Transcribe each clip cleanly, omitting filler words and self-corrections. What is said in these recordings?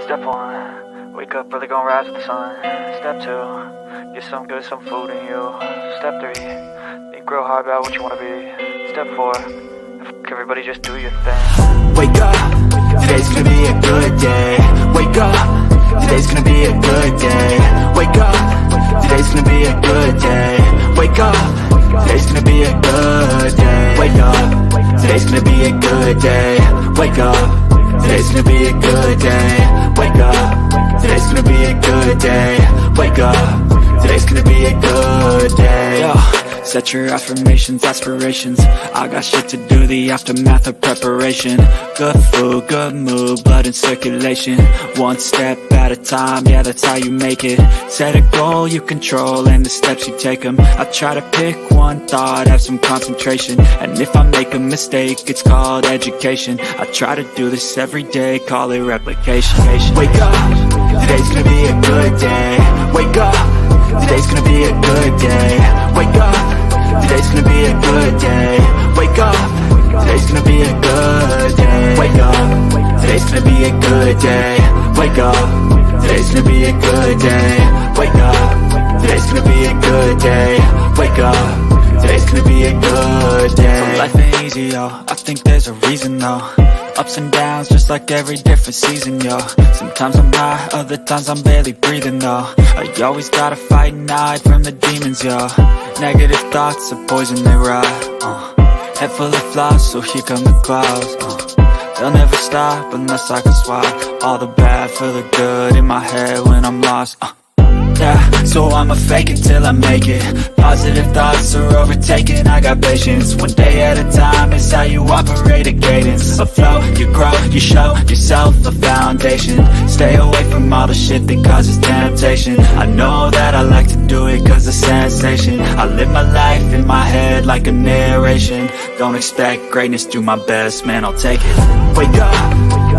Step 1, wake up early, gonna rise with the sun. Step 2, get some good, some food in you. Step 3, think real hard about what you wanna be. Step 4, everybody just do your thing. Wake up, today's gonna be a good day. Wake up, today's gonna be a good day. Wake up, today's gonna be a good day. Wake up, today's gonna be a good day. Wake up, today's gonna be a good day. Wake up, today's gonna be a good day. Wake up, today's gonna be a good day. Wake up, today's gonna be a good day. Yo, set your affirmations, aspirations. I got shit to do, the aftermath of preparation. Good food, good mood, blood in circulation. One step at a time, yeah, that's how you make it. Set a goal you control and the steps you take them. I try to pick one thought, have some concentration. And if I make a mistake, it's called education. I try to do this every day, call it replication. Wake up, today's gonna be a good day. Wake up, today's gonna be a good day. Wake up, today's gonna be a good day. Wake up, today's gonna be a good day. Wake up, today's gonna be a good day. Wake up, today's gonna be a good day. Wake up, today's gonna be a good day. Wake up, today's gonna be a good day. So life ain't easy, yo, I think there's a reason though. Ups and downs, just like every different season, yo. Sometimes I'm high, other times I'm barely breathing, though. I always gotta fight and hide from the demons, yo. Negative thoughts are poison, they rot. Head full of flaws, so here come the clouds. They'll never stop unless I can swap all the bad for the good in my head when I'm lost. Yeah, so I'ma fake it till I make it. Positive thoughts are overtaken, I got patience. One day at a time is how you operate a cadence. A flow, you grow, you show yourself a foundation. Stay away from all the shit that causes temptation. I know that I like to do it cause of sensation. I live my life in my head like a narration. Don't expect greatness, do my best, man, I'll take it. Wake up,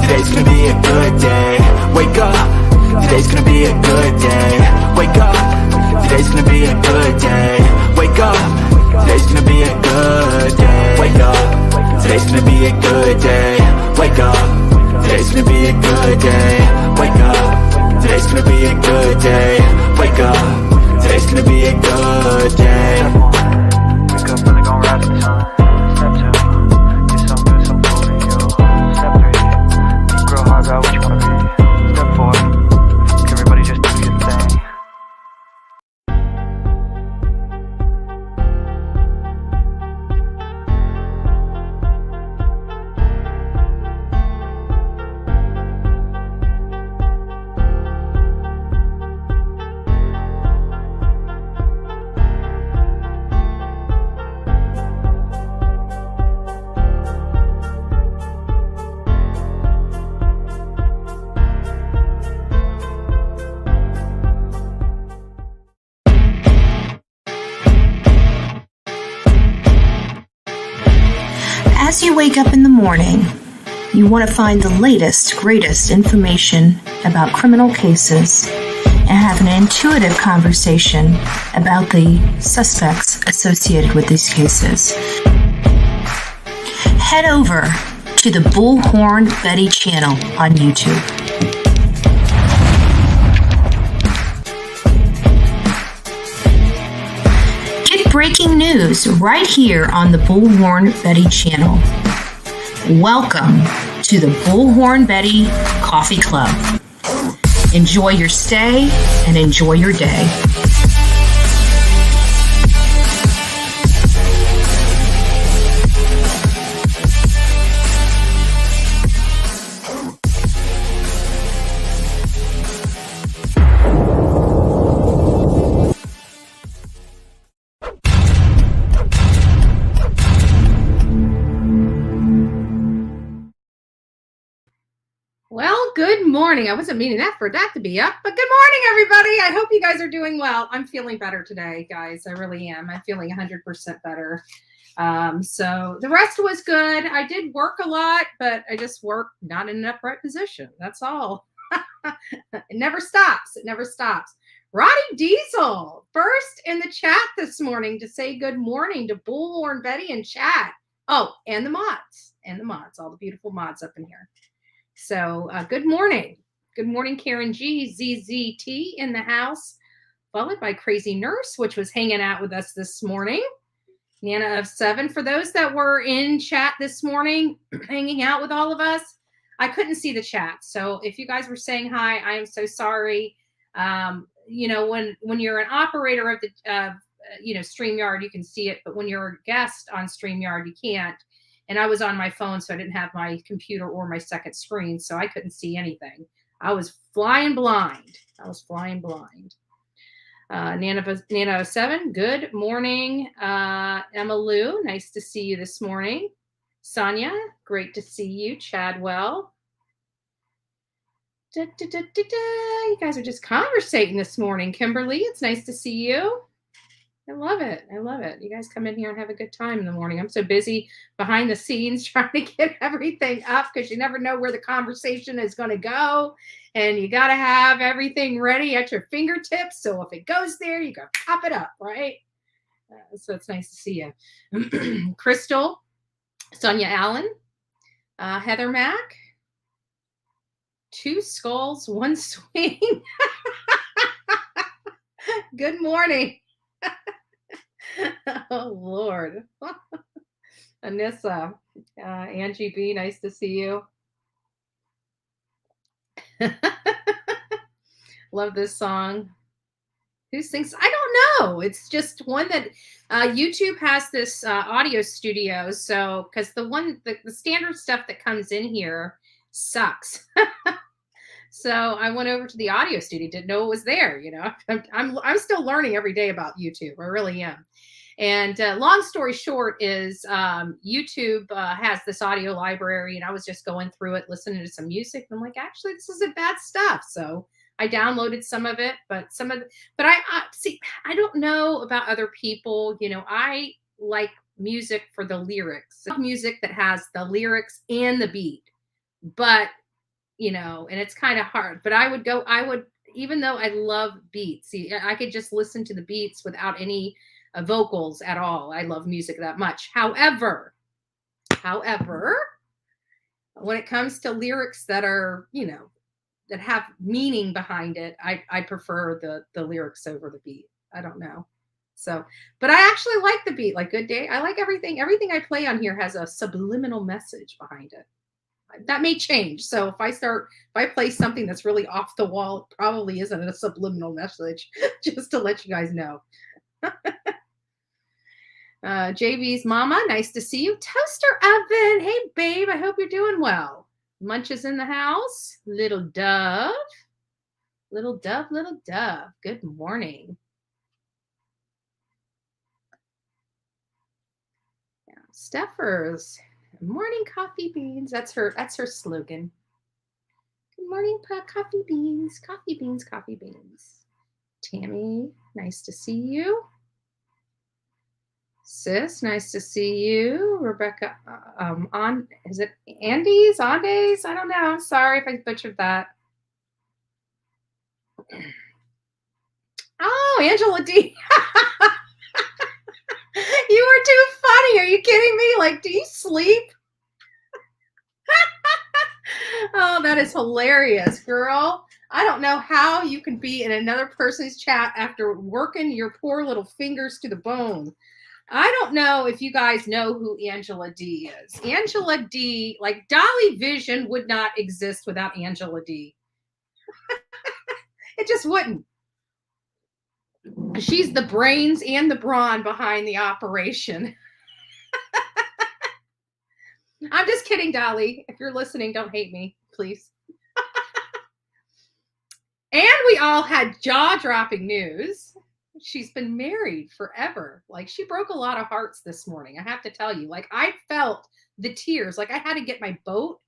today's gonna be a good day. Wake up, today's gonna be a good day. Wake up, today's gonna be a good day. Wake up, today's gonna be a good day. Wake up, today's gonna be a good day. Wake up, today's gonna be a good day. Wake up, today's gonna be a good day. Wake up, today's gonna be a good day. Wake up early, gonna rise with the sun. Step 2, get some good, some food in you. Step 3, think real hard about what you wanna be. Step 4, everybody just do your thing. As you wake up in the morning, you want to find the latest, greatest information about criminal cases and have an intuitive conversation about the suspects associated with these cases. Head over to the Bullhorn Betty channel on YouTube. Breaking news right here on the Bullhorn Betty channel. Welcome to the Bullhorn Betty Coffee Club. Enjoy your stay and enjoy your day. Good morning. I wasn't meaning for that to be up, but good morning, everybody. I hope you guys are doing well. I'm feeling better today, guys. I really am. I'm feeling 100% better. So the rest was good. I did work a lot, but I just worked not in an upright position. That's all. It never stops. It never stops. Roddy Diesel, first in the chat this morning to say good morning to Bullhorn Betty in chat. Oh, and the mods, all the beautiful mods up in here. So good morning. Good morning, Karen G. ZZT in the house, followed by Crazy Nurse, which was hanging out with us this morning. Nana of 7. For those that were in chat this morning, hanging out with all of us, I couldn't see the chat. So if you guys were saying hi, I am so sorry. You know, when you're an operator of the StreamYard, you can see it, but when you're a guest on StreamYard, you can't. And I was on my phone, so I didn't have my computer or my second screen, so I couldn't see anything. I was flying blind. Nana 07, good morning. Emma Lou, nice to see you this morning. Sonia, great to see you. Chadwell. You guys are just conversating this morning. Kimberly, it's nice to see you. I love it. You guys come in here and have a good time in the morning. I'm so busy behind the scenes trying to get everything up because you never know where the conversation is going to go. And you got to have everything ready at your fingertips. So if it goes there, you got to pop it up, right? So it's nice to see you. Crystal, Sonia Allen, Heather Mack, 2 skulls, 1 swing. Good morning. Oh, Lord. Anissa, Angie B, nice to see you. Love this song. Who sings? I don't know. It's just one that YouTube has this audio studio. So, because the standard stuff that comes in here sucks. So I went over to the audio studio, didn't know it was there. You know, I'm still learning every day about YouTube. I really am. And long story short is YouTube has this audio library, and I was just going through it, listening to some music. And I'm like, actually, this isn't bad stuff. So I downloaded some of it, but I see, I don't know about other people. You know, I like music for the lyrics, music that has the lyrics and the beat, but you know, and it's kind of hard, but I would, even though I love beats, see, I could just listen to the beats without any vocals at all. I love music that much. However, when it comes to lyrics that are, you know, that have meaning behind it, I prefer the lyrics over the beat. I don't know. So, but I actually like the beat, like Good Day. I like everything. Everything I play on here has a subliminal message behind it. That may change. So if I play something that's really off the wall, it probably isn't a subliminal message, just to let you guys know. JV's mama, nice to see you. Toaster Oven, hey babe, I hope you're doing well. Munch is in the house. Little Dove, good morning. Yeah, Steffers, morning coffee beans. That's her slogan. Good morning, coffee beans. Tammy, nice to see you. Sis, nice to see you. Rebecca, is it Andes? Andes? I don't know. Sorry if I butchered that. Oh, Angela D. You are too funny. Are you kidding me? Like, do you sleep? Oh, that is hilarious, girl. I don't know how you can be in another person's chat after working your poor little fingers to the bone. I don't know if you guys know who Angela D is. Angela D, like Dolly Vision would not exist without Angela D. It just wouldn't. She's the brains and the brawn behind the operation. I'm just kidding, Dolly. If you're listening, don't hate me, please. And we all had jaw-dropping news. She's been married forever. Like, she broke a lot of hearts this morning, I have to tell you. Like, I felt the tears. Like, I had to get my boat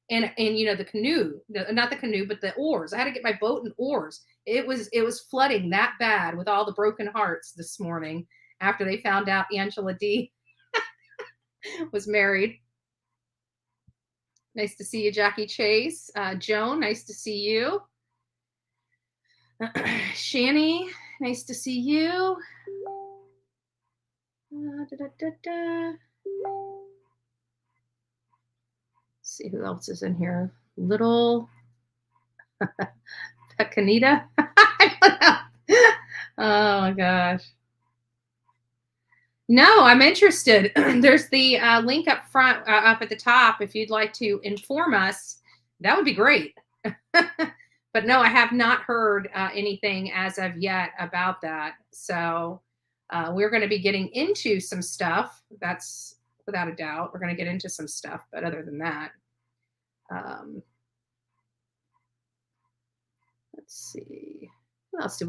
and you know, the canoe, not the canoe, but the oars. I had to get my boat and oars. It was flooding that bad with all the broken hearts this morning after they found out Angela D was married. Nice to see you, Jackie Chase. Joan, nice to see you. Shani, nice to see you. See who else is in here. Little Pecanita? I don't know. Oh my gosh. No, I'm interested. There's the link up front, up at the top. If you'd like to inform us, that would be great. But no, I have not heard anything as of yet about that. So we're going to be getting into some stuff. That's without a doubt. We're going to get into some stuff. But other than that, let's see. Who else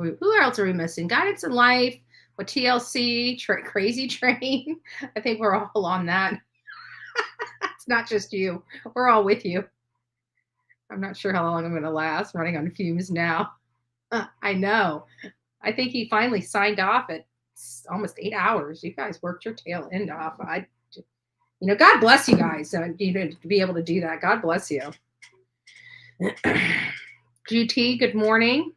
are we missing? Guidance in Life. What TLC, Crazy Train. I think we're all on that. It's not just you. We're all with you. I'm not sure how long I'm going to last running on fumes now. I know. I think he finally signed off at almost 8 hours. You guys worked your tail end off. God bless you guys to be able to do that. God bless you. GT, good morning.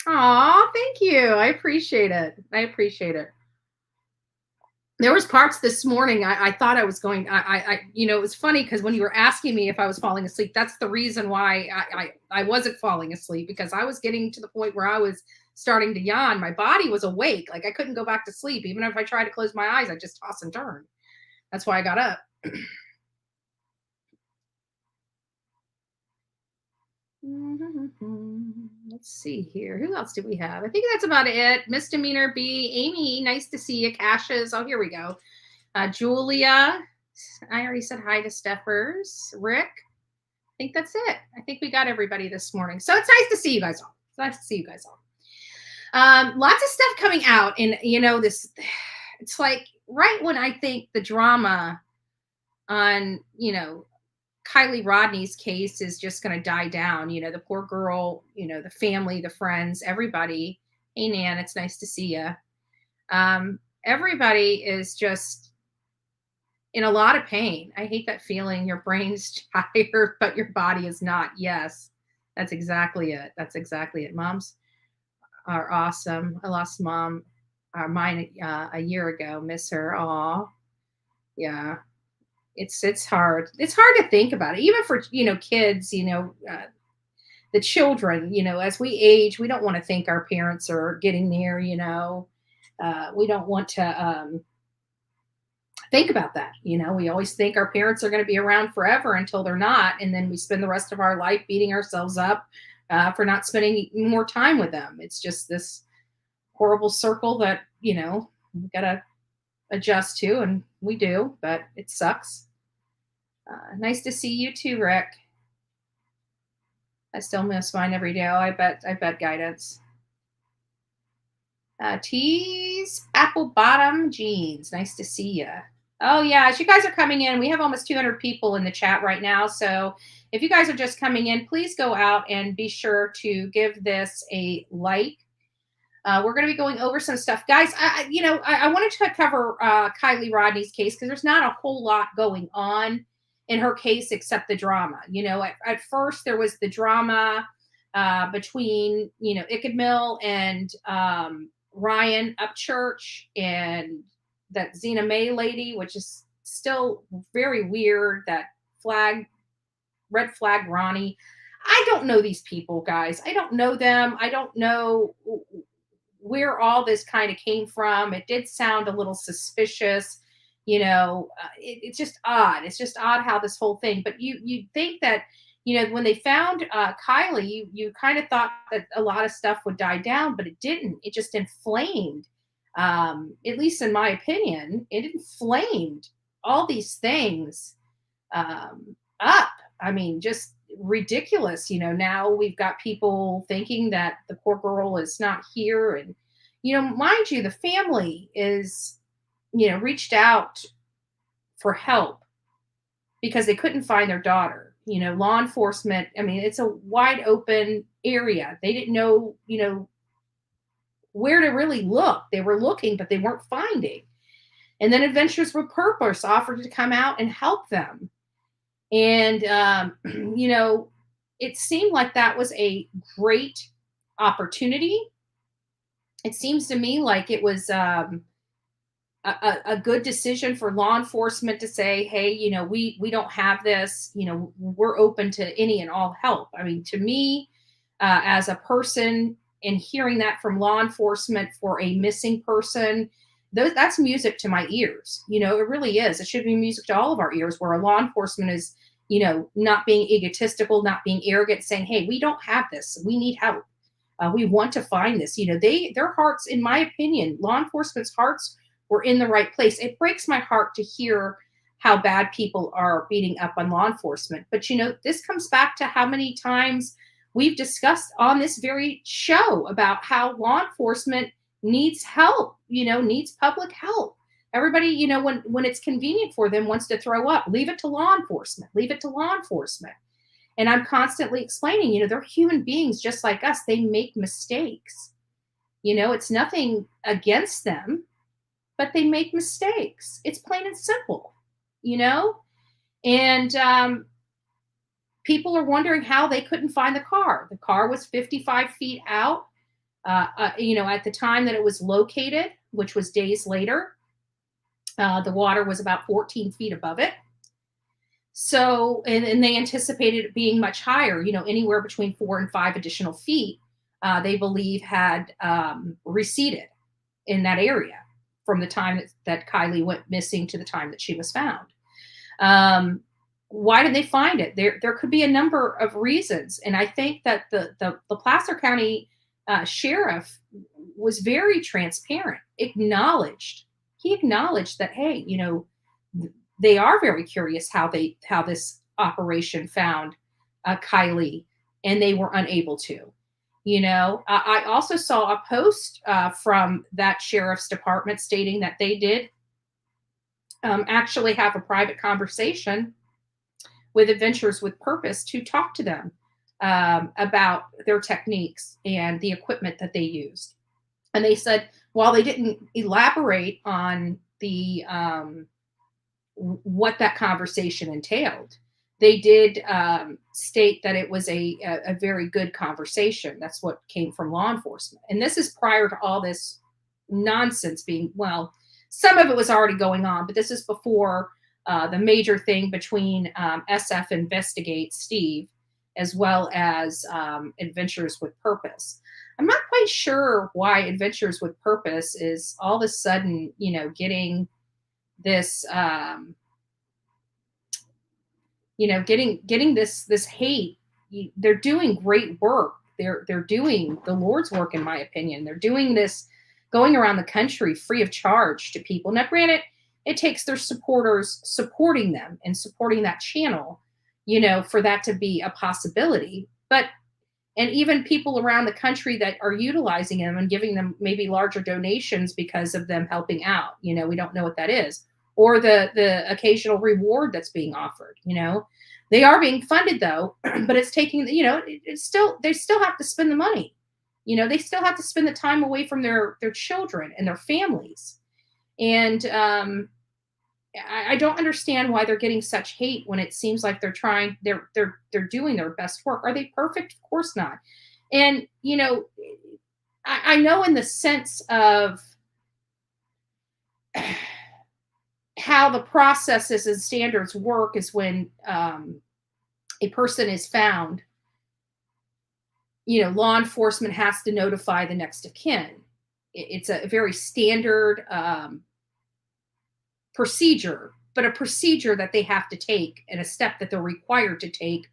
Aw, thank you. I appreciate it. There was parts this morning I thought I was going, it was funny because when you were asking me if I was falling asleep, that's the reason why I wasn't falling asleep, because I was getting to the point where I was starting to yawn. My body was awake. Like I couldn't go back to sleep. Even if I tried to close my eyes, I just toss and turn. That's why I got up. Let's see here. Who else do we have? I think that's about it. Misdemeanor B. Amy, nice to see you. Caches. Oh, here we go. Julia. I already said hi to Steffers. Rick. I think that's it. I think we got everybody this morning. So it's nice to see you guys all. Lots of stuff coming out. And, it's like right when I think the drama on, Kiely Rodni's case is just going to die down. The poor girl, the family, the friends, everybody. Hey, Nan, it's nice to see you. Everybody is just in a lot of pain. I hate that feeling. Your brain's tired, but your body is not. Yes, that's exactly it. Moms are awesome. I lost mine a year ago. Miss her. Aw. Yeah. It's hard. It's hard to think about it, even for, kids, the children, as we age, we don't want to think our parents are getting there, we don't want to think about that. We always think our parents are going to be around forever until they're not. And then we spend the rest of our life beating ourselves up for not spending more time with them. It's just this horrible circle that, we got to adjust to, and we do, but it sucks. Nice to see you too, Rick. I still miss mine every day. Oh, I bet Guidance. Tease Apple Bottom Jeans. Nice to see you. Oh yeah, as you guys are coming in, we have almost 200 people in the chat right now. So if you guys are just coming in, please go out and be sure to give this a like. We're going to be going over some stuff, guys. I wanted to cover Kiely Rodni's case because there's not a whole lot going on in her case except the drama. At first there was the drama between Ickadmill and Ryan Upchurch and that Zena May lady, which is still very weird. That red flag Ronnie. I don't know these people, guys. I don't know them. I don't know where all this kind of came from. It did sound a little suspicious. It's just odd. It's just odd how this whole thing, but you think that, when they found Kiely, you kind of thought that a lot of stuff would die down, but it didn't. It just inflamed. At least in my opinion, it inflamed all these things up. I mean, just ridiculous. Now we've got people thinking that the poor girl is not here. And, mind you, the family is, reached out for help because they couldn't find their daughter. Law enforcement, I mean, it's a wide open area. They didn't know, where to really look. They were looking, but they weren't finding. And then Adventures with Purpose offered to come out and help them. And, it seemed like that was a great opportunity. It seems to me like it was, a good decision for law enforcement to say, hey, we don't have this, we're open to any and all help. I mean, to me, as a person, and hearing that from law enforcement for a missing person, that's music to my ears. It really is. It should be music to all of our ears, where a law enforcement is, not being egotistical, not being arrogant, saying, hey, we don't have this, we need help. We want to find this. Their hearts, in my opinion, law enforcement's hearts were in the right place. It breaks my heart to hear how bad people are beating up on law enforcement. But, this comes back to how many times we've discussed on this very show about how law enforcement needs help, needs public help. Everybody, when it's convenient for them, wants to throw up. Leave it to law enforcement. Leave it to law enforcement. And I'm constantly explaining, they're human beings just like us. They make mistakes. It's nothing against them, but they make mistakes. It's plain and simple, And people are wondering how they couldn't find the car. The car was 55 feet out, at the time that it was located, which was days later. The water was about 14 feet above it. So, and they anticipated it being much higher, anywhere between 4 and 5 additional feet, they believe had receded in that area from the time that Kiely went missing to the time that she was found. Why did they find it? There could be a number of reasons. And I think that the Placer County sheriff was very transparent, he acknowledged that, hey, they are very curious how this operation found Kiely, and they were unable to. I also saw a post from that sheriff's department stating that they did actually have a private conversation with Adventures with Purpose to talk to them about their techniques and the equipment that they used. And they said, while they didn't elaborate on the what that conversation entailed, they did state that it was a very good conversation. That's what came from law enforcement. And this is prior to all this nonsense being, well, some of it was already going on, but this is before the major thing between SF Investigates, Steve, as well as Adventures with Purpose. I'm not quite sure why Adventures with Purpose is all of a sudden, getting this, getting this hate. They're doing great work. They're doing the Lord's work, in my opinion. They're doing this, going around the country free of charge to people. Now, granted, it takes their supporters supporting them and supporting that channel, for that to be a possibility. And even people around the country that are utilizing them and giving them maybe larger donations because of them helping out. We don't know what that is, or the occasional reward that's being offered. They are being funded though, but it's taking, it's still, they still have to spend the money. They still have to spend the time away from their children and their families. And I don't understand why they're getting such hate when it seems like they're doing their best work. Are they perfect? Of course not. And, I know in the sense of how the processes and standards work is when a person is found, law enforcement has to notify the next of kin. It's a very standard procedure, but a procedure that they have to take and a step that they're required to take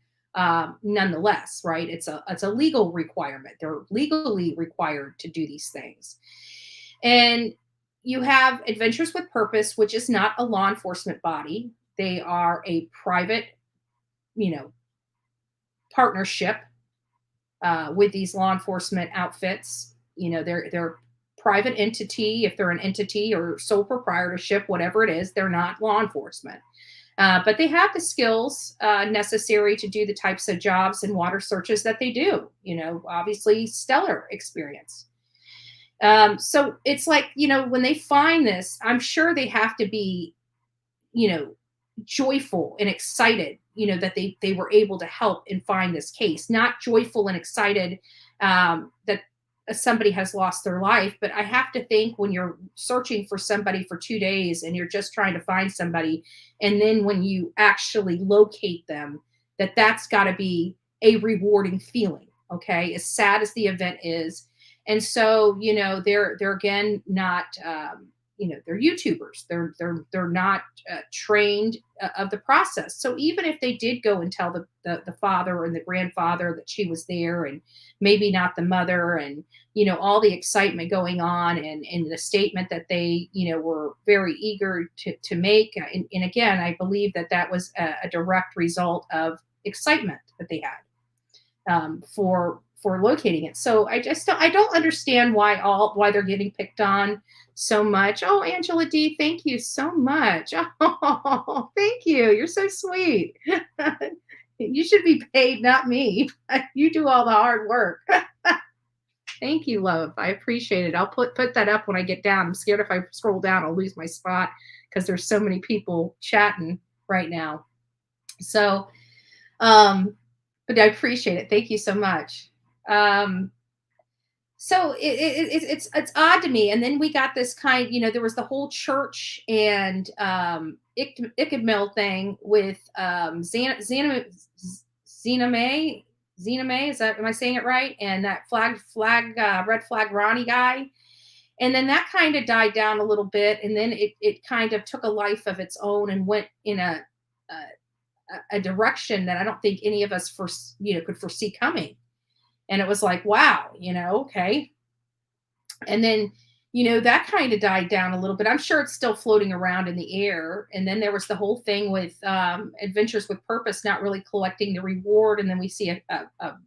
nonetheless, right? It's a legal requirement. They're legally required to do these things. And you have Adventures with Purpose, which is not a law enforcement body. They are a private, partnership with these law enforcement outfits. They're private entity. If they're an entity or sole proprietorship, whatever it is, they're not law enforcement. But they have the skills necessary to do the types of jobs and water searches that they do. Obviously stellar experience. So it's like, when they find this, I'm sure they have to be, joyful and excited, that they were able to help and find this case, not joyful and excited that somebody has lost their life. But I have to think when you're searching for somebody for 2 days and you're just trying to find somebody, and then when you actually locate them, that's got to be a rewarding feeling. Okay, as sad as the event is. And so, they're again not, they're YouTubers. They're not trained of the process. So even if they did go and tell the father and the grandfather that she was there, and maybe not the mother, and all the excitement going on, and the statement that they were very eager to make, and again, I believe that was a direct result of excitement that they had for locating it. So I don't understand why they're getting picked on so much. Oh, Angela D, thank you so much. Oh, thank you. You're so sweet. You should be paid, not me. You do all the hard work. Thank you, love. I appreciate it. I'll put that up when I get down. I'm scared if I scroll down, I'll lose my spot because there's so many people chatting right now. So, but I appreciate it. Thank you so much. So it's odd to me. And then we got this kind, there was the whole church and Ichabod thing with Zena May. Am I saying it right? And that red flag Ronnie guy. And then that kind of died down a little bit. And then it kind of took a life of its own and went in a direction that I don't think any of us could foresee coming. And it was like, wow, okay. And then, that kind of died down a little bit. I'm sure it's still floating around in the air. And then there was the whole thing with Adventures with Purpose not really collecting the reward. And then we see a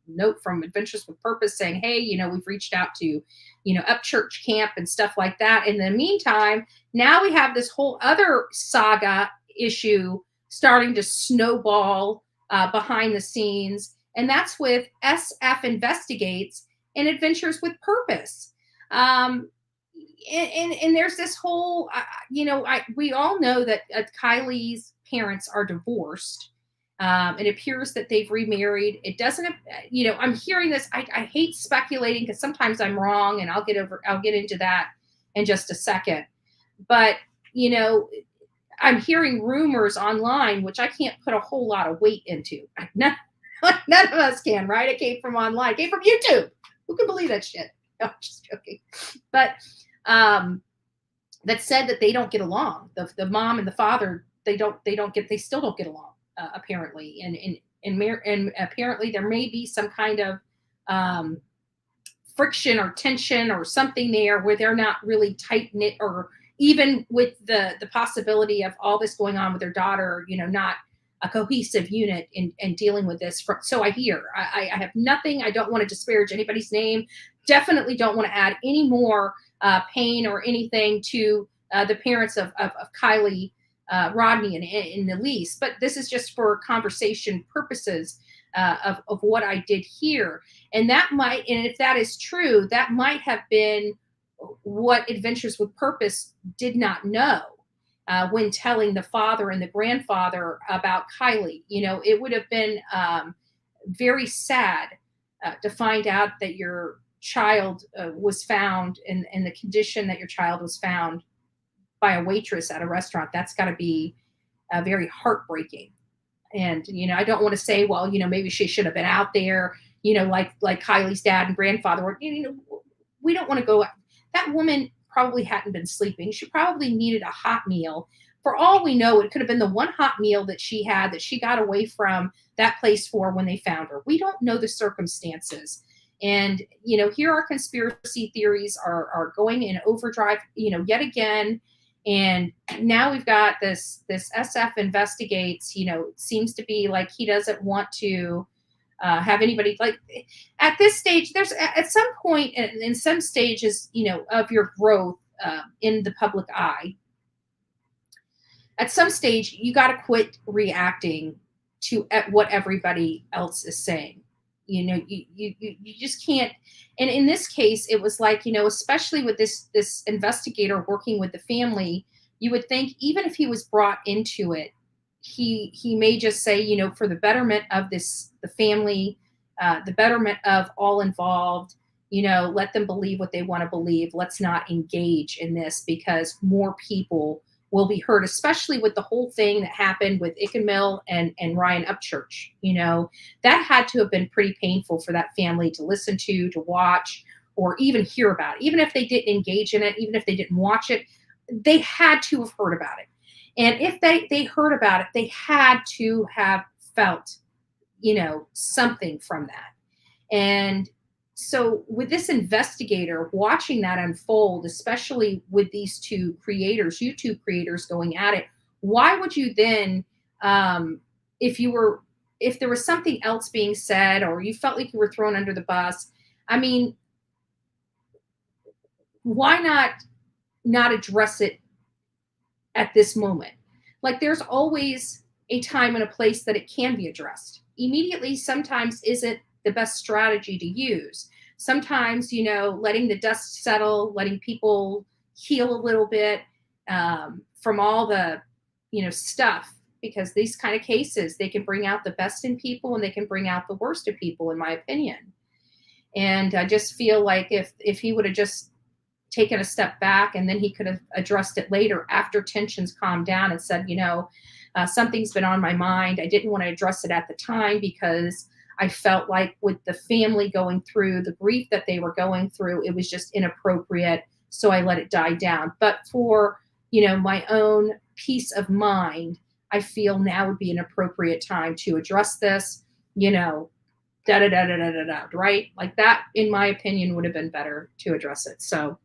note from Adventures with Purpose saying, hey, we've reached out to, Upchurch camp and stuff like that. In the meantime, now we have this whole other saga issue starting to snowball behind the scenes. And that's with SF Investigates and Adventures with Purpose. And there's this whole, we all know that Kiely's parents are divorced. It appears that they've remarried. It doesn't, I'm hearing this. I hate speculating because sometimes I'm wrong, and I'll get into that in just a second. But, I'm hearing rumors online, which I can't put a whole lot of weight into. None of us can, right? It came from online. It came from YouTube. Who can believe that shit? No, I'm just joking. But that said that they don't get along. The mom and the father, they still don't get along, apparently. And apparently there may be some kind of friction or tension or something there where they're not really tight knit, or even with the possibility of all this going on with their daughter, not a cohesive unit in dealing with this. So I hear, I have nothing. I don't want to disparage anybody's name. Definitely don't want to add any more pain or anything to the parents of Kiely Rodni in the least. But this is just for conversation purposes of what I did hear. And if that is true, that might have been what Adventures with Purpose did not know. When telling the father and the grandfather about Kiely, it would have been very sad to find out that your child was found in the condition that your child was found by a waitress at a restaurant. That's got to be very heartbreaking. And, I don't want to say, well, maybe she should have been out there, like Kiely's dad and grandfather were. We don't want to go. That woman probably hadn't been sleeping. She probably needed a hot meal. For all we know, it could have been the one hot meal that she had that she got away from that place for when they found her. We don't know the circumstances. And, here our conspiracy theories are going in overdrive, yet again. And now we've got this SF Investigates, seems to be like he doesn't want to have anybody, like, at this stage. There's at some point in some stages, of your growth in the public eye, at some stage you got to quit reacting to what everybody else is saying. You just can't. And in this case, it was like, especially with this investigator working with the family, you would think even if he was brought into it, he may just say, for the betterment of the family, the betterment of all involved, let them believe what they want to believe. Let's not engage in this because more people will be hurt, especially with the whole thing that happened with Mill and Ryan Upchurch. That had to have been pretty painful for that family to listen to watch, or even hear about it. Even if they didn't engage in it, even if they didn't watch it, they had to have heard about it. And if they heard about it, they had to have felt, something from that. And so with this investigator watching that unfold, especially with these two creators, YouTube creators going at it, why would you then, if there was something else being said, or you felt like you were thrown under the bus, I mean, why not address it at this moment? Like, there's always a time and a place that it can be addressed. Immediately sometimes isn't the best strategy to use. Sometimes, letting the dust settle, letting people heal a little bit from all the, stuff, because these kind of cases, they can bring out the best in people and they can bring out the worst of people, in my opinion. And I just feel like if he would have just taken a step back, and then he could have addressed it later after tensions calmed down and said, something's been on my mind. I didn't want to address it at the time because I felt like with the family going through the grief that they were going through, it was just inappropriate. So I let it die down. But for, my own peace of mind, I feel now would be an appropriate time to address this, right? Like that, in my opinion, would have been better to address it. So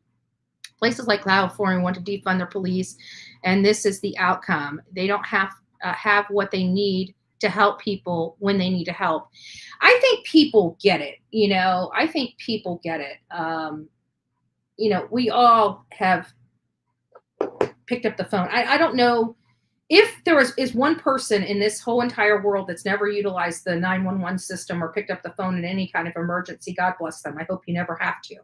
places like California want to defund their police, and this is the outcome. They don't have what they need to help people when they need to help. I think people get it. I think people get it. We all have picked up the phone. I don't know if there is one person in this whole entire world that's never utilized the 911 system or picked up the phone in any kind of emergency. God bless them. I hope you never have to.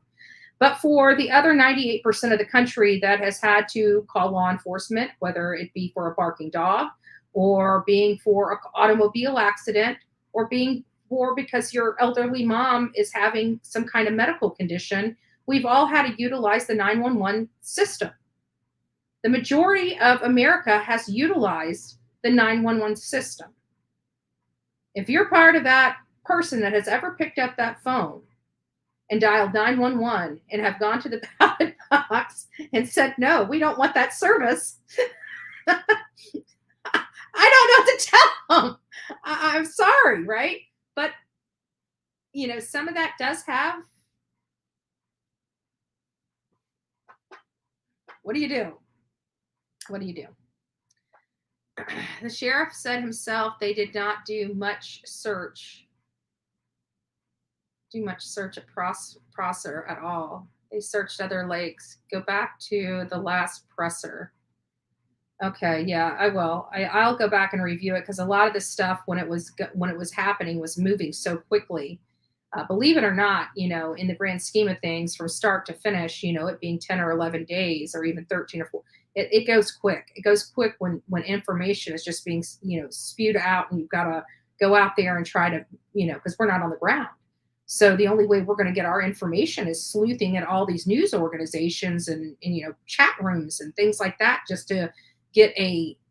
But for the other 98% of the country that has had to call law enforcement, whether it be for a barking dog, or being for an automobile accident, or being for because your elderly mom is having some kind of medical condition, we've all had to utilize the 911 system. The majority of America has utilized the 911 system. If you're part of that person that has ever picked up that phone and dialed 911 and have gone to the ballot box and said, no, we don't want that service, I don't know what to tell them. I'm sorry, right? But, some of that does have. What do you do? What do you do? The sheriff said himself they did not do much search at Prosser at all. They searched other lakes. Go back to the last Prosser. Okay, yeah, I will. I'll go back and review it because a lot of this stuff when it was happening was moving so quickly. Believe it or not, in the grand scheme of things, from start to finish, it being 10 or 11 days or even 13 or 14, it goes quick. It goes quick when information is just being, spewed out, and you've got to go out there and try to, because we're not on the ground. So the only way we're going to get our information is sleuthing at all these news organizations and chat rooms and things like that, just to get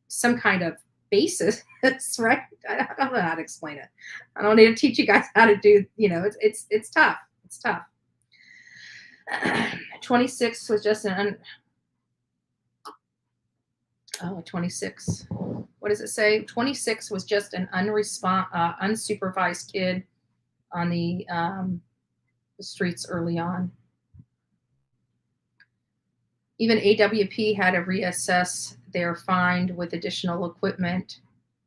some kind of basis. That's right. I don't know how to explain it. I don't need to teach you guys how to do, it's tough. It's tough. 26 was just 26. What does it say? 26 was just an unsupervised kid on the streets early on. Even AWP had to reassess their find with additional equipment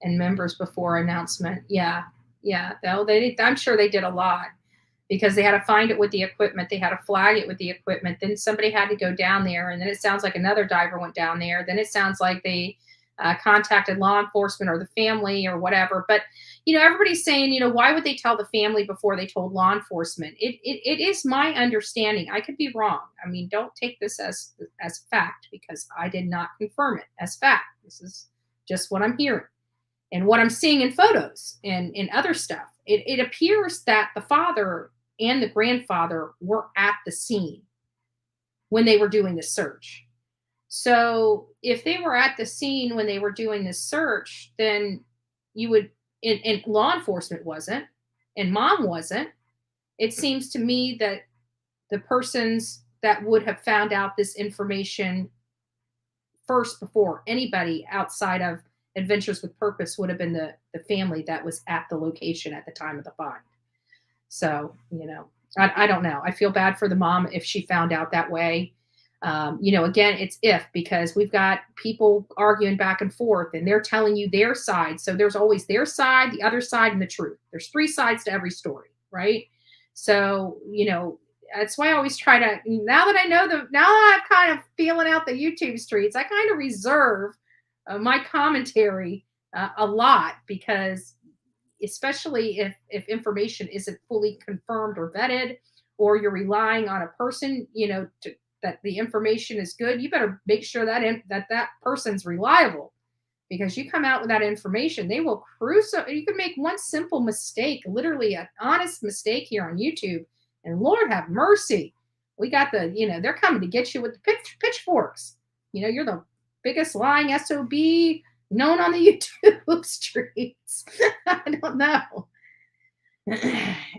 and members before announcement. Yeah. I'm sure they did a lot because they had to find it with the equipment. They had to flag it with the equipment. Then somebody had to go down there, and then it sounds like another diver went down there. Then it sounds like they contacted law enforcement or the family or whatever. But, everybody's saying, why would they tell the family before they told law enforcement? It is my understanding. I could be wrong. I mean, don't take this as fact, because I did not confirm it as fact. This is just what I'm hearing and what I'm seeing in photos and in other stuff. It appears that the father and the grandfather were at the scene when they were doing the search. So if they were at the scene when they were doing the search, then you would, and law enforcement wasn't, and mom wasn't. It seems to me that the persons that would have found out this information first before anybody outside of Adventures with Purpose would have been the family that was at the location at the time of the find. So, I don't know. I feel bad for the mom if she found out that way. Again, it's because we've got people arguing back and forth and they're telling you their side. So there's always their side, the other side, and the truth. There's 3 sides to every story, right? So, that's why I always try to, now that I'm kind of feeling out the YouTube streets, I kind of reserve my commentary a lot, because especially if information isn't fully confirmed or vetted, or you're relying on a person, that the information is good, you better make sure that person's reliable, because you come out with that information, they will cruise. You can make one simple mistake, literally an honest mistake here on YouTube, and Lord have mercy, we got they're coming to get you with the pitchforks. You're the biggest lying SOB known on the YouTube streets. I don't know.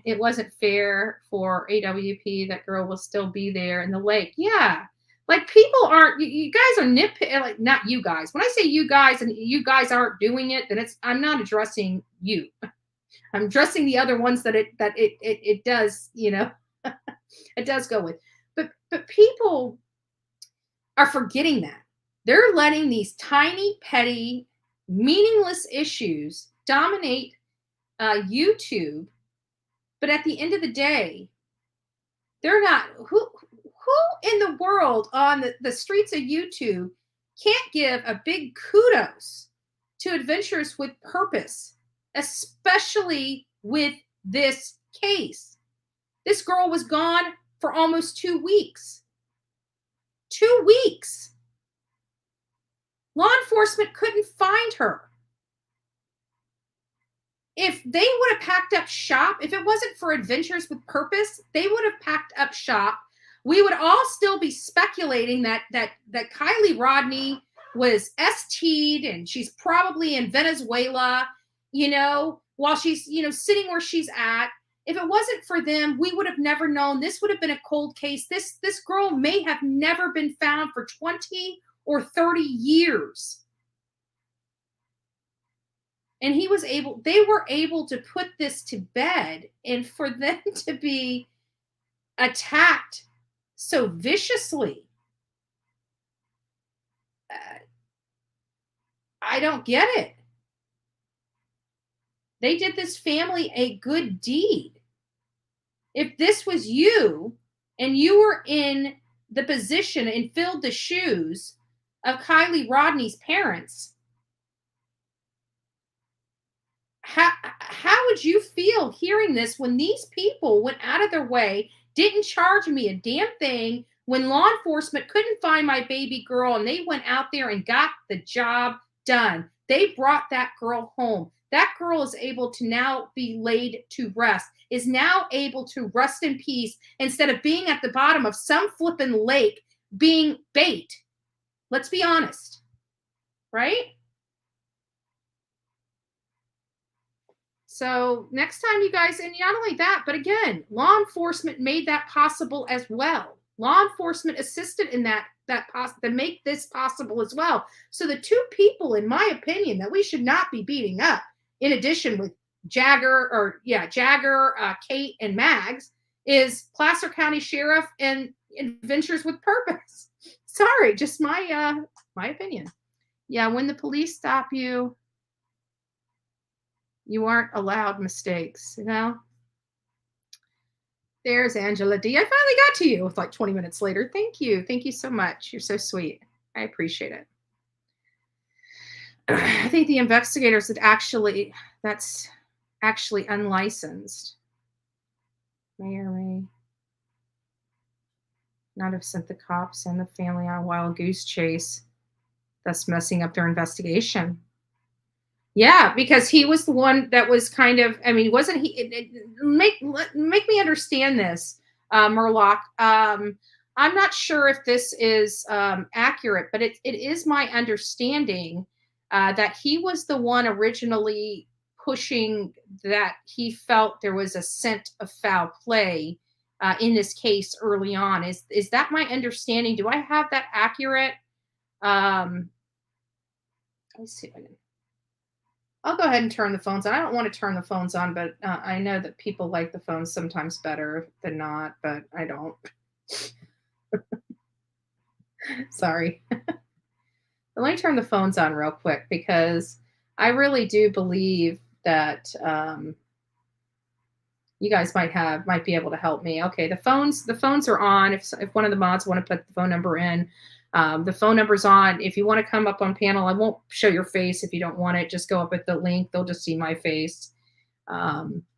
It wasn't fair for AWP. That girl will still be there in the lake. Yeah. Like, people aren't, you guys are nitpicking, like, not you guys. When I say you guys and you guys aren't doing it, then I'm not addressing you. I'm addressing the other ones that it does, it does go with. But people are forgetting that. They're letting these tiny, petty, meaningless issues dominate YouTube. But at the end of the day, they're not, who in the world on the streets of YouTube can't give a big kudos to Adventures with Purpose, especially with this case? This girl was gone for almost 2 weeks. 2 weeks. Law enforcement couldn't find her. If they would have packed up shop, if it wasn't for Adventures with Purpose, they would have packed up shop. We would all still be speculating that Kiely Rodni was ST'd and she's probably in Venezuela, while she's, sitting where she's at. If it wasn't for them, we would have never known. This would have been a cold case. This girl may have never been found for 20 or 30 years. And they were able to put this to bed, and for them to be attacked so viciously, I don't get it. They did this family a good deed. If this was you and you were in the position and filled the shoes of Kiely Rodni's parents, how would you feel hearing this when these people went out of their way, didn't charge me a damn thing, when law enforcement couldn't find my baby girl and they went out there and got the job done? They brought that girl home. That girl is able to now be laid to rest, is now able to rest in peace instead of being at the bottom of some flippin' lake being bait. Let's be honest, right? So next time, you guys, and not only that, but again, law enforcement made that possible as well. Law enforcement assisted in to make this possible as well. So the 2 people, in my opinion, that we should not be beating up, in addition with Jagger, Kate, and Mags, is Placer County Sheriff and Adventures with Purpose. Sorry, just my opinion. Yeah, when the police stop you, you aren't allowed mistakes, There's Angela D. I finally got to you with like 20 minutes later. Thank you. Thank you so much. You're so sweet. I appreciate it. I think the investigators that's actually unlicensed, may or may not have sent the cops and the family on a wild goose chase, thus messing up their investigation. Yeah, because he was the one that was kind of, I mean, wasn't he, make me understand this, Murlock. I'm not sure if this is accurate, but it is my understanding that he was the one originally pushing that he felt there was a scent of foul play in this case early on. Is that my understanding? Do I have that accurate? Let's see if I can. I'll go ahead and turn the phones on. I don't want to turn the phones on, but I know that people like the phones sometimes better than not, but I don't. Sorry. But let me turn the phones on real quick because I really do believe that you guys might be able to help me. Okay, the phones are on. If one of the mods want to put the phone number in, the phone number's on. If you want to come up on panel, I won't show your face if you don't want it. Just go up at the link. They'll just see my face.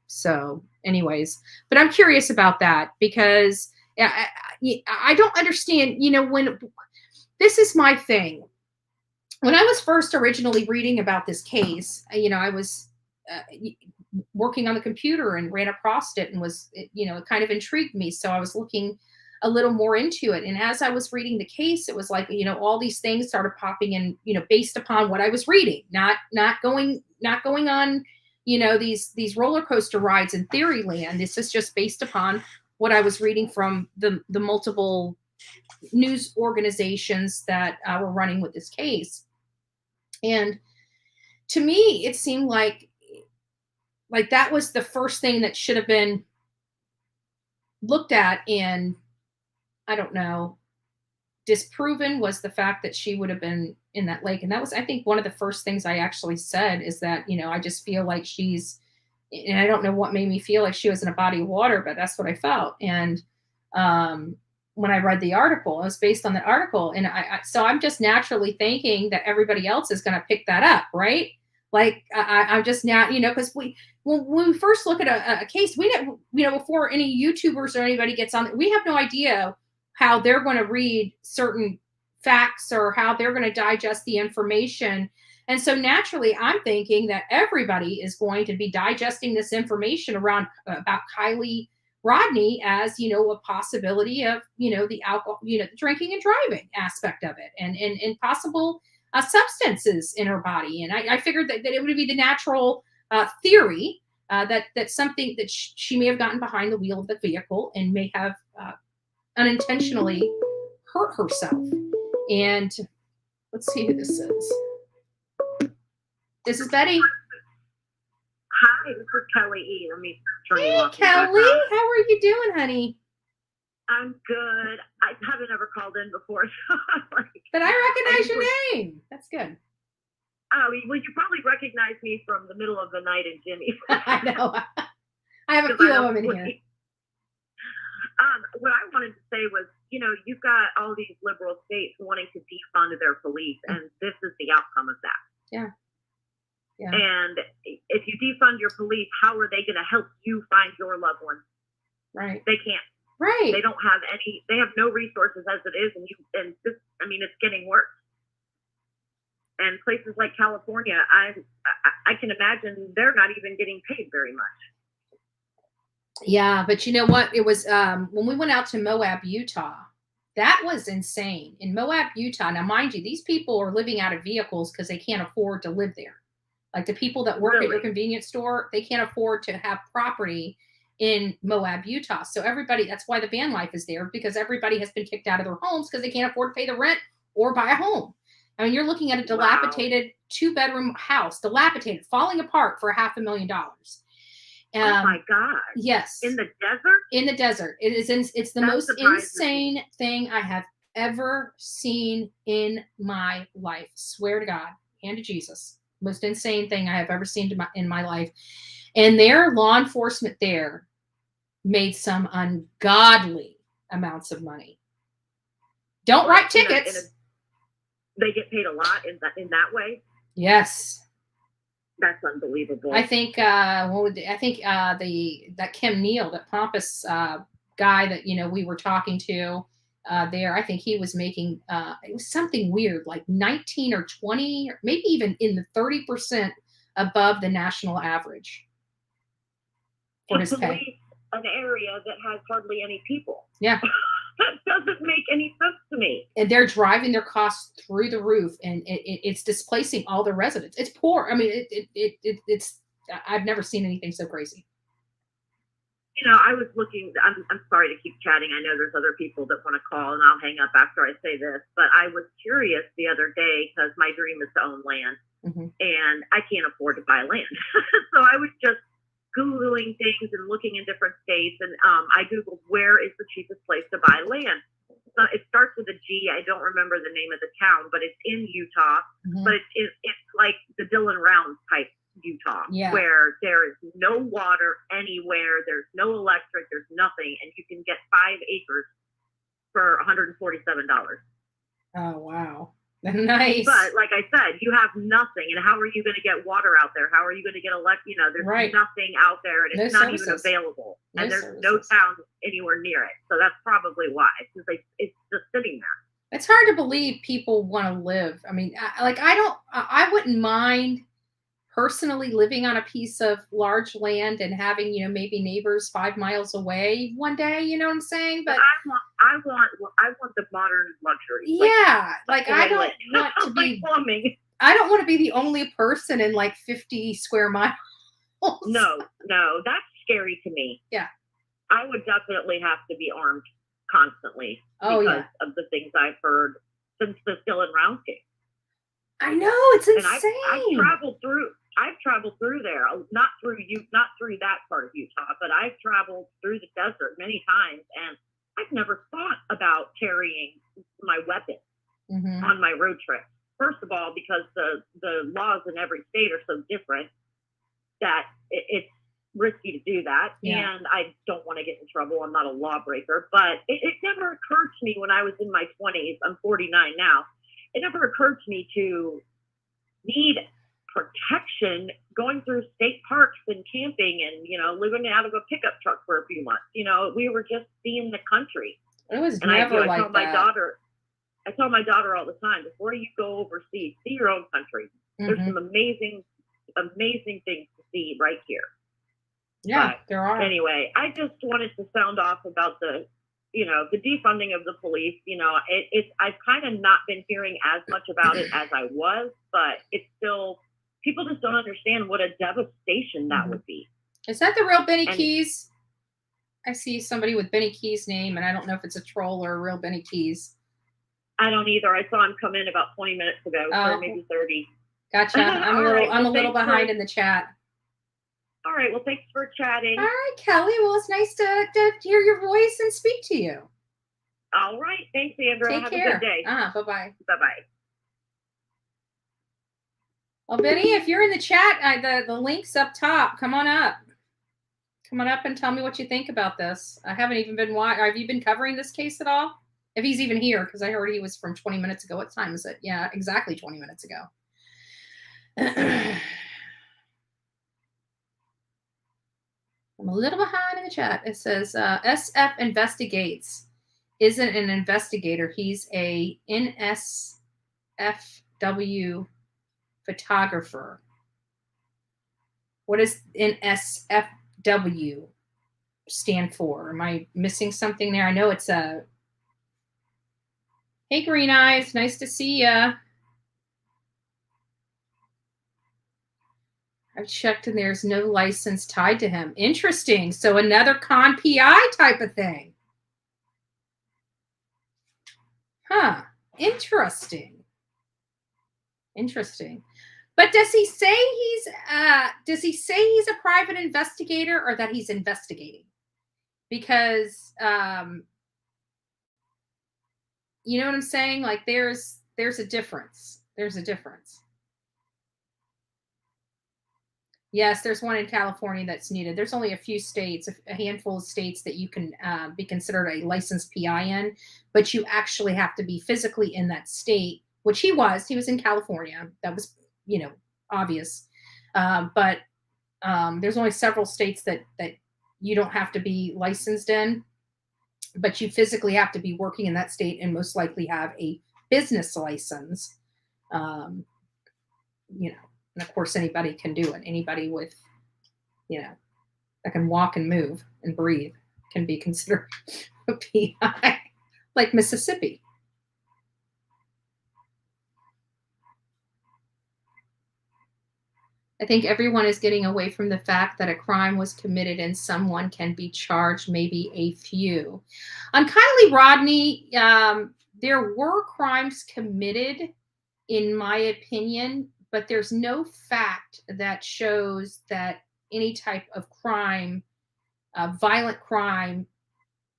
So anyways, but I'm curious about that because I don't understand, when this is my thing. When I was first originally reading about this case, I was working on the computer and ran across it and it kind of intrigued me. So I was looking a little more into it. And as I was reading the case, it was like, all these things started popping in, based upon what I was reading, not going on, these roller coaster rides in theory land. This is just based upon what I was reading from the multiple news organizations that were running with this case. And to me, it seemed like that was the first thing that should have been looked at and, I don't know, disproven was the fact that she would have been in that lake. And that was, I think, one of the first things I actually said is that, I just feel like she's, and I don't know what made me feel like she was in a body of water, but that's what I felt. And when I read the article, it was based on the article. And so I'm just naturally thinking that everybody else is going to pick that up, right? Like I'm just now, because when we first look at a case, we never, before any YouTubers or anybody gets on, we have no idea how they're going to read certain facts or how they're going to digest the information. And so naturally, I'm thinking that everybody is going to be digesting this information about Kiely Rodni as, a possibility of, the alcohol, the drinking and driving aspect of it and possible substances in her body. And I figured that it would be the natural theory that something that she may have gotten behind the wheel of the vehicle and may have unintentionally hurt herself. And let's see who this is. This is Betty. Hi, this is Kelly E. Let me turn you off. Hey, Kelly, how are you doing, honey? I'm good. I haven't ever called in before, so but I recognize your name. That's good. Oh, well, you probably recognize me from the middle of the night in Jimmy. I know. I have a few of them in here. What I wanted to say was, you've got all these liberal states wanting to defund their police, and this is the outcome of that. Yeah. Yeah. And if you defund your police, how are they going to help you find your loved ones? Right. They can't. Right. They don't have any. They have no resources as it is, and this. I mean, it's getting worse. And places like California, I can imagine they're not even getting paid very much. Yeah, but you know what? It was when we went out to Moab, Utah. That was insane. In Moab, Utah. Now, mind you, these people are living out of vehicles because they can't afford to live there. Like the people that work at your convenience store, they can't afford to have property in Moab, Utah. So everybody, that's why the van life is there, because everybody has been kicked out of their homes because they can't afford to pay the rent or buy a home. I mean, you're looking at a dilapidated 2-bedroom house, dilapidated, falling apart for $500,000. Oh my God. Yes. In the desert? In the desert. It's the most insane thing I have ever seen in my life. Swear to God, hand to Jesus. Most insane thing I have ever seen in my life. And their law enforcement there made some ungodly amounts of money. Don't write tickets. They get paid a lot in that way? Yes. That's unbelievable. I think that Kim Neal, that pompous guy that we were talking to there, I think he was making it was something weird, like 19 or 20, or maybe even in the 30% above the national average for his pay. Police an area that has hardly any people. Yeah. That doesn't make any sense to me. And they're driving their costs through the roof, and it's displacing all the residents. It's poor. I mean, it's I've never seen anything so crazy. You know, I was looking, I'm sorry to keep chatting. I know there's other people that want to call, and I'll hang up after I say this, but I was curious the other day because my dream is to own land, and I can't afford to buy land. So I was just Googling things and looking in different states, and I Googled where is the cheapest place to buy land. So it starts with a G. I don't remember the name of the town, but it's in Utah. But it's like the Dillon Round type Utah, where there is no water anywhere, there's no electric, there's nothing, and you can get 5 acres for $147. Oh wow. Nice. But like I said, you have nothing, and how are you going to get water out there? How are you going to get there's nothing out there, and it's not even available, and there's no town anywhere near it. So that's probably why, because it's just sitting there. It's hard to believe people want to live. I mean, I wouldn't mind personally living on a piece of large land and having, maybe neighbors 5 miles away one day, you know what I'm saying? But I want the modern luxury. Yeah. Like I don't want to be plumbing. I don't want to be the only person in like 50 square miles. No, that's scary to me. Yeah. I would definitely have to be armed constantly because of the things I've heard since the Dillon Round case. I know, it's insane. And I've traveled through there, not through that part of Utah, but I've traveled through the desert many times, and I've never thought about carrying my weapon on my road trip. First of all, because the laws in every state are so different that it's risky to do that, and I don't want to get in trouble. I'm not a lawbreaker, but it never occurred to me when I was in my 20s. I'm 49 now. It never occurred to me to need protection going through state parks and camping and, living out of a pickup truck for a few months. We were just seeing the country. It was never like that. I tell my daughter all the time, before you go overseas, see your own country. There's some amazing things to see right here. Yeah, but there are. Anyway, I just wanted to sound off about the defunding of the police. I've kind of not been hearing as much about it as I was, but it's still, people just don't understand what a devastation that would be. Is that the real Benny Keys? I see somebody with Benny Keys' name, and I don't know if it's a troll or a real Benny Keys. I don't either. I saw him come in about 20 minutes ago, or maybe 30. Gotcha. I'm a little behind in the chat. All right. Well, thanks for chatting. All right, Kelly. Well, it's nice to hear your voice and speak to you. All right. Thanks, Andrew. Take care. Have a good day. Bye-bye. Bye-bye. Well, Benny, if you're in the chat, the link's up top. Come on up. Come on up and tell me what you think about this. I haven't even been have you been covering this case at all? If he's even here, because I heard he was from 20 minutes ago. What time is it? Yeah, exactly 20 minutes ago. I'm a little behind in the chat. It says SF investigates. Isn't an investigator. He's a NSFW photographer. What does NSFW stand for? Am I missing something there? I know it's a... Hey, Green Eyes. Nice to see ya. I've checked and there's no license tied to him. Interesting. So another con PI type of thing. Huh. Interesting. But does he say he's a private investigator or that he's investigating? Because you know what I'm saying? Like there's a difference. Yes, there's one in California that's needed. There's only a few states, a handful of states that you can be considered a licensed PI in, but you actually have to be physically in that state, which he was. He was in California. That was, obvious. But there's only several states that you don't have to be licensed in, but you physically have to be working in that state and most likely have a business license. And of course, anybody can do it. Anybody with, that can walk and move and breathe can be considered a PI, like Mississippi. I think everyone is getting away from the fact that a crime was committed and someone can be charged, maybe a few. On Kiely Rodni, there were crimes committed, in my opinion, but there's no fact that shows that any type of crime, violent crime,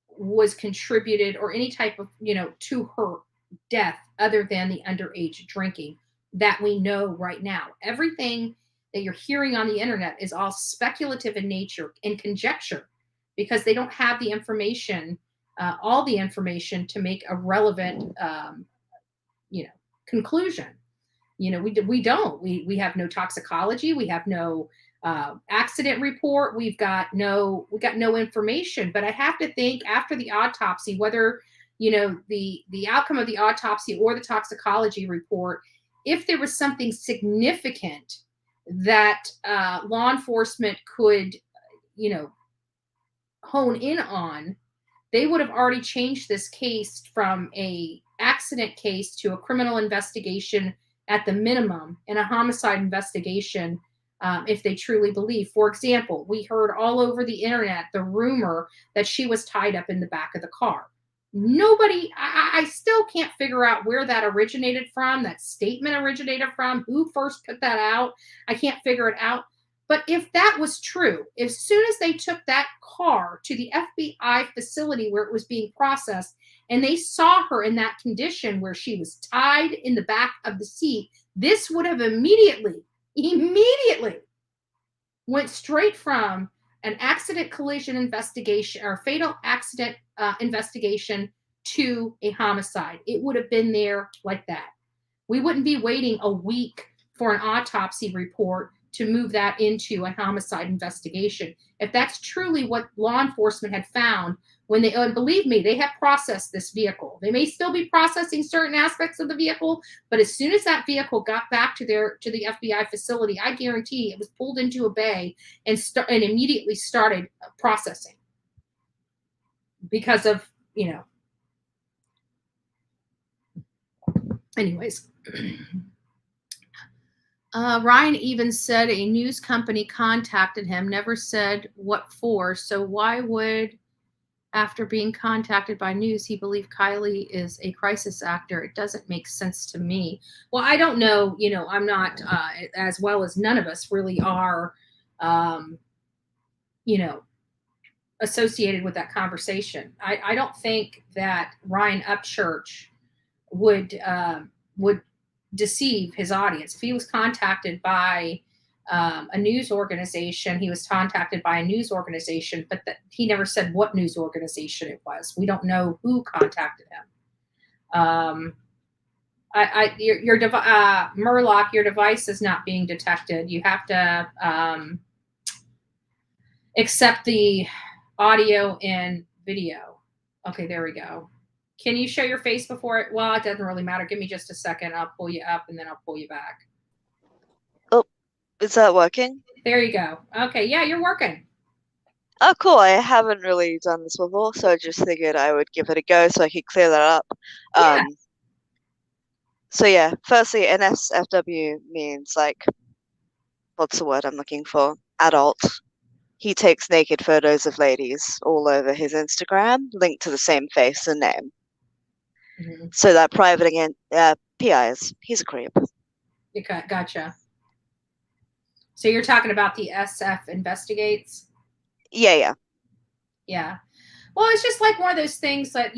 was contributed or any type of, to her death other than the underage drinking that we know right now. Everything that you're hearing on the internet is all speculative in nature and conjecture because they don't have the information, all the information to make a relevant, conclusion. We don't. We have no toxicology. We have no accident report. We got no information. But I have to think after the autopsy, whether the outcome of the autopsy or the toxicology report, if there was something significant that law enforcement could, hone in on, they would have already changed this case from a accident case to a criminal investigation at the minimum and a homicide investigation if they truly believe. For example, we heard all over the internet the rumor that she was tied up in the back of the car. Nobody, I still can't figure out where that originated from, that statement originated from, who first put that out. I can't figure it out. But if that was true, as soon as they took that car to the FBI facility where it was being processed, and they saw her in that condition where she was tied in the back of the seat, this would have immediately went straight from an accident collision investigation or fatal accident investigation to a homicide. It would have been there like that. We wouldn't be waiting a week for an autopsy report to move that into a homicide investigation. If that's truly what law enforcement had found when they, and believe me, they have processed this vehicle. They may still be processing certain aspects of the vehicle, but as soon as that vehicle got back to the FBI facility, I guarantee it was pulled into a bay and immediately started processing because of, anyways. Ryan even said a news company contacted him, never said what for. So why would, after being contacted by news, he believed Kiely is a crisis actor? It doesn't make sense to me. Well, I don't know. I'm not, as well as none of us really are, associated with that conversation. I don't think that Ryan Upchurch would deceive his audience. If he was contacted by a news organization, he was contacted by a news organization, but he never said what news organization it was. We don't know who contacted him. Murloc, your device is not being detected. You have to accept the audio and video. Okay, there we go. Can you show your face before it? Well, it doesn't really matter. Give me just a second. I'll pull you up and then I'll pull you back. Oh, is that working? There you go. Okay, yeah, you're working. Oh, cool. I haven't really done this before, so I just figured I would give it a go so I could clear that up. Yeah. So yeah, firstly, NSFW means what's the word I'm looking for? Adult. He takes naked photos of ladies all over his Instagram, linked to the same face and name. Mm-hmm. So that private again, PIs, he's a creep. Gotcha. So you're talking about the SF investigates? Yeah. Well, it's just like one of those things that,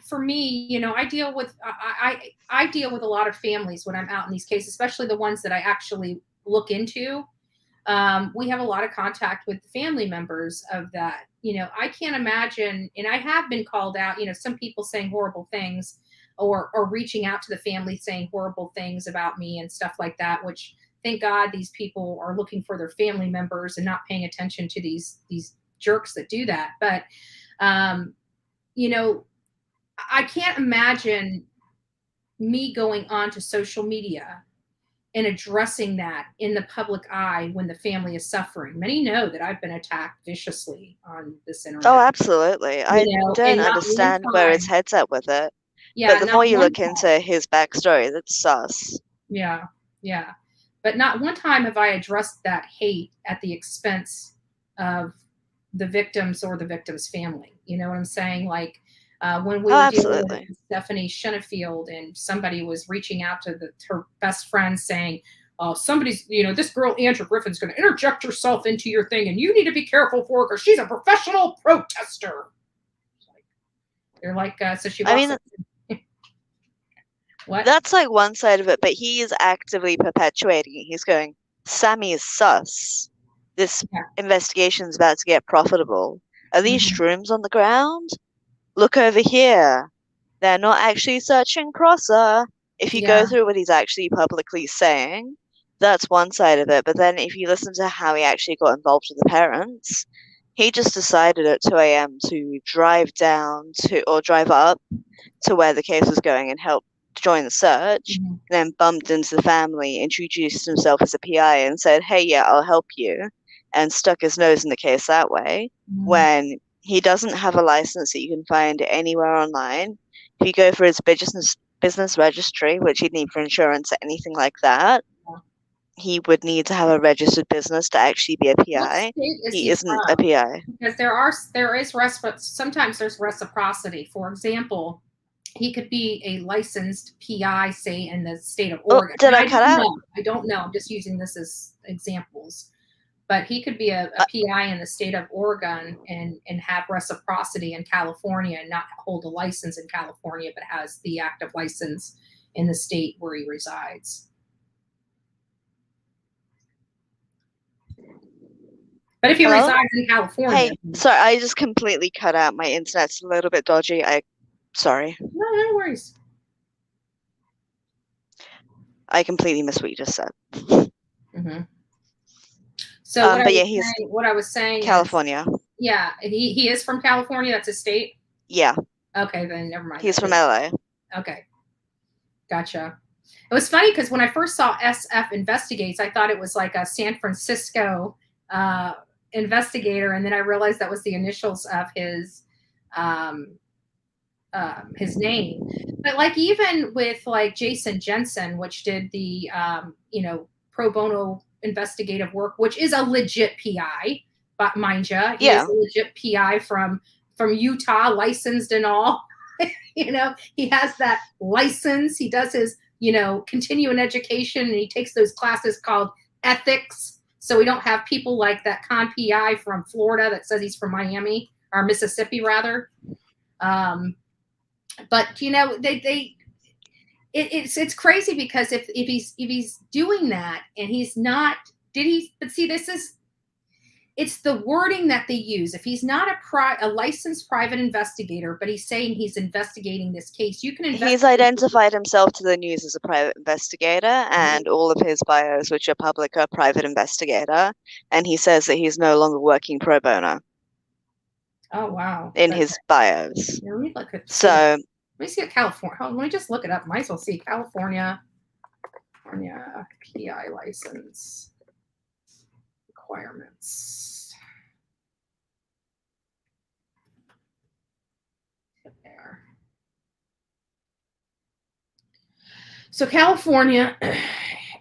for me, I deal with a lot of families when I'm out in these cases, especially the ones that I actually look into. We have a lot of contact with the family members of that. I can't imagine, and I have been called out, some people saying horrible things or reaching out to the family saying horrible things about me and stuff like that, which thank God these people are looking for their family members and not paying attention to these jerks that do that. But, I can't imagine me going onto social media and addressing that in the public eye when the family is suffering. Many know that I've been attacked viciously on this internet. Oh, absolutely. I don't and not one understand where his time. head's at with it. Yeah, But the not more you one look time. into his backstory, that's sus. Yeah, yeah. But not one time have I addressed that hate at the expense of the victims or the victim's family. You know what I'm saying? Like when we were dealing with absolutely. Stephanie Shenefield, and somebody was reaching out to her best friend saying, "Oh, somebody's, this girl Andrew Griffin's going to interject herself into your thing, and you need to be careful for her because she's a professional protester." They're like, so she walks. What? That's like one side of it, but he is actively perpetuating it. He's going, Sammy is sus. This investigation's about to get profitable. Are these shrooms on the ground? Look over here. They're not actually searching Prosser. If you go through what he's actually publicly saying, that's one side of it. But then if you listen to how he actually got involved with the parents, he just decided at 2 a.m. to drive up to where the case was going and help join the search, then bumped into the family, introduced himself as a PI and said, "Hey, yeah, I'll help you," and stuck his nose in the case that way, when he doesn't have a license that you can find anywhere online. If you go for his business registry, which he'd need for insurance or anything like that, he would need to have a registered business to actually be a PI. He isn't a PI. Because sometimes there's reciprocity. For example, he could be a licensed PI, say, in the state of Oregon. Did I cut out? I don't know. I'm just using this as examples. But he could be a PI in the state of Oregon and have reciprocity in California and not hold a license in California, but has the active license in the state where he resides. But if he resides in California. Hey, sorry, I just completely cut out. My internet's a little bit dodgy. Sorry. No worries. I completely missed what you just said. So what I was saying California. He is from California. That's his state? Yeah. Okay, then never mind. He's from LA. Okay. Gotcha. It was funny because when I first saw SF Investigates, I thought it was like a San Francisco investigator, and then I realized that was the initials of his name. But like even with like Jason Jensen, which did the pro bono investigative work, which is a legit PI, but mind you, he is a legit PI from Utah, licensed and all. He has that license. He does his continuing education, and he takes those classes called ethics. So we don't have people like that con PI from Florida that says he's from Miami or Mississippi rather. But it's crazy because if he's doing that and he's not, but see, it's the wording that they use. If he's not a licensed private investigator, but he's saying he's investigating this case, you can investigate. He's identified himself to the news as a private investigator, and all of his bios, which are public, are private investigator. And he says that he's no longer working pro bono. Oh, wow. In his bios. Let me look at let me see California. Let me just look it up. Might as well see California PI license requirements. There. So California,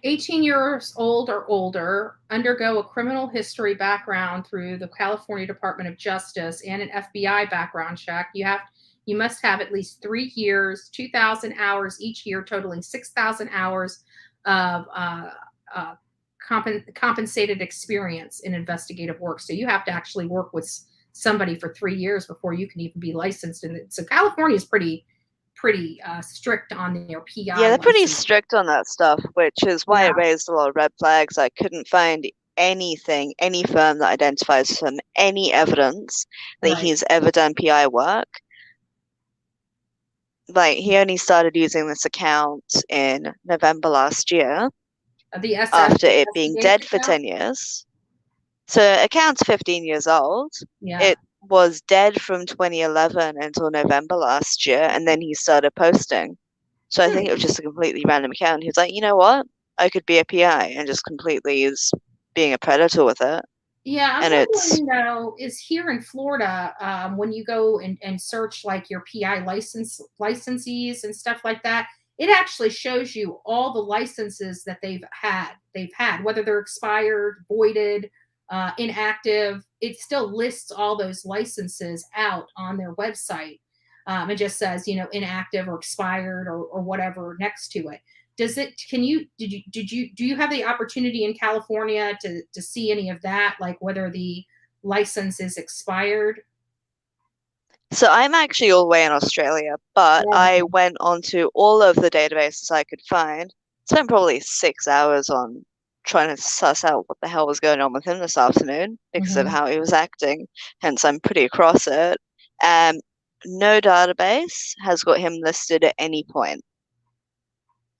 18 years old or older, undergo a criminal history background through the California Department of Justice and an FBI background check. You must have at least 3 years, 2,000 hours each year, totaling 6,000 hours of compensated experience in investigative work. So you have to actually work with somebody for 3 years before you can even be licensed. And so California is pretty strict on their PI. Yeah, they're pretty strict on that stuff, which is why it raised a lot of red flags. I couldn't find any firm that identifies him, any evidence that he's ever done PI work. Like, he only started using this account in November last year, after it being dead for 10 years. So account's 15 years old. Yeah. It was dead from 2011 until November last year, and then he started posting. So I think it was just a completely random account. He was like, you know what? I could be a PI and just completely is being a predator with it. Yeah, I'm And it's wondering though, is here in Florida, when you go and search like your PI licensees and stuff like that, it actually shows you all the licenses that they've had. Whether they're expired, voided, inactive. It still lists all those licenses out on their website. It just says, inactive or expired or whatever next to it. Do you have the opportunity in California to see any of that, like whether the license is expired? so I'm actually all the way in Australia, but Yeah. I went onto all of the databases I could find. Spent probably 6 hours on trying to suss out what the hell was going on with him this afternoon because of how he was acting. Hence, I'm pretty across it. No database has got him listed at any point.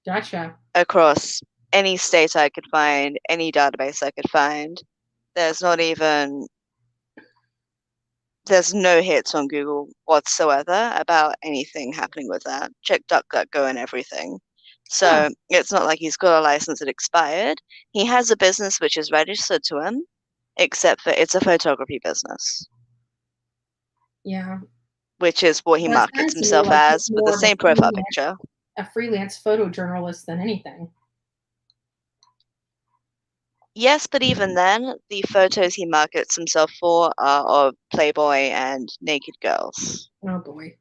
Gotcha. Across any state I could find, any database I could find. There's no hits on Google whatsoever about anything happening with that. Check DuckDuckGo and everything. So it's not like he's got a license that expired. He has a business which is registered to him, except for it's a photography business. Yeah. Which is what he markets himself as, with the same profile picture. A freelance photojournalist than anything. Yes, but even then, the photos he markets himself for are of Playboy and naked girls. Oh boy.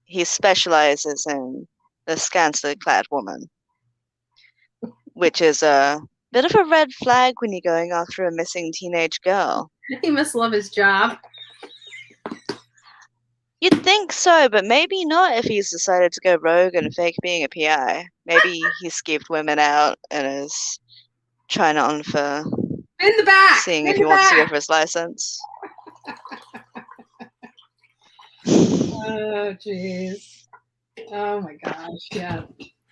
He specializes in the scantily clad woman, which is a bit of a red flag when you're going after a missing teenage girl. He must love his job. You'd think so, but maybe not if he's decided to go rogue and fake being a PI. Maybe he skeeved women out and is trying on for in the back, seeing if he wants to go for his license. Oh jeez. Oh my gosh. Yeah.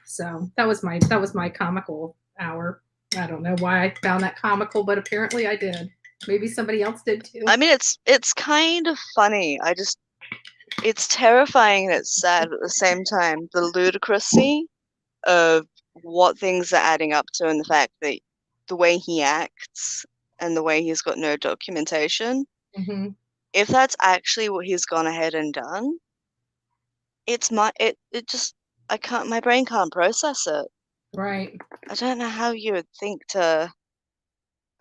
So that was my comical hour. I don't know why I found that comical, but apparently I did. Maybe somebody else did too. I mean, it's kind of funny. It's terrifying and it's sad, but at the same time, the ludicrousy of what things are adding up to and the fact that the way he acts and the way he's got no documentation, if that's actually what he's gone ahead and done, my brain can't process it. Right. I don't know how you would think I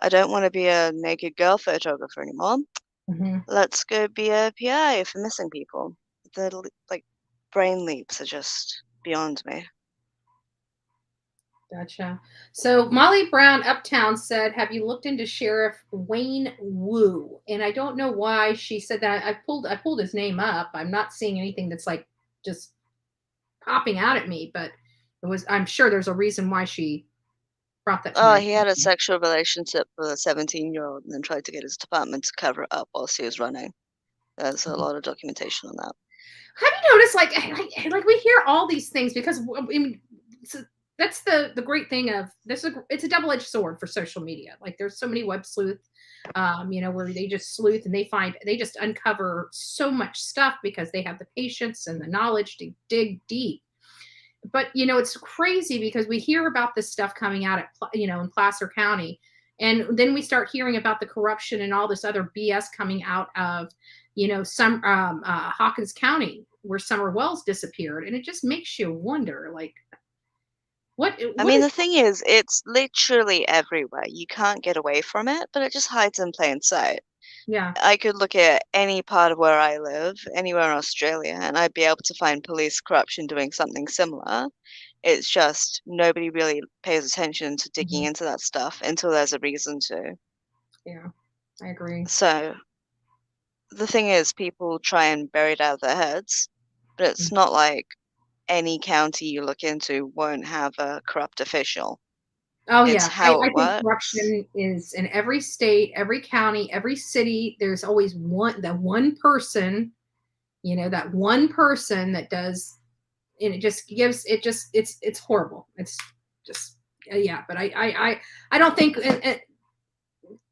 don't want to be a naked girl photographer anymore. Let's go be a PI for missing people. The brain leaps are just beyond me. Gotcha. So Molly Brown Uptown said, have you looked into Sheriff Wayne Wu? And I don't know why she said that. I pulled his name up. I'm not seeing anything that's like just popping out at me, but I'm sure there's a reason why she brought that to Oh, my he had a sexual relationship with a 17-year-old and then tried to get his department to cover it up whilst he was running. There's a lot of documentation on that. Have you noticed, like we hear all these things because I mean, that's the great thing of this. It's a double-edged sword for social media. Like there's so many web sleuth, where they just sleuth and they just uncover so much stuff because they have the patience and the knowledge to dig deep. But it's crazy because we hear about this stuff coming out in Placer County, and then we start hearing about the corruption and all this other BS coming out of some Hawkins County where Summer Wells disappeared, and it just makes you wonder, like, what I mean, the thing is, it's literally everywhere. You can't get away from it, but it just hides in plain sight. Yeah. I could look at any part of where I live, anywhere in Australia, and I'd be able to find police corruption doing something similar. It's just nobody really pays attention to digging into that stuff until there's a reason to. Yeah, I agree. So the thing is, people try and bury it out of their heads, but it's not like any county you look into won't have a corrupt official. Oh, It's yeah. how I it think works. corruption is in every state, every county, every city. There's always that one person, that one person that does, and it just gives, it's horrible. It's just, yeah. But I don't think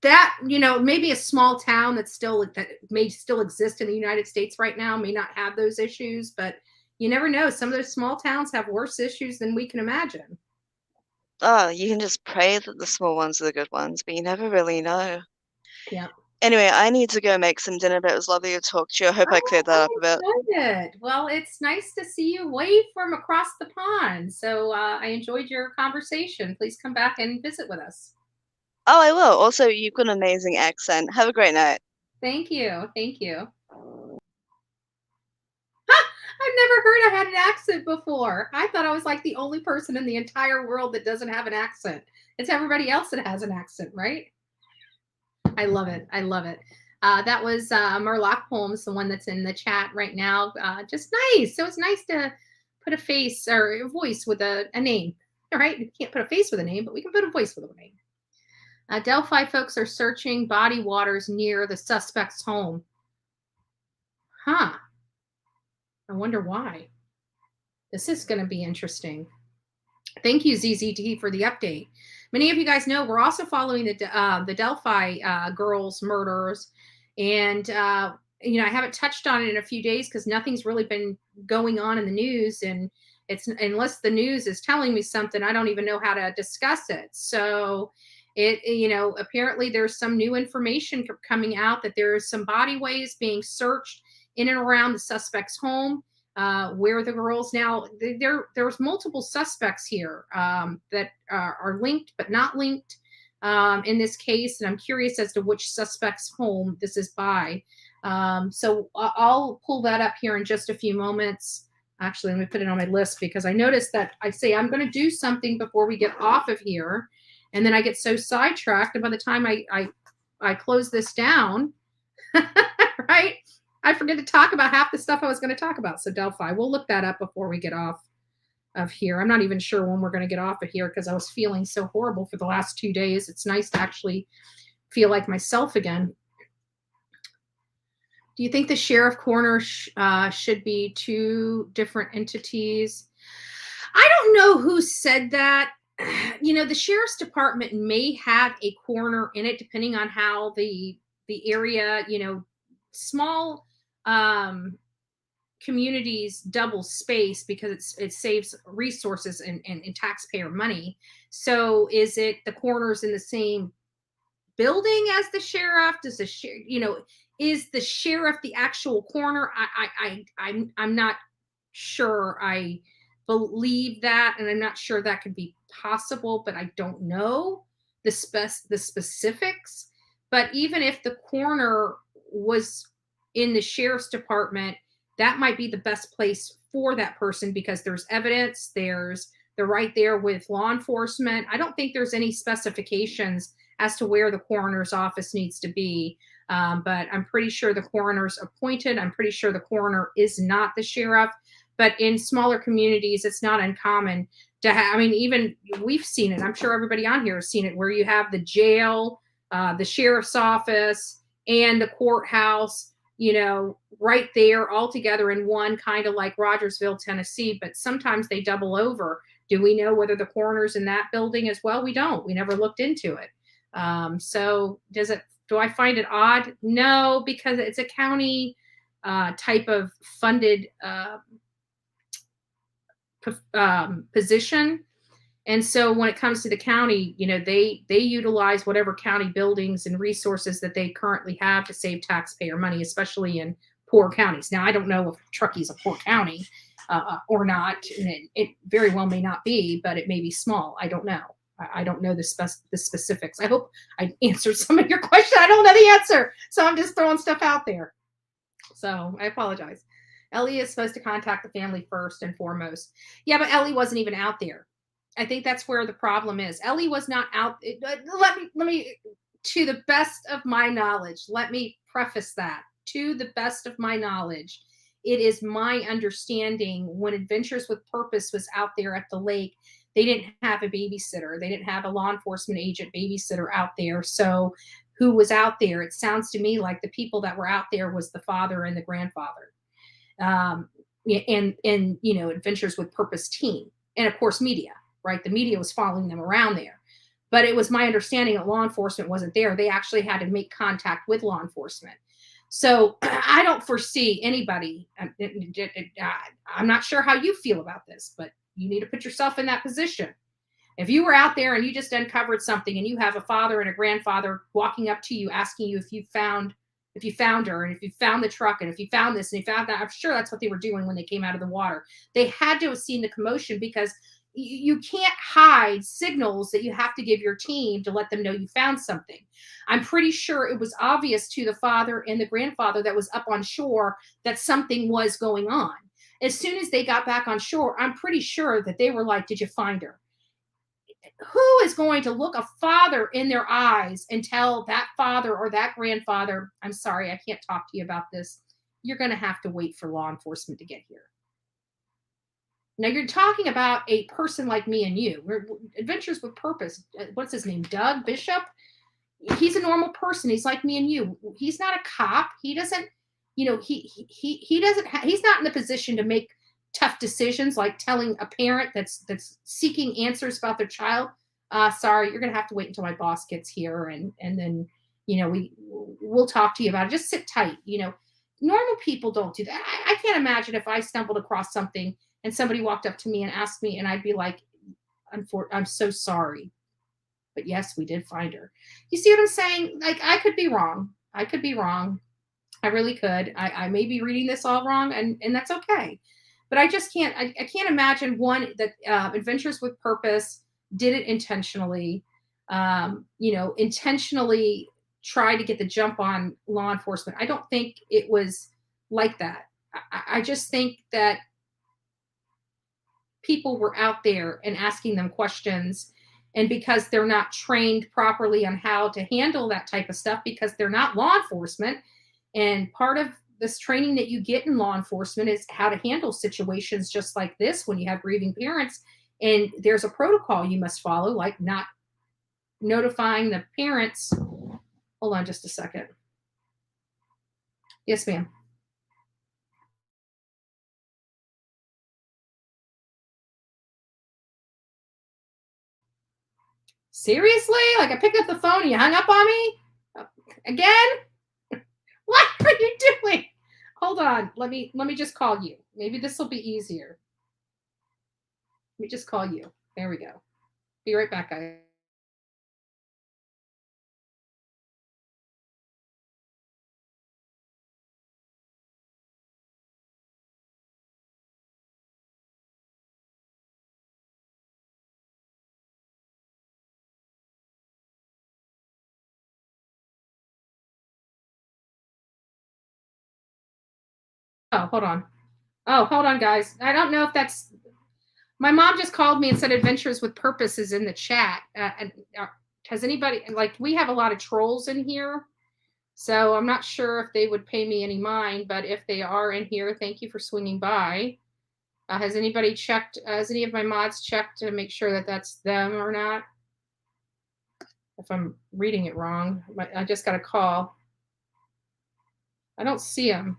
that, maybe a small town that may still exist in the United States right now may not have those issues, but you never know. Some of those small towns have worse issues than we can imagine. Oh, you can just pray that the small ones are the good ones, but you never really know. Yeah. Anyway, I need to go make some dinner, but it was lovely to talk to you. I hope I cleared that up a bit. Excited. Well, it's nice to see you way from across the pond. So I enjoyed your conversation. Please come back and visit with us. Oh, I will. Also, you've got an amazing accent. Have a great night. Thank you. Thank you. I've never heard I had an accent before. I thought I was like the only person in the entire world that doesn't have an accent. It's everybody else that has an accent, right? I love it. I love it. That was Murloc Holmes, the one that's in the chat right now. Just nice. So it's nice to put a face or a voice with a name, right? You can't put a face with a name, but we can put a voice with a name. Delphi folks are searching body waters near the suspect's home. Huh. I wonder why. This is going to be interesting. Thank you, ZZD, for the update. Many of you guys know we're also following the Delphi girls' murders. And, I haven't touched on it in a few days because nothing's really been going on in the news. And it's unless the news is telling me something, I don't even know how to discuss it. So apparently there's some new information coming out that there is some bodyways being searched in and around the suspect's home, where the girls now there's multiple suspects here that are linked but not linked in this case, and I'm curious as to which suspect's home this is by. So I'll pull that up here in just a few moments. Actually, let me put it on my list because I noticed that I say I'm going to do something before we get off of here, and then I get so sidetracked, and by the time I close this down, right, I forget to talk about half the stuff I was going to talk about. So Delphi, we'll look that up before we get off of here. I'm not even sure when we're going to get off of here because I was feeling so horrible for the last 2 days. It's nice to actually feel like myself again. Do you think the sheriff coroner should be two different entities? I don't know who said that. The sheriff's department may have a coroner in it, depending on how the area, small communities double space because it saves resources and taxpayer money. So is it the coroner's in the same building as the sheriff? Does the is the sheriff the actual coroner? I'm not sure. I believe that, and I'm not sure that could be possible, but I don't know the specifics. But even if the coroner was in the sheriff's department, that might be the best place for that person because there's evidence, they're right there with law enforcement. I don't think there's any specifications as to where the coroner's office needs to be. But I'm pretty sure the coroner's appointed. I'm pretty sure the coroner is not the sheriff. But in smaller communities, it's not uncommon to have, even we've seen it. I'm sure everybody on here has seen it, where you have the jail, the sheriff's office, and the courthouse, right there all together in one, kind of like Rogersville, Tennessee. But sometimes they double over. Do we know whether the coroner's in that building as well? We don't. We never looked into it. So do I find it odd? No, because it's a county type of funded position. And so when it comes to the county, they utilize whatever county buildings and resources that they currently have to save taxpayer money, especially in poor counties. Now, I don't know if Truckee's a poor county or not. And it very well may not be, but it may be small. I don't know. I don't know the specifics. I hope I answered some of your questions. I don't know the answer. So I'm just throwing stuff out there. So I apologize. Ellie is supposed to contact the family first and foremost. Yeah, but Ellie wasn't even out there. I think that's where the problem is. Ellie was not out. Let me, to the best of my knowledge, let me preface that. To the best of my knowledge, it is my understanding when Adventures with Purpose was out there at the lake, they didn't have a babysitter. They didn't have a law enforcement agent babysitter out there. So who was out there? It sounds to me like the people that were out there was the father and the grandfather. And Adventures with Purpose team. And of course, media, right? The media was following them around there. But it was my understanding that law enforcement wasn't there. They actually had to make contact with law enforcement. So I don't foresee anybody. I'm not sure how you feel about this, but you need to put yourself in that position. If you were out there and you just uncovered something and you have a father and a grandfather walking up to you asking you if you found her and if you found the truck and if you found this and you found that, I'm sure that's what they were doing when they came out of the water. They had to have seen the commotion, because you can't hide signals that you have to give your team to let them know you found something. I'm pretty sure it was obvious to the father and the grandfather that was up on shore that something was going on. As soon as they got back on shore, I'm pretty sure that they were like, did you find her? Who is going to look a father in their eyes and tell that father or that grandfather, I'm sorry, I can't talk to you about this. You're going to have to wait for law enforcement to get here. Now, you're talking about a person like me and you. We're Adventures with Purpose. What's his name? Doug Bishop. He's a normal person. He's like me and you. He's not a cop. He doesn't, he doesn't, he's not in the position to make tough decisions like telling a parent that's seeking answers about their child, sorry, you're going to have to wait until my boss gets here. And then, we'll talk to you about it. Just sit tight. Normal people don't do that. I can't imagine if I stumbled across something and somebody walked up to me and asked me, and I'd be like, I'm so sorry, but yes, we did find her. You see what I'm saying? Like, I could be wrong. I really could. I may be reading this all wrong, and that's okay. But I just can't. I can't imagine one that Adventures with Purpose did it intentionally. Intentionally try to get the jump on law enforcement. I don't think it was like that. I just think that people were out there and asking them questions, and because they're not trained properly on how to handle that type of stuff, because they're not law enforcement, and part of this training that you get in law enforcement is how to handle situations just like this when you have grieving parents, and there's a protocol you must follow, like not notifying the parents. Hold on just a second. Yes, ma'am. Seriously? Like, I picked up the phone and you hung up on me? Again? What are you doing? Hold on. Let me just call you. Maybe this will be easier. Let me just call you. There we go. Be right back, guys. Oh, hold on. Oh, hold on, guys. I don't know if that's... My mom just called me and said Adventures with Purpose is in the chat. Has anybody... Like, we have a lot of trolls in here, so I'm not sure if they would pay me any mind, but if they are in here, thank you for swinging by. Has anybody checked... Has any of my mods checked to make sure that that's them or not? If I'm reading it wrong. I just got a call. I don't see them.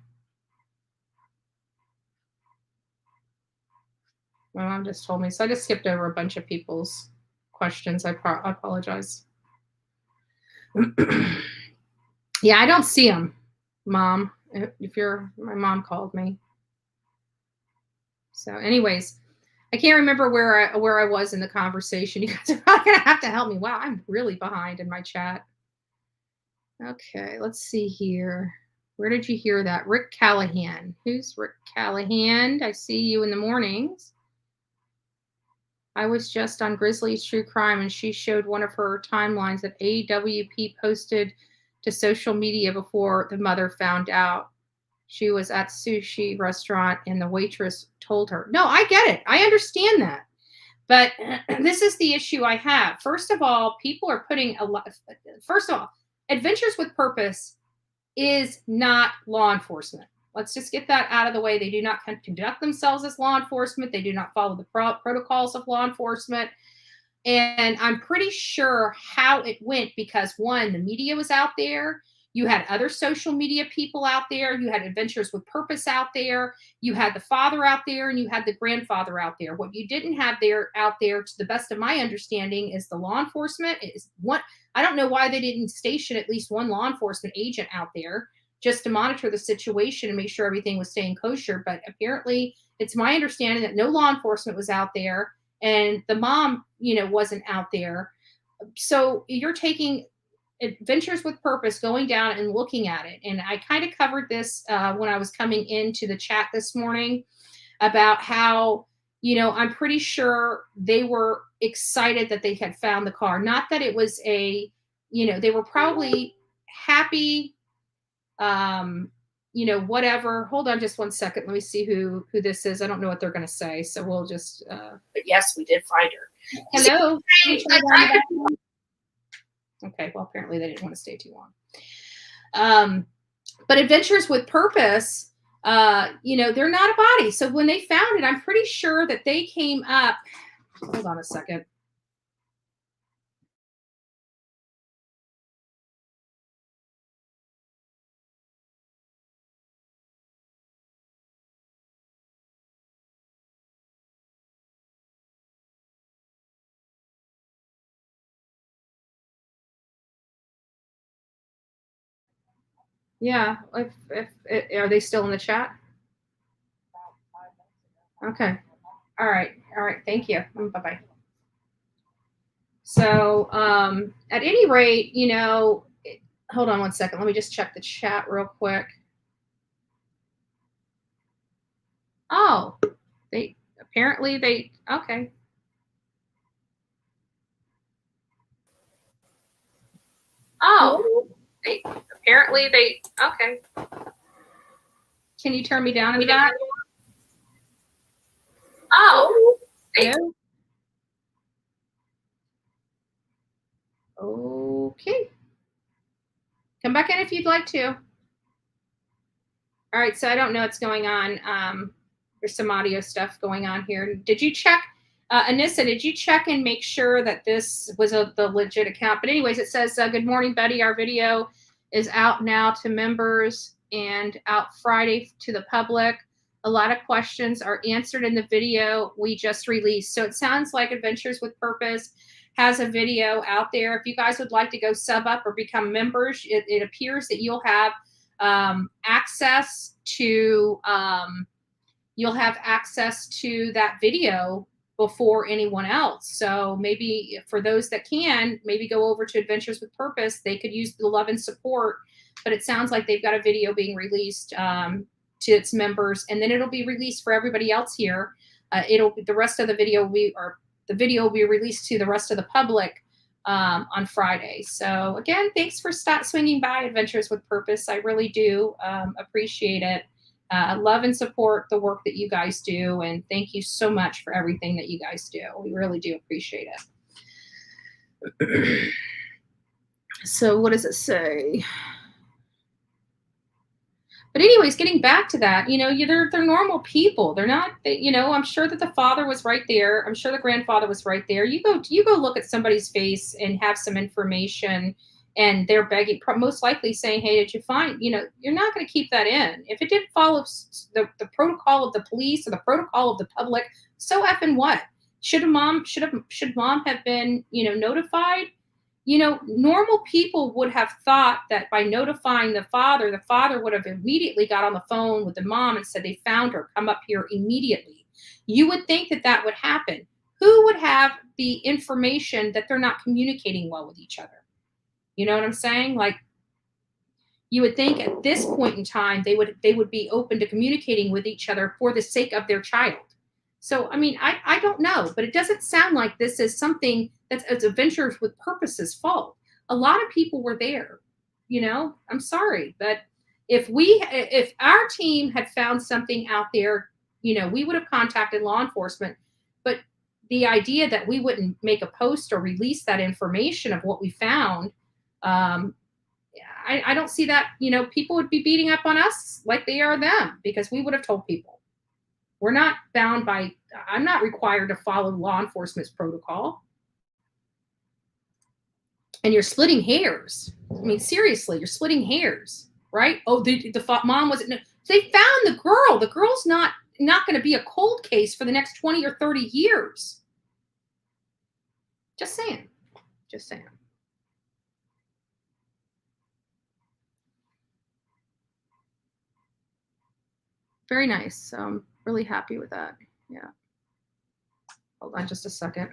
My mom just told me, so I just skipped over a bunch of people's questions. I apologize. Yeah, I don't see them, Mom. My mom called me. So, anyways, I can't remember where I was in the conversation. You guys are probably gonna have to help me. Wow, I'm really behind in my chat. Okay, let's see here. Where did you hear that? Rick Callahan. Who's Rick Callahan? I see you in the mornings. I was just on Grizzly's True Crime, and she showed one of her timelines that AWP posted to social media before the mother found out. She was at sushi restaurant, and the waitress told her. No, I get it. I understand that. But this is the issue I have. First of all, people are putting a lot. First of all, Adventures with Purpose is not law enforcement. Let's just get that out of the way. They do not conduct themselves as law enforcement. They do not follow the protocols of law enforcement. And I'm pretty sure how it went because, one, the media was out there. You had other social media people out there. You had Adventures with Purpose out there. You had the father out there, and you had the grandfather out there. What you didn't have out there, to the best of my understanding, is the law enforcement. I don't know why they didn't station at least one law enforcement agent out there just to monitor the situation and make sure everything was staying kosher. But apparently, it's my understanding that no law enforcement was out there, and the mom, wasn't out there. So you're taking Adventures with Purpose, going down and looking at it. And I kind of covered this when I was coming into the chat this morning about how, I'm pretty sure they were excited that they had found the car. Not that it was they were probably happy, whatever. Hold on just one second. Let me see who this is. I don't know what they're going to say. So we'll just, but yes, we did find her. hello. Okay, well, apparently they didn't want to stay too long. But Adventures with Purpose, they're not a body. So when they found it, I'm pretty sure that they came up. Hold on a second. Yeah, are they still in the chat? Okay. All right. Thank you. Bye-bye. So at any rate, hold on one second. Let me just check the chat real quick. Oh, okay. Oh, okay. Can you turn me down in the back? Oh, hello? Okay. Come back in if you'd like to. All right, so I don't know what's going on. There's some audio stuff going on here. Did you check, Anissa, did you check and make sure that this was the legit account? But anyways, it says, good morning, Betty. Our video is out now to members and out Friday to the public. A lot of questions are answered in the video we just released. So it sounds like Adventures with Purpose has a video out there. If you guys would like to go sub up or become members, it appears that you'll have access to that video before anyone else. So maybe for those that can, maybe go over to Adventures with Purpose. They could use the love and support, but it sounds like they've got a video being released to its members, and then it'll be released for everybody else here. The rest of the video will be released to the rest of the public on Friday. So again, thanks for swinging by Adventures with Purpose. I really do appreciate it. Love and support the work that you guys do, and thank you so much for everything that you guys do. We really do appreciate it. So what does it say? But anyways, getting back to that, they're normal people. They're not, I'm sure that the father was right there. I'm sure the grandfather was right there. You go look at somebody's face and have some information, and they're begging, most likely saying, hey, did you find, you're not going to keep that in. If it didn't follow the protocol of the police or the protocol of the public, so effing what? Should mom have been, notified? Normal people would have thought that by notifying the father would have immediately got on the phone with the mom and said, they found her, come up here immediately. You would think that would happen. Who would have the information that they're not communicating well with each other? You know what I'm saying? Like, you would think at this point in time, they would be open to communicating with each other for the sake of their child. So, I mean, I don't know, but it doesn't sound like this is something that's Adventures with Purpose's fault. A lot of people were there, I'm sorry, but if our team had found something out there, we would have contacted law enforcement. But the idea that we wouldn't make a post or release that information of what we found, I don't see that, people would be beating up on us like they are them, because we would have told people. We're not bound by, I'm not required to follow law enforcement's protocol. And you're splitting hairs. I mean, seriously, you're splitting hairs, right? Oh, the mom wasn't, they found the girl. The girl's not going to be a cold case for the next 20 or 30 years. Just saying. Very nice. So I'm really happy with that. Yeah. Hold on just a second.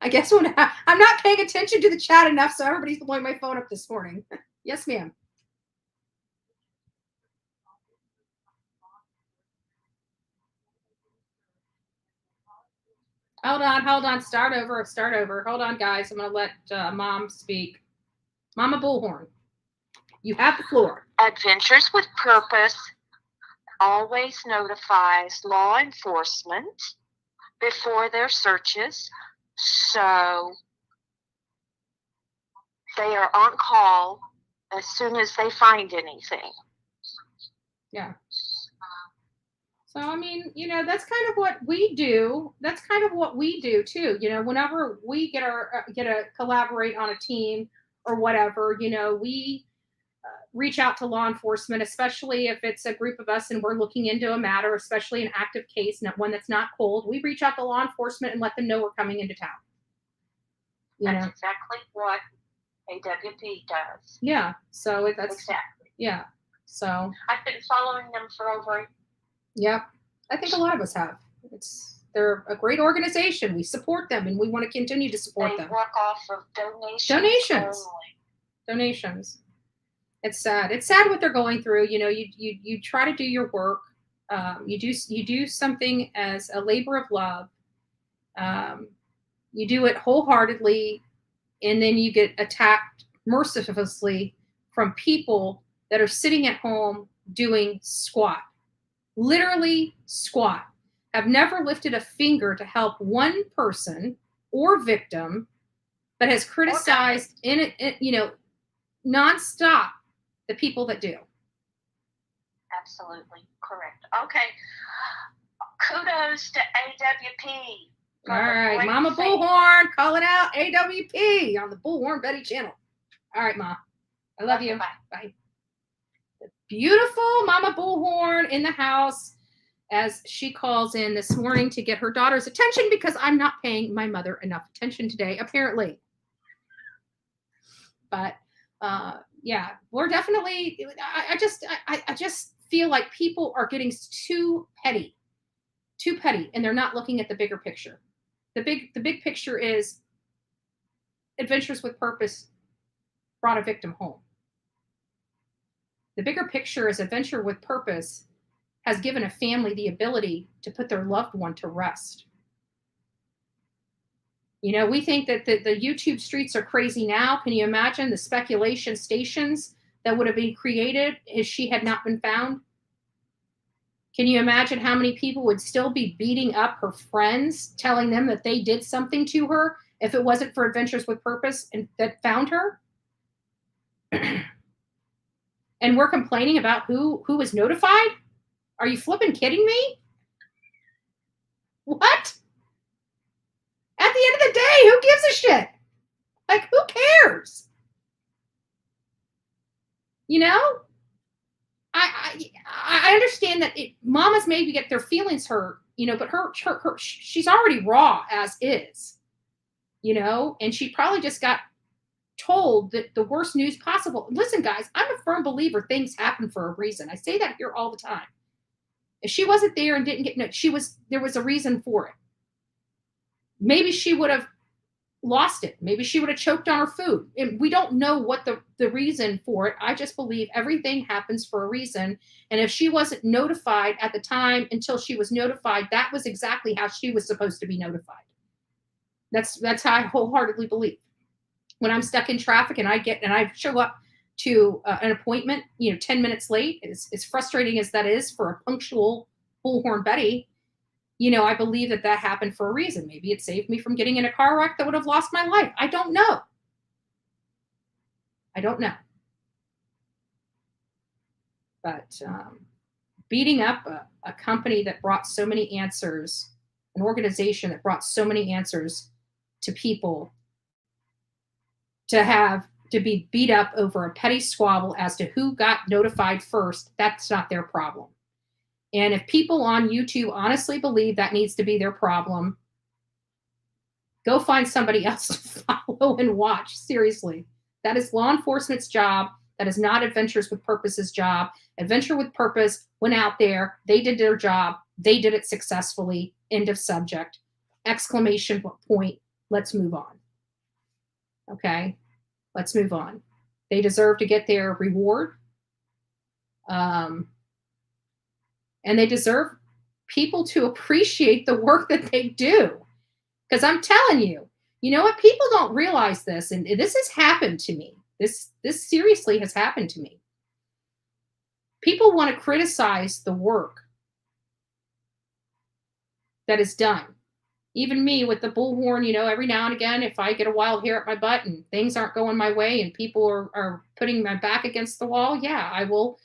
I guess when I'm not paying attention to the chat enough, so everybody's blowing my phone up this morning. Yes, ma'am. Hold on. Start over. Hold on, guys. I'm going to let Mom speak. Mama Bullhorn, you have the floor. Adventures with Purpose always notifies law enforcement before their searches, so they are on call as soon as they find anything. Yeah. So, I mean, that's kind of what we do. That's kind of what we do too. Whenever we get to collaborate on a team or whatever, we reach out to law enforcement, especially if it's a group of us and we're looking into a matter, especially an active case, not one that's not cold. We reach out to law enforcement and let them know we're coming into town. That's exactly what AWP does. Yeah. So that's exactly. Yeah. So I've been following them for over. Yep. I think a lot of us have. They're a great organization. We support them and we want to continue to support them. They work off of donations. Donations. It's sad. It's sad what they're going through. You try to do your work. You do something as a labor of love. You do it wholeheartedly, and then you get attacked mercilessly from people that are sitting at home doing squat. Literally squat. Have never lifted a finger to help one person or victim, but has criticized nonstop the people that do. Absolutely correct. Okay. Kudos to AWP. All right, Mama Bullhorn calling out AWP on the Bullhorn Betty channel. All right, Ma. I love you. Bye. Beautiful Mama Bullhorn in the house as she calls in this morning to get her daughter's attention because I'm not paying my mother enough attention today, apparently. But yeah, we're definitely. I just feel like people are getting too petty, and they're not looking at the bigger picture. The big picture is Adventures with Purpose brought a victim home. The bigger picture is Adventure with Purpose has given a family the ability to put their loved one to rest. We think that the YouTube streets are crazy now. Can you imagine the speculation stations that would have been created if she had not been found? Can you imagine how many people would still be beating up her friends, telling them that they did something to her if it wasn't for Adventures with Purpose and that found her? And we're complaining about who was notified? Are you flipping kidding me? What? At the end of the day, who gives a shit? Like, who cares? I understand that mamas maybe get their feelings hurt, but her she's already raw as is, and she probably just got told that the worst news possible. Listen, guys, I'm a firm believer things happen for a reason. I say that here all the time. If she wasn't there and didn't get there was a reason for it. Maybe she would have lost it. Maybe she would have choked on her food. And we don't know what the reason for it. I just believe everything happens for a reason. And if she wasn't notified at the time until she was notified, that was exactly how she was supposed to be notified. That's how I wholeheartedly believe. When I'm stuck in traffic and I show up to an appointment, 10 minutes late, as frustrating as that is for a punctual Bullhorn Betty, I believe that happened for a reason. Maybe it saved me from getting in a car wreck that would have lost my life. I don't know. But beating up a company that brought so many answers, an organization that brought so many answers to people, to be beat up over a petty squabble as to who got notified first, that's not their problem. And if people on YouTube honestly believe that needs to be their problem, go find somebody else to follow and watch. Seriously. That is law enforcement's job. That is not Adventures with Purpose's job. Adventure with Purpose went out there. They did their job. They did it successfully. End of subject. exclamation point, let's move on. Okay, let's move on. They deserve to get their reward. And they deserve people to appreciate the work that they do. Because I'm telling you, you know what? People don't realize this, and this has happened to me. This seriously has happened to me. People want to criticize the work that is done. Even me with the bullhorn, you know, every now and again, if I get a wild hair at my butt and things aren't going my way and people are putting my back against the wall, yeah, I will,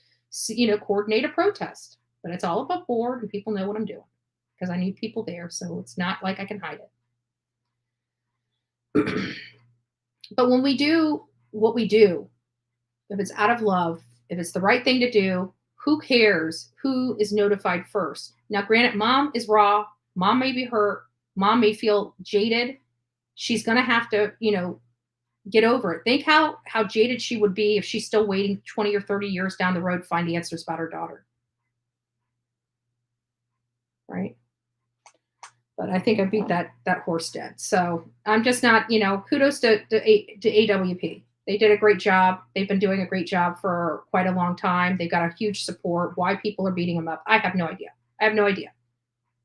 you know, coordinate a protest. But it's all above board and people know what I'm doing because I need people there. So it's not like I can hide it. But when we do what we do, if it's out of love, if it's the right thing to do, who cares who is notified first? Now, granted, mom is raw. Mom may be hurt. Mom may feel jaded. She's going to have to, you know, get over it. Think how jaded she would be if she's still waiting 20 or 30 years down the road to find answers about her daughter. Right? But I think I beat that horse dead. So I'm just not, you know, kudos to AWP. They did a great job. They've been doing a great job for quite a long time. They've got a huge support. Why people are beating them up, I have no idea.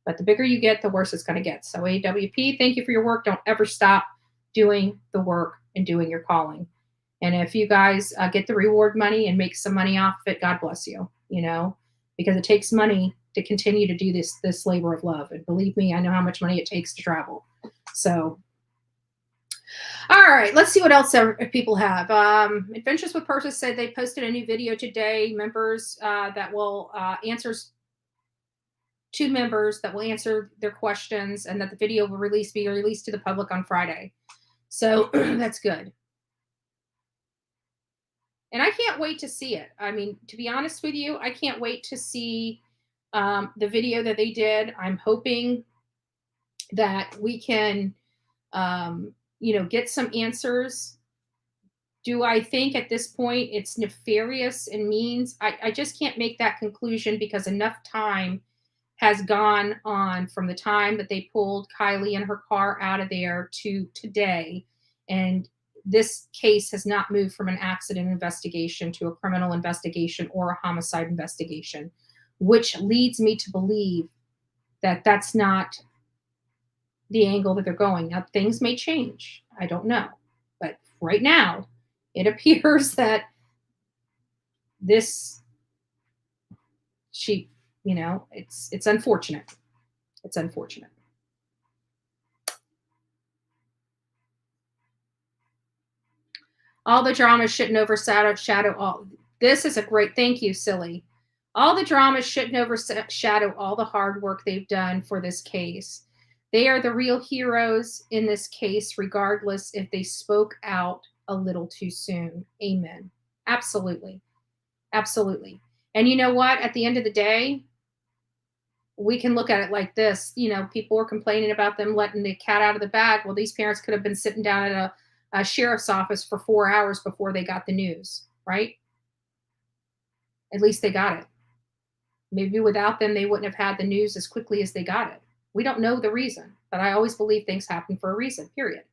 But the bigger you get, the worse it's going to get. So AWP, thank you for your work. Don't ever stop doing the work and doing your calling. And if you guys get the reward money and make some money off of it, God bless you, you know, because it takes money to continue to do this labor of love. And believe me, I know how much money it takes to travel. So, all right, let's see what else people have. Adventures with Purpose said they posted a new video today. Members that will answers 2 members that will answer their questions, and that the video will be released to the public on Friday. So that's good. And I can't wait to see it. I mean, to be honest with you, I can't wait to see the video that they did. I'm hoping that we can, you know, get some answers. Do I think at this point it's nefarious and means? I just can't make that conclusion because enough time has gone on from the time that they pulled Kiely and her car out of there to today. And this case has not moved from an accident investigation to a criminal investigation or a homicide investigation, which leads me to believe that that's not the angle that they're going. Now, things may change. I don't know. But right now, it appears that you know, it's unfortunate. It's unfortunate. All the drama shouldn't overshadow all. This is a great, thank you, Silly. All the drama shouldn't overshadow all the hard work they've done for this case. They are the real heroes in this case, regardless if they spoke out a little too soon. Amen. Absolutely. Absolutely. And you know what? At the end of the day, we can look at it like this. You know, people were complaining about them letting the cat out of the bag. Well, these parents could have been sitting down at a sheriff's office for 4 hours before they got the news, right? At least they got it. Maybe without them, they wouldn't have had the news as quickly as they got it. We don't know the reason, but I always believe things happen for a reason, period.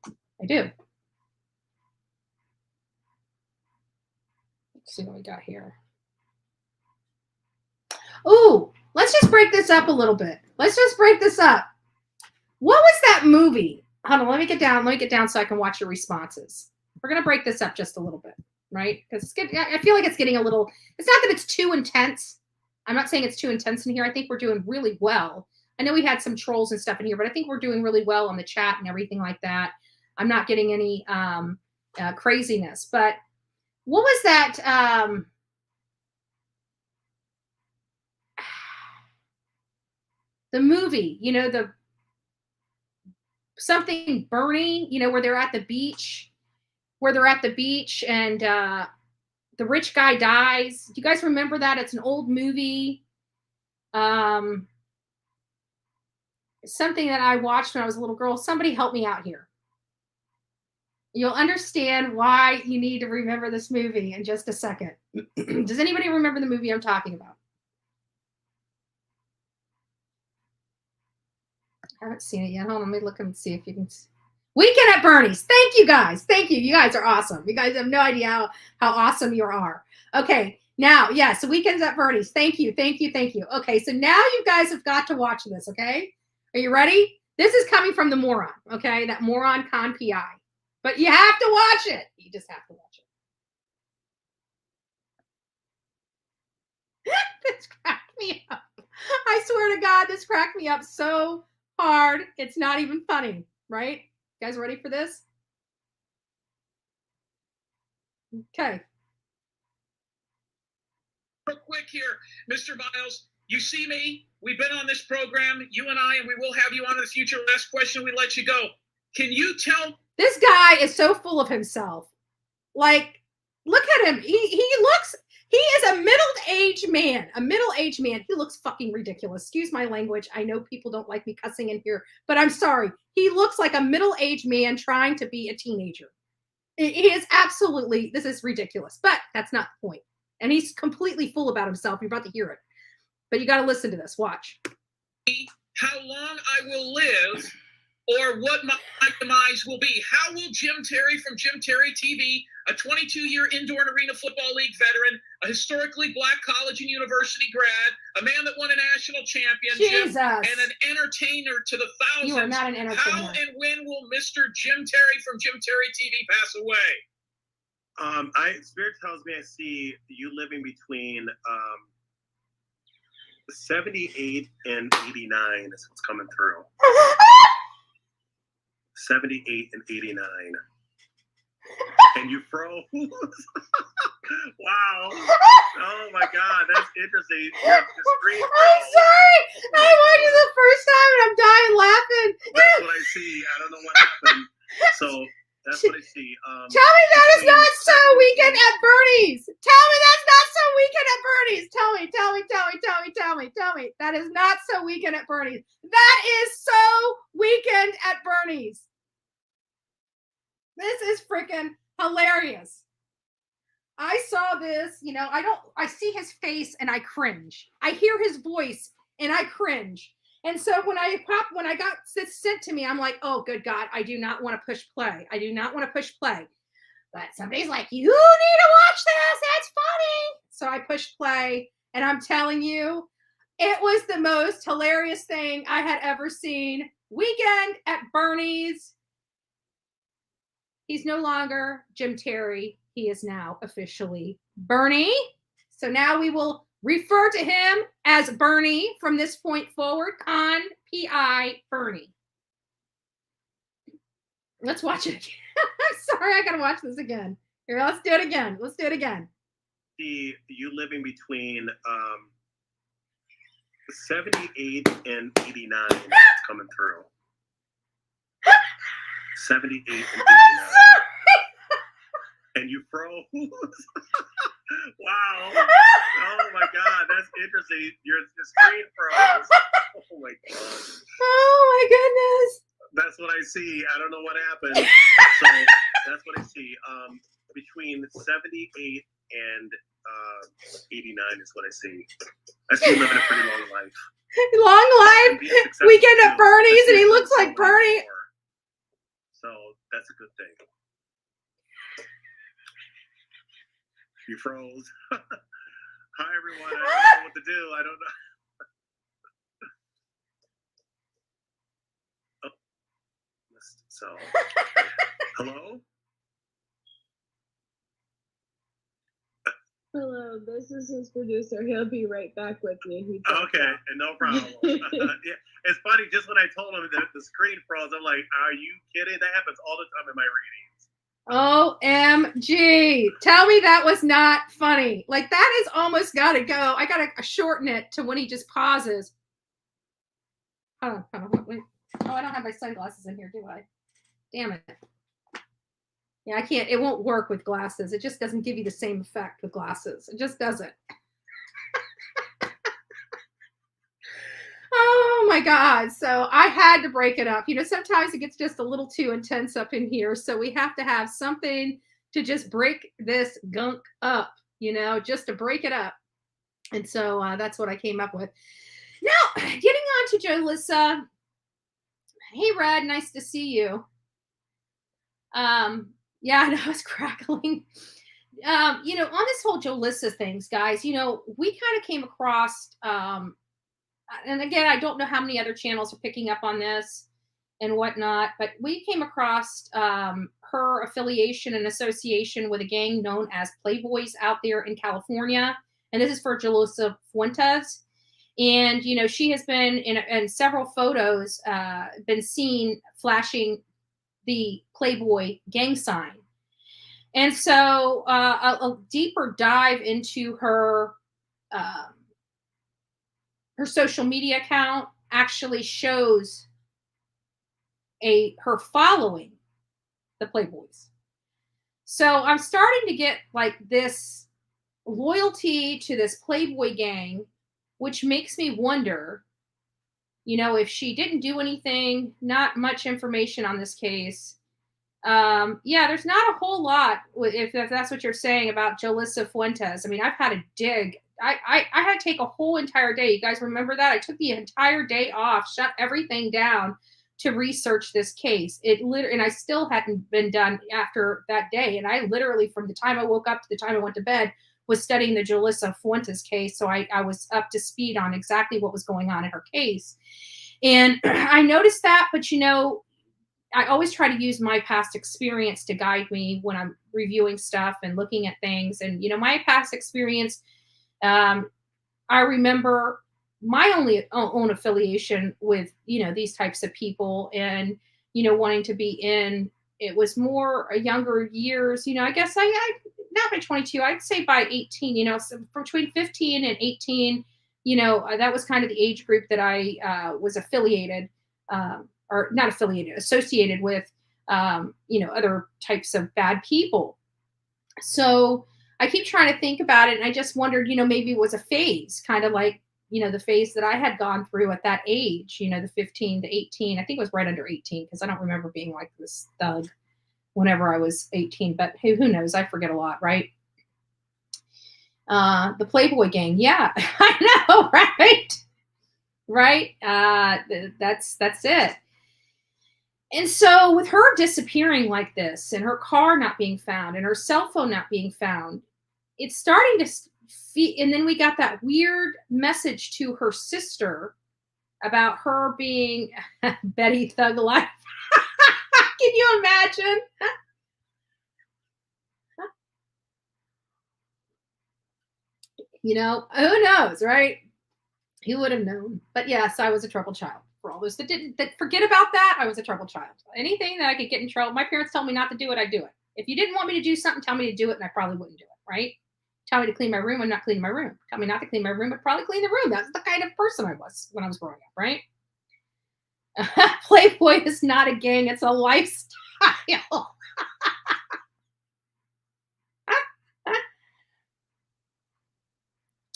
I do. Let's see what we got here. Ooh, let's just break this up a little bit. Let's just break this up. What was that movie? Hold on, let me get down so I can watch your responses. We're going to break this up just a little bit, right? Because I feel like it's getting a little, it's not that it's too intense. I'm not saying it's too intense in here. I think we're doing really well. I know we had some trolls and stuff in here, but I think we're doing really well on the chat and everything like that. I'm not getting any craziness. But what was that? The movie, you know, the something burning, you know, where they're at the beach, and the rich guy dies. Do you guys remember that? It's an old movie. Something that I watched when I was a little girl. Somebody help me out here. You'll understand why you need to remember this movie in just a second. Does anybody remember the movie I'm talking about? haven't seen it yet. Hold on, let me look and see if you can. Weekend at Bernie's. Thank you guys. Thank you. You guys are awesome. You guys have no idea how awesome you are. Okay, now, yes, Weekends at Bernie's. Thank you. Thank you. Thank you. Okay, so now you guys have got to watch this, okay? Are you ready? This is coming from the moron, okay? That moron con PI. But you have to watch it. You just have to watch it. This cracked me up. I swear to God, this cracked me up so hard. It's not even funny, right? You guys ready for this? Okay. Real quick here, Mr. Miles, you see me? We've been on this program, you and I, and we will have you on in the future. Last question, we let you go. Can you tell? This guy is so full of himself. Like, look at him. He is a middle-aged man. A middle-aged man. He looks fucking ridiculous. Excuse my language. I know people don't like me cussing in here, but I'm sorry. He looks like a middle-aged man trying to be a teenager. He is absolutely, this is ridiculous, but that's not the point. And he's completely full about himself. You're about to hear it. But you got to listen to this. Watch. How long I will live or what my demise will be. How will Jim Terry from Jim Terry TV, a 22-year indoor and arena football league veteran, a historically black college and university grad, a man that won a national championship, Jesus. and an entertainer to the thousands. You are not an entertainer. How and when will Mr. Jim Terry from Jim Terry TV pass away? Spirit tells me I see you living between 78 and 89 is what's coming through. 78 and 89. And you froze. Wow. Oh my God, that's interesting. I'm sorry. I watched it the first time and I'm dying laughing. That's what I see. I don't know what happened. So that's what I see. Tell me that is not so Weekend at Bernie's. Tell me that's not so Weekend at Bernie's. Tell me. That is not so Weekend at Bernie's. That is so Weekend at Bernie's. This is freaking hilarious. I saw this, I see his face and I cringe. I hear his voice and I cringe. And so when I got this sent to me, I'm like, oh, good God, I do not want to push play. But somebody's like, you need to watch this. That's funny. So I pushed play and I'm telling you, it was the most hilarious thing I had ever seen. Weekend at Bernie's. He's no longer Jim Terry. He is now officially Bernie. So now we will refer to him as Bernie from this point forward. Con P.I. Bernie. Let's watch it again. I'm sorry, I gotta watch this again. Here, let's do it again. See you living between 78 and 89 is what's coming through. 78 and 89. And you froze. Wow. Oh my God, that's interesting. Your screen froze. Oh my God. Oh my goodness. That's what I see. I don't know what happened. So that's what I see. Between 78 and 89 is what I see. I see him living a pretty long life. Long life. Weekend at Bernie's, and he looks like Bernie. So that's a good thing. You froze. Hi, everyone. I don't know what to do. I don't know. Oh. So, hello? Hello, this is his producer. He'll be right back with me. Okay, no problem. Yeah, it's funny. Just when I told him that the screen froze, I'm like, are you kidding? That happens all the time in my readings. OMG. Tell me that was not funny. Like, that is almost got to go. I got to shorten it to when he just pauses. Hold on. Wait. Oh, I don't have my sunglasses in here, do I? Damn it. Yeah, I can't. It won't work with glasses. It just doesn't give you the same effect with glasses. It just doesn't. Oh my God. So I had to break it up. Sometimes it gets just a little too intense up in here. So we have to have something to just break this gunk up, just to break it up. And so that's what I came up with. Now, getting on to Jolissa. Hey, Red, nice to see you. Yeah, I know, I was crackling. On this whole Jolissa things, guys, we kind of came across, and again, I don't know how many other channels are picking up on this and whatnot, but we came across her affiliation and association with a gang known as Playboys out there in California. And this is for Jolissa Fuentes. And, she has been in several photos, been seen flashing the Playboy gang sign. And so a deeper dive into her social media account actually shows her following the Playboys. So I'm starting to get like this loyalty to this Playboy gang, which makes me wonder, if she didn't do anything, not much information on this case. There's not a whole lot if that's what you're saying about Jolissa Fuentes. I mean, I've had to dig. I had to take a whole entire day. You guys remember that? I took the entire day off, shut everything down to research this case. And I still hadn't been done after that day. And I literally, from the time I woke up to the time I went to bed, was studying the Jolissa Fuentes case. So I was up to speed on exactly what was going on in her case. And I noticed that, but I always try to use my past experience to guide me when I'm reviewing stuff and looking at things. And, my past experience, I remember my own affiliation with, these types of people and, wanting to be in, it was more younger years, I guess I not by 22, I'd say by 18, so between 15 and 18, that was kind of the age group that I was affiliated, or not affiliated, associated with, other types of bad people. So I keep trying to think about it. And I just wondered, maybe it was a phase, kind of like, the phase that I had gone through at that age, the 15 to 18, I think it was right under 18, because I don't remember being like this thug whenever I was 18, but who knows? I forget a lot, right? The Playboy gang. Yeah, I know, right? Right. That's it. And so with her disappearing like this and her car not being found and her cell phone not being found, it's starting to and then we got that weird message to her sister about her being Betty Thug Life. Can you imagine? Who knows, right? Who would have known? But yes, I was a troubled child. For all those that forget about that, I was a troubled child. Anything that I could get in trouble, my parents told me not to do it, I'd do it. If you didn't want me to do something, tell me to do it, and I probably wouldn't do it, right? Tell me to clean my room, I'm not cleaning my room. Tell me not to clean my room, I'd probably clean the room. That's the kind of person I was when I was growing up, right? Playboy is not a gang, it's a lifestyle.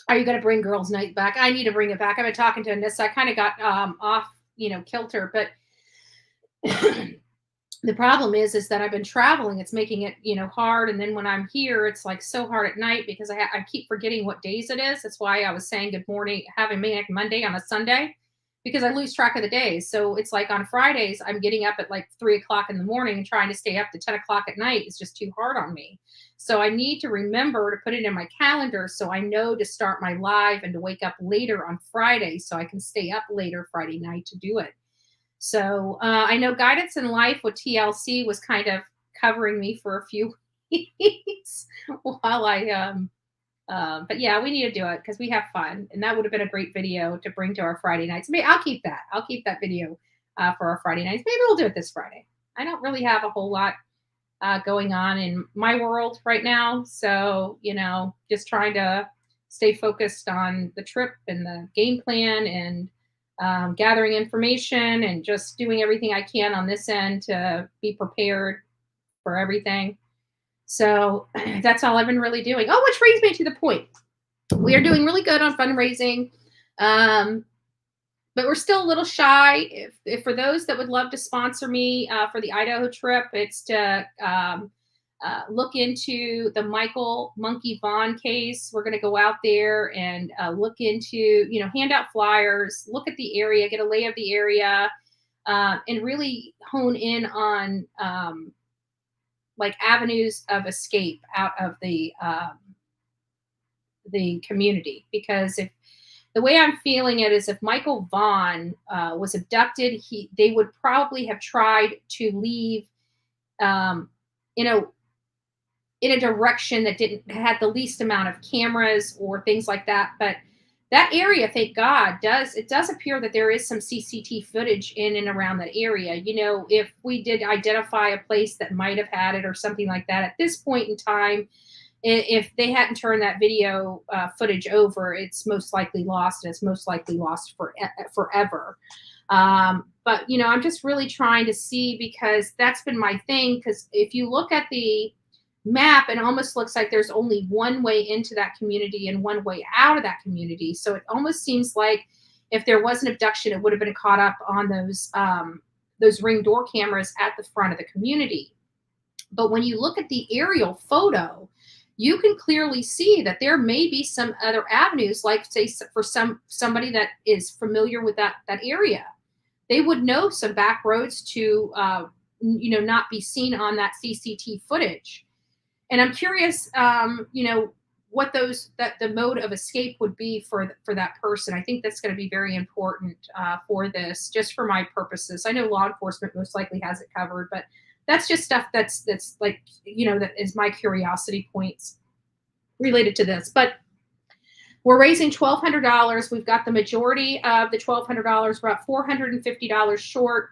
Are you going to bring girls' night back? I need to bring it back. I've been talking to Anissa. I kind of got off, kilter, but the problem is that I've been traveling. It's making it, hard. And then when I'm here, it's like so hard at night because I keep forgetting what days it is. That's why I was saying good morning, having Maniac Monday on a Sunday, because I lose track of the days. So it's like on Fridays, I'm getting up at like 3 o'clock in the morning and trying to stay up to 10 o'clock at night. It's just too hard on me. So I need to remember to put it in my calendar so I know to start my live and to wake up later on Friday so I can stay up later Friday night to do it. So I know Guidance in Life with TLC was kind of covering me for a few weeks while I, but yeah, we need to do it because we have fun. And that would have been a great video to bring to our Friday nights. Maybe I'll keep that. I'll keep that video for our Friday nights. Maybe we'll do it this Friday. I don't really have a whole lot going on in my world right now. So, just trying to stay focused on the trip and the game plan and gathering information and just doing everything I can on this end to be prepared for everything. So that's all I've been really doing. Oh, which brings me to the point. We are doing really good on fundraising, but we're still a little shy. If for those that would love to sponsor me for the Idaho trip, it's to look into the Michael Monkey Vaughn case. We're going to go out there and look into, hand out flyers, look at the area, get a lay of the area, and really hone in on like avenues of escape out of the community. Because if the way I'm feeling it is, if Michael Vaughn was abducted, they would probably have tried to leave in a direction that didn't had the least amount of cameras or things like that. But that area, thank God, it does appear that there is some CCTV footage in and around that area. You know, if we did identify a place that might have had it or something like that, at this point in time, if they hadn't turned that video footage over, it's most likely lost, and it's most likely lost forever. But, you know, I'm just really trying to see, because that's been my thing. Because if you look at the map, it almost looks like there's only one way into that community and one way out of that community. So it almost seems like if there was an abduction, it would have been caught up on those Ring door cameras at the front of the community. But when you look at the aerial photo, you can clearly see that there may be some other avenues, like, say, for somebody that is familiar with that area. They would know some back roads to, not be seen on that CCTV footage. And I'm curious, what the mode of escape would be for that person. I think that's going to be very important for this, just for my purposes. I know law enforcement most likely has it covered, but that's just stuff that's like, that is my curiosity points related to this. But we're raising $1,200. We've got the majority of the $1,200. We're about $450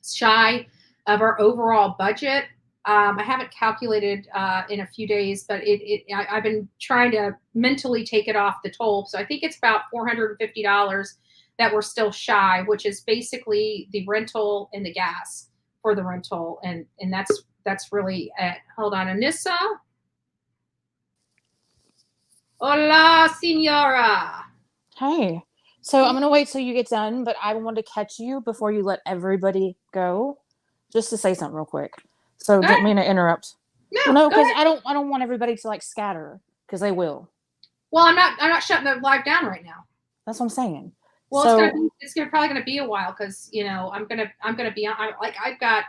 shy of our overall budget. I haven't calculated in a few days, but I've been trying to mentally take it off the toll. So I think it's about $450 that we're still shy, which is basically the rental and the gas for the rental. And that's really it. Hold on, Anissa. Hola, senora. Hey. So I'm going to wait till you get done, but I want to catch you before you let everybody go, just to say something real quick. So didn't mean to interrupt. No, because I don't want everybody to like scatter, because they will. Well, I'm not shutting the live down right now. That's what I'm saying. Well, so, it's probably gonna be a while, because I'm gonna be on. I've got.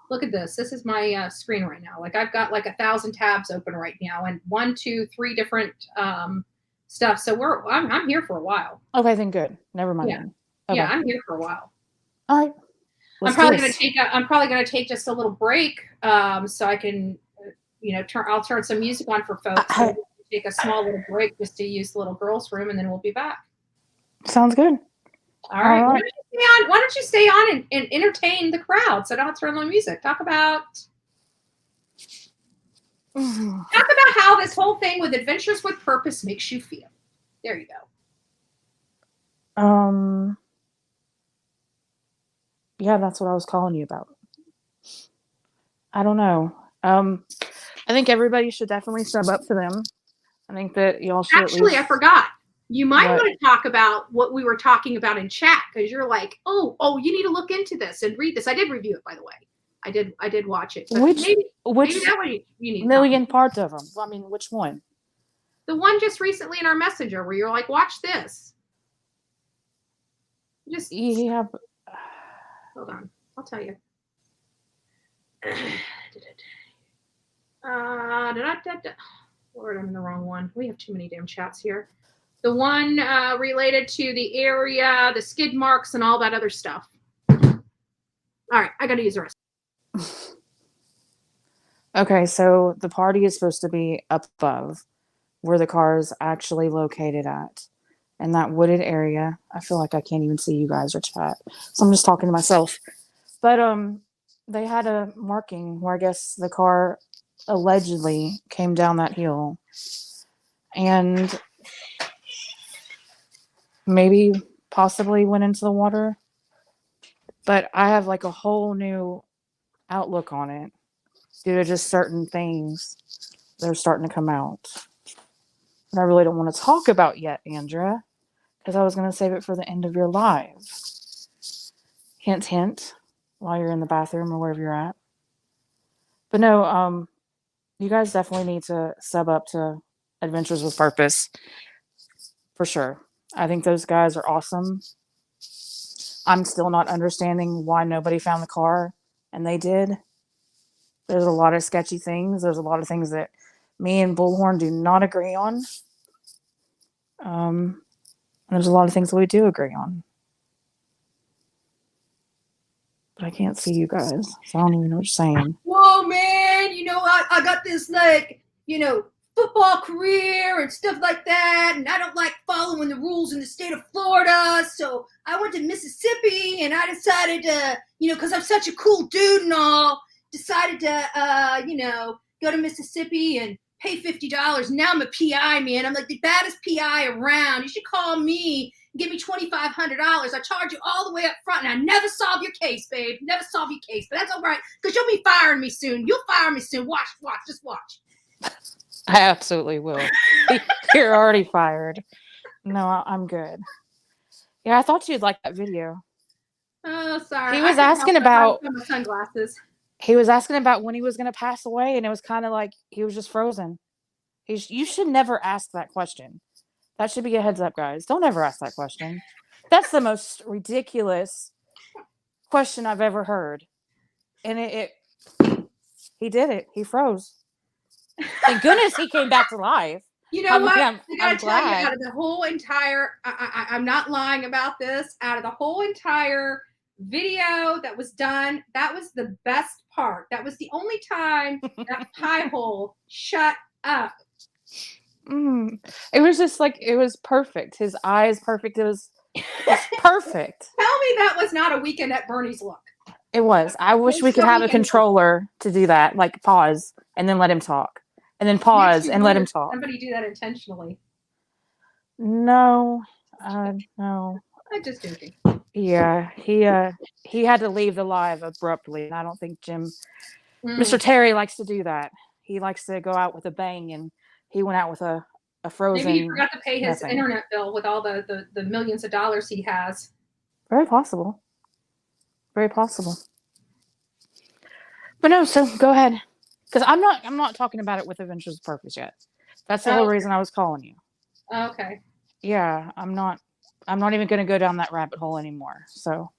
Look at this. This is my screen right now. Like, I've got like 1,000 tabs open right now, and 1, 2, 3 different stuff. So I'm here for a while. Okay, then good. Never mind. Yeah, Okay. yeah, I'm here for a while. All right. I'm probably gonna take just a little break, so I can, I'll turn some music on for folks. So take a small little break just to use the little girls' room, and then we'll be back. Sounds good. All right. Why don't you stay on and entertain the crowd, so I don't have to turn on music? Talk about how this whole thing with Adventures with Purpose makes you feel. There you go. Yeah, that's what I was calling you about. I don't know. I think everybody should definitely sub up to them. I think that y'all should. Actually, I forgot. You might want to talk about what we were talking about in chat, because you're like, oh, you need to look into this and read this. I did review it, by the way. I did watch it. Which maybe that one you need. Million parts of them. Well, I mean, which one? The one just recently in our messenger where you're like, watch this. Just hold on, I'll tell you. Lord, I'm in the wrong one. We have too many damn chats here. The one related to the area, the skid marks, and all that other stuff. All right, I got to use the rest. Okay, so the party is supposed to be up above, where the car is actually located at, in that wooded area. I feel like I can't even see you guys or chat, so I'm just talking to myself. But they had a marking where I guess the car allegedly came down that hill, and maybe possibly went into the water. But I have like a whole new outlook on it due to just certain things that are starting to come out. And I really don't want to talk about yet, Andrea, because I was going to save it for the end of your live. Hint, hint, while you're in the bathroom or wherever you're at. But no, you guys definitely need to sub up to Adventures with Purpose. For sure. I think those guys are awesome. I'm still not understanding why nobody found the car, and they did. There's a lot of sketchy things. There's a lot of things that me and Bullhorn do not agree on. And there's a lot of things that we do agree on. But I can't see you guys, so I don't even know what you're saying. Whoa, man, I got this, like, football career and stuff like that, and I don't like following the rules in the state of Florida, so I went to Mississippi, and I decided to, because I'm such a cool dude and all, decided to, go to Mississippi and pay $50. Now I'm a PI, man. I'm like the baddest PI around. You should call me. Give me $2,500. I charge you all the way up front, and I never solve your case, babe. Never solve your case. But that's all right, because you'll be firing me soon. You'll fire me soon. Watch, just watch. I absolutely will. You're already fired. No, I'm good. Yeah, I thought you'd like that video. Oh, sorry. He was asking about my sunglasses. He was asking about when he was going to pass away, and it was kind of like he was just frozen. You should never ask that question. That should be a heads up, guys. Don't ever ask that question. That's the most ridiculous question I've ever heard. And he did it. He froze. Thank goodness he came back to life. You know what? I'm I gotta tell you, glad. out of the whole entire, I'm not lying about this, out of the whole entire video that was done, that was the best part. That was the only time that pie hole shut up. It was just like, it was perfect. His eyes perfect. It was perfect. Tell me that was not a Weekend at Bernie's look. It was. I wish we could have a controller to do that, like pause and then let him talk, and then pause and let him talk. Somebody do that intentionally. No, no. I'm just joking. Yeah, he had to leave the live abruptly, and I don't think Mr. Terry likes to do that. He likes to go out with a bang, and he went out with a frozen. Maybe he forgot to pay his nothing. internet bill with all the millions of dollars he has. Very possible. Very possible. But no, so go ahead, because I'm not talking about it with Adventures of Purpose yet. That's the whole reason I was calling you. Okay. Yeah, I'm not even going to go down that rabbit hole anymore. So.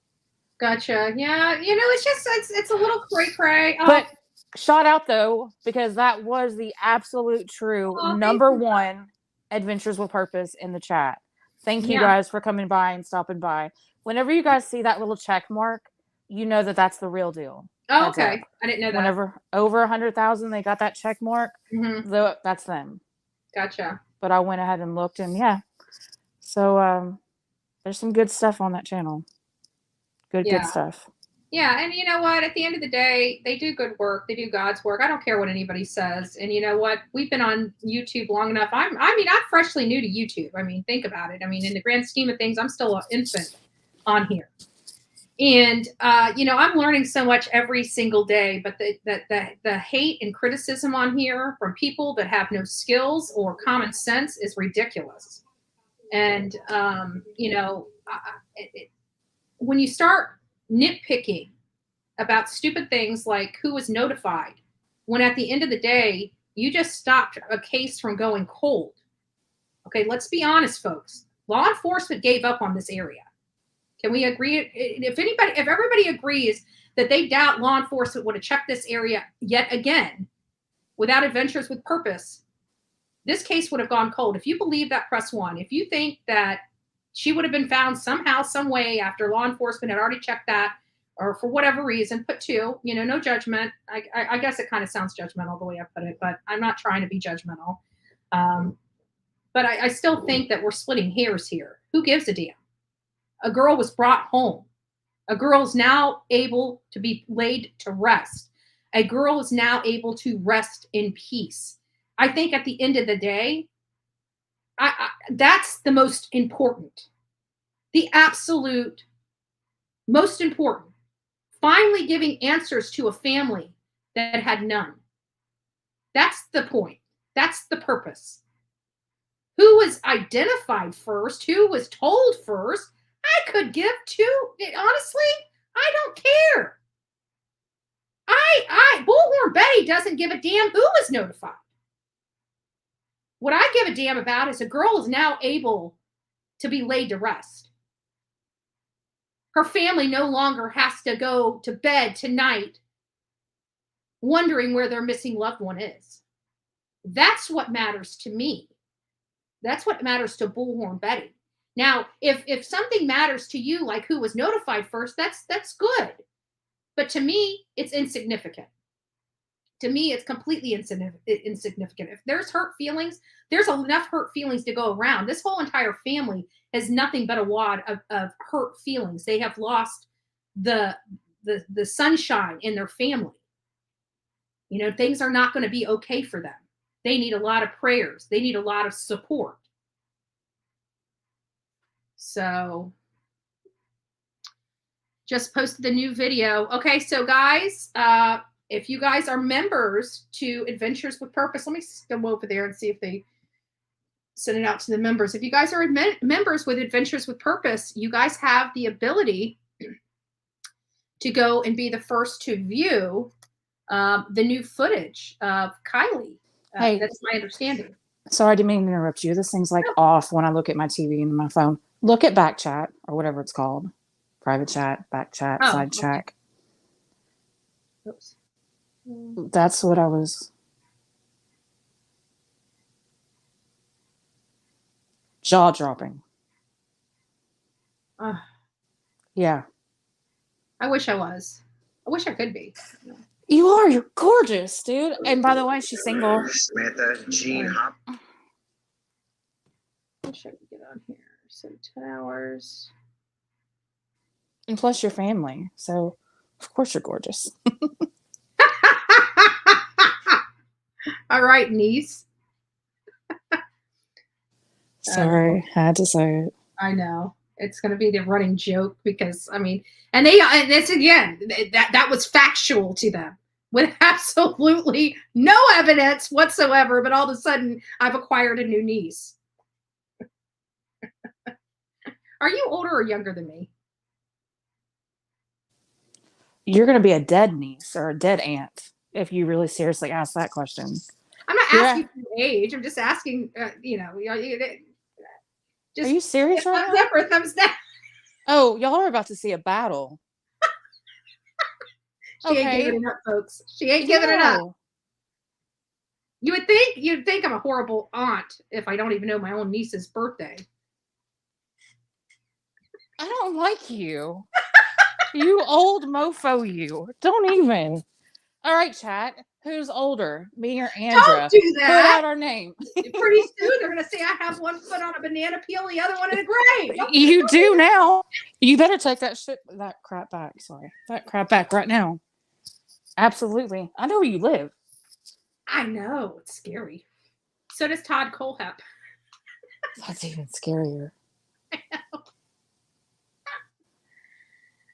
Gotcha. Yeah, it's a little cray-cray. But shout out though, because that was the absolute true number one Adventures with Purpose in the chat. Thank you guys for coming by and stopping by. Whenever you guys see that little check mark, you know that that's the real deal. Oh, okay. I didn't know that. Whenever over 100,000, they got that check mark. That's them. Gotcha. But I went ahead and looked, and yeah. So there's some good stuff on that channel. Good stuff. Yeah, and you know what? At the end of the day, they do good work. They do God's work. I don't care what anybody says. And you know what? We've been on YouTube long enough. I'm freshly new to YouTube. I mean, think about it. I mean, in the grand scheme of things, I'm still an infant on here. And I'm learning so much every single day. But the hate and criticism on here from people that have no skills or common sense is ridiculous. And when you start nitpicking about stupid things like who was notified, when at the end of the day, you just stopped a case from going cold. Okay, let's be honest, folks. Law enforcement gave up on this area. Can we agree? If everybody agrees that they doubt law enforcement would have checked this area yet again without Adventures with Purpose, this case would have gone cold. If you believe that, press 1. If you think that she would have been found somehow, some way after law enforcement had already checked that, or for whatever reason, put 2, no judgment. I guess it kind of sounds judgmental the way I put it, but I'm not trying to be judgmental. But I still think that we're splitting hairs here. Who gives a damn? A girl was brought home. A girl is now able to be laid to rest. A girl is now able to rest in peace. I think at the end of the day, that's the most important. The absolute most important. Finally giving answers to a family that had none. That's the point. That's the purpose. Who was identified first? Who was told first? I could give 2. Honestly, I don't care. Bullhorn Betty doesn't give a damn who was notified. What I give a damn about is a girl is now able to be laid to rest. her family no longer has to go to bed tonight wondering where their missing loved one is. That's what matters to me. That's what matters to Bullhorn Betty. Now, if something matters to you, like who was notified first, that's good. But to me, it's insignificant. To me, it's completely insignificant. If there's hurt feelings, there's enough hurt feelings to go around. This whole entire family has nothing but a wad of hurt feelings. They have lost the sunshine in their family. You know, things are not going to be okay for them. They need a lot of prayers. They need a lot of support. So, just posted the new video. Okay, so guys, if you guys are members to Adventures with Purpose, let me go over there and see if they send it out to the members. If you guys are members with Adventures with Purpose, you guys have the ability to go and be the first to view the new footage of Kiely. Hey. That's my understanding. Sorry, I didn't mean to interrupt you. This thing's like off when I look at my TV and my phone. Look at back chat or whatever it's called. Private chat, back chat, side chat. Oops. That's what I was. Jaw dropping. Yeah. I wish I was. I wish I could be. You are. You're gorgeous, dude. And by the way, she's single. Samantha Jean Hop. I wish I could get on here. So 10 hours. And plus your family. So, of course you're gorgeous. All right, niece. Sorry, I had to say it. I know. It's going to be the running joke because, I mean, and this again, that was factual to them with absolutely no evidence whatsoever. But all of a sudden, I've acquired a new niece. Are you older or younger than me? You're going to be a dead niece or a dead aunt if you really seriously ask that question. I'm not asking for your age. I'm just asking, Are you serious right now? Thumbs up or thumbs down? Oh, y'all are about to see a battle. She ain't giving it up, folks. She ain't giving it up. You'd think I'm a horrible aunt if I don't even know my own niece's birthday. I don't like you. You old mofo, you. Don't even. All right, chat. Who's older? Me or Andra? Don't do that. Put out our name. Pretty soon they're going to say I have one foot on a banana peel, the other one in a grave. You do now. You better take that crap back. Sorry. That crap back right now. Absolutely. I know where you live. I know. It's scary. So does Todd Colehep. That's even scarier. I know.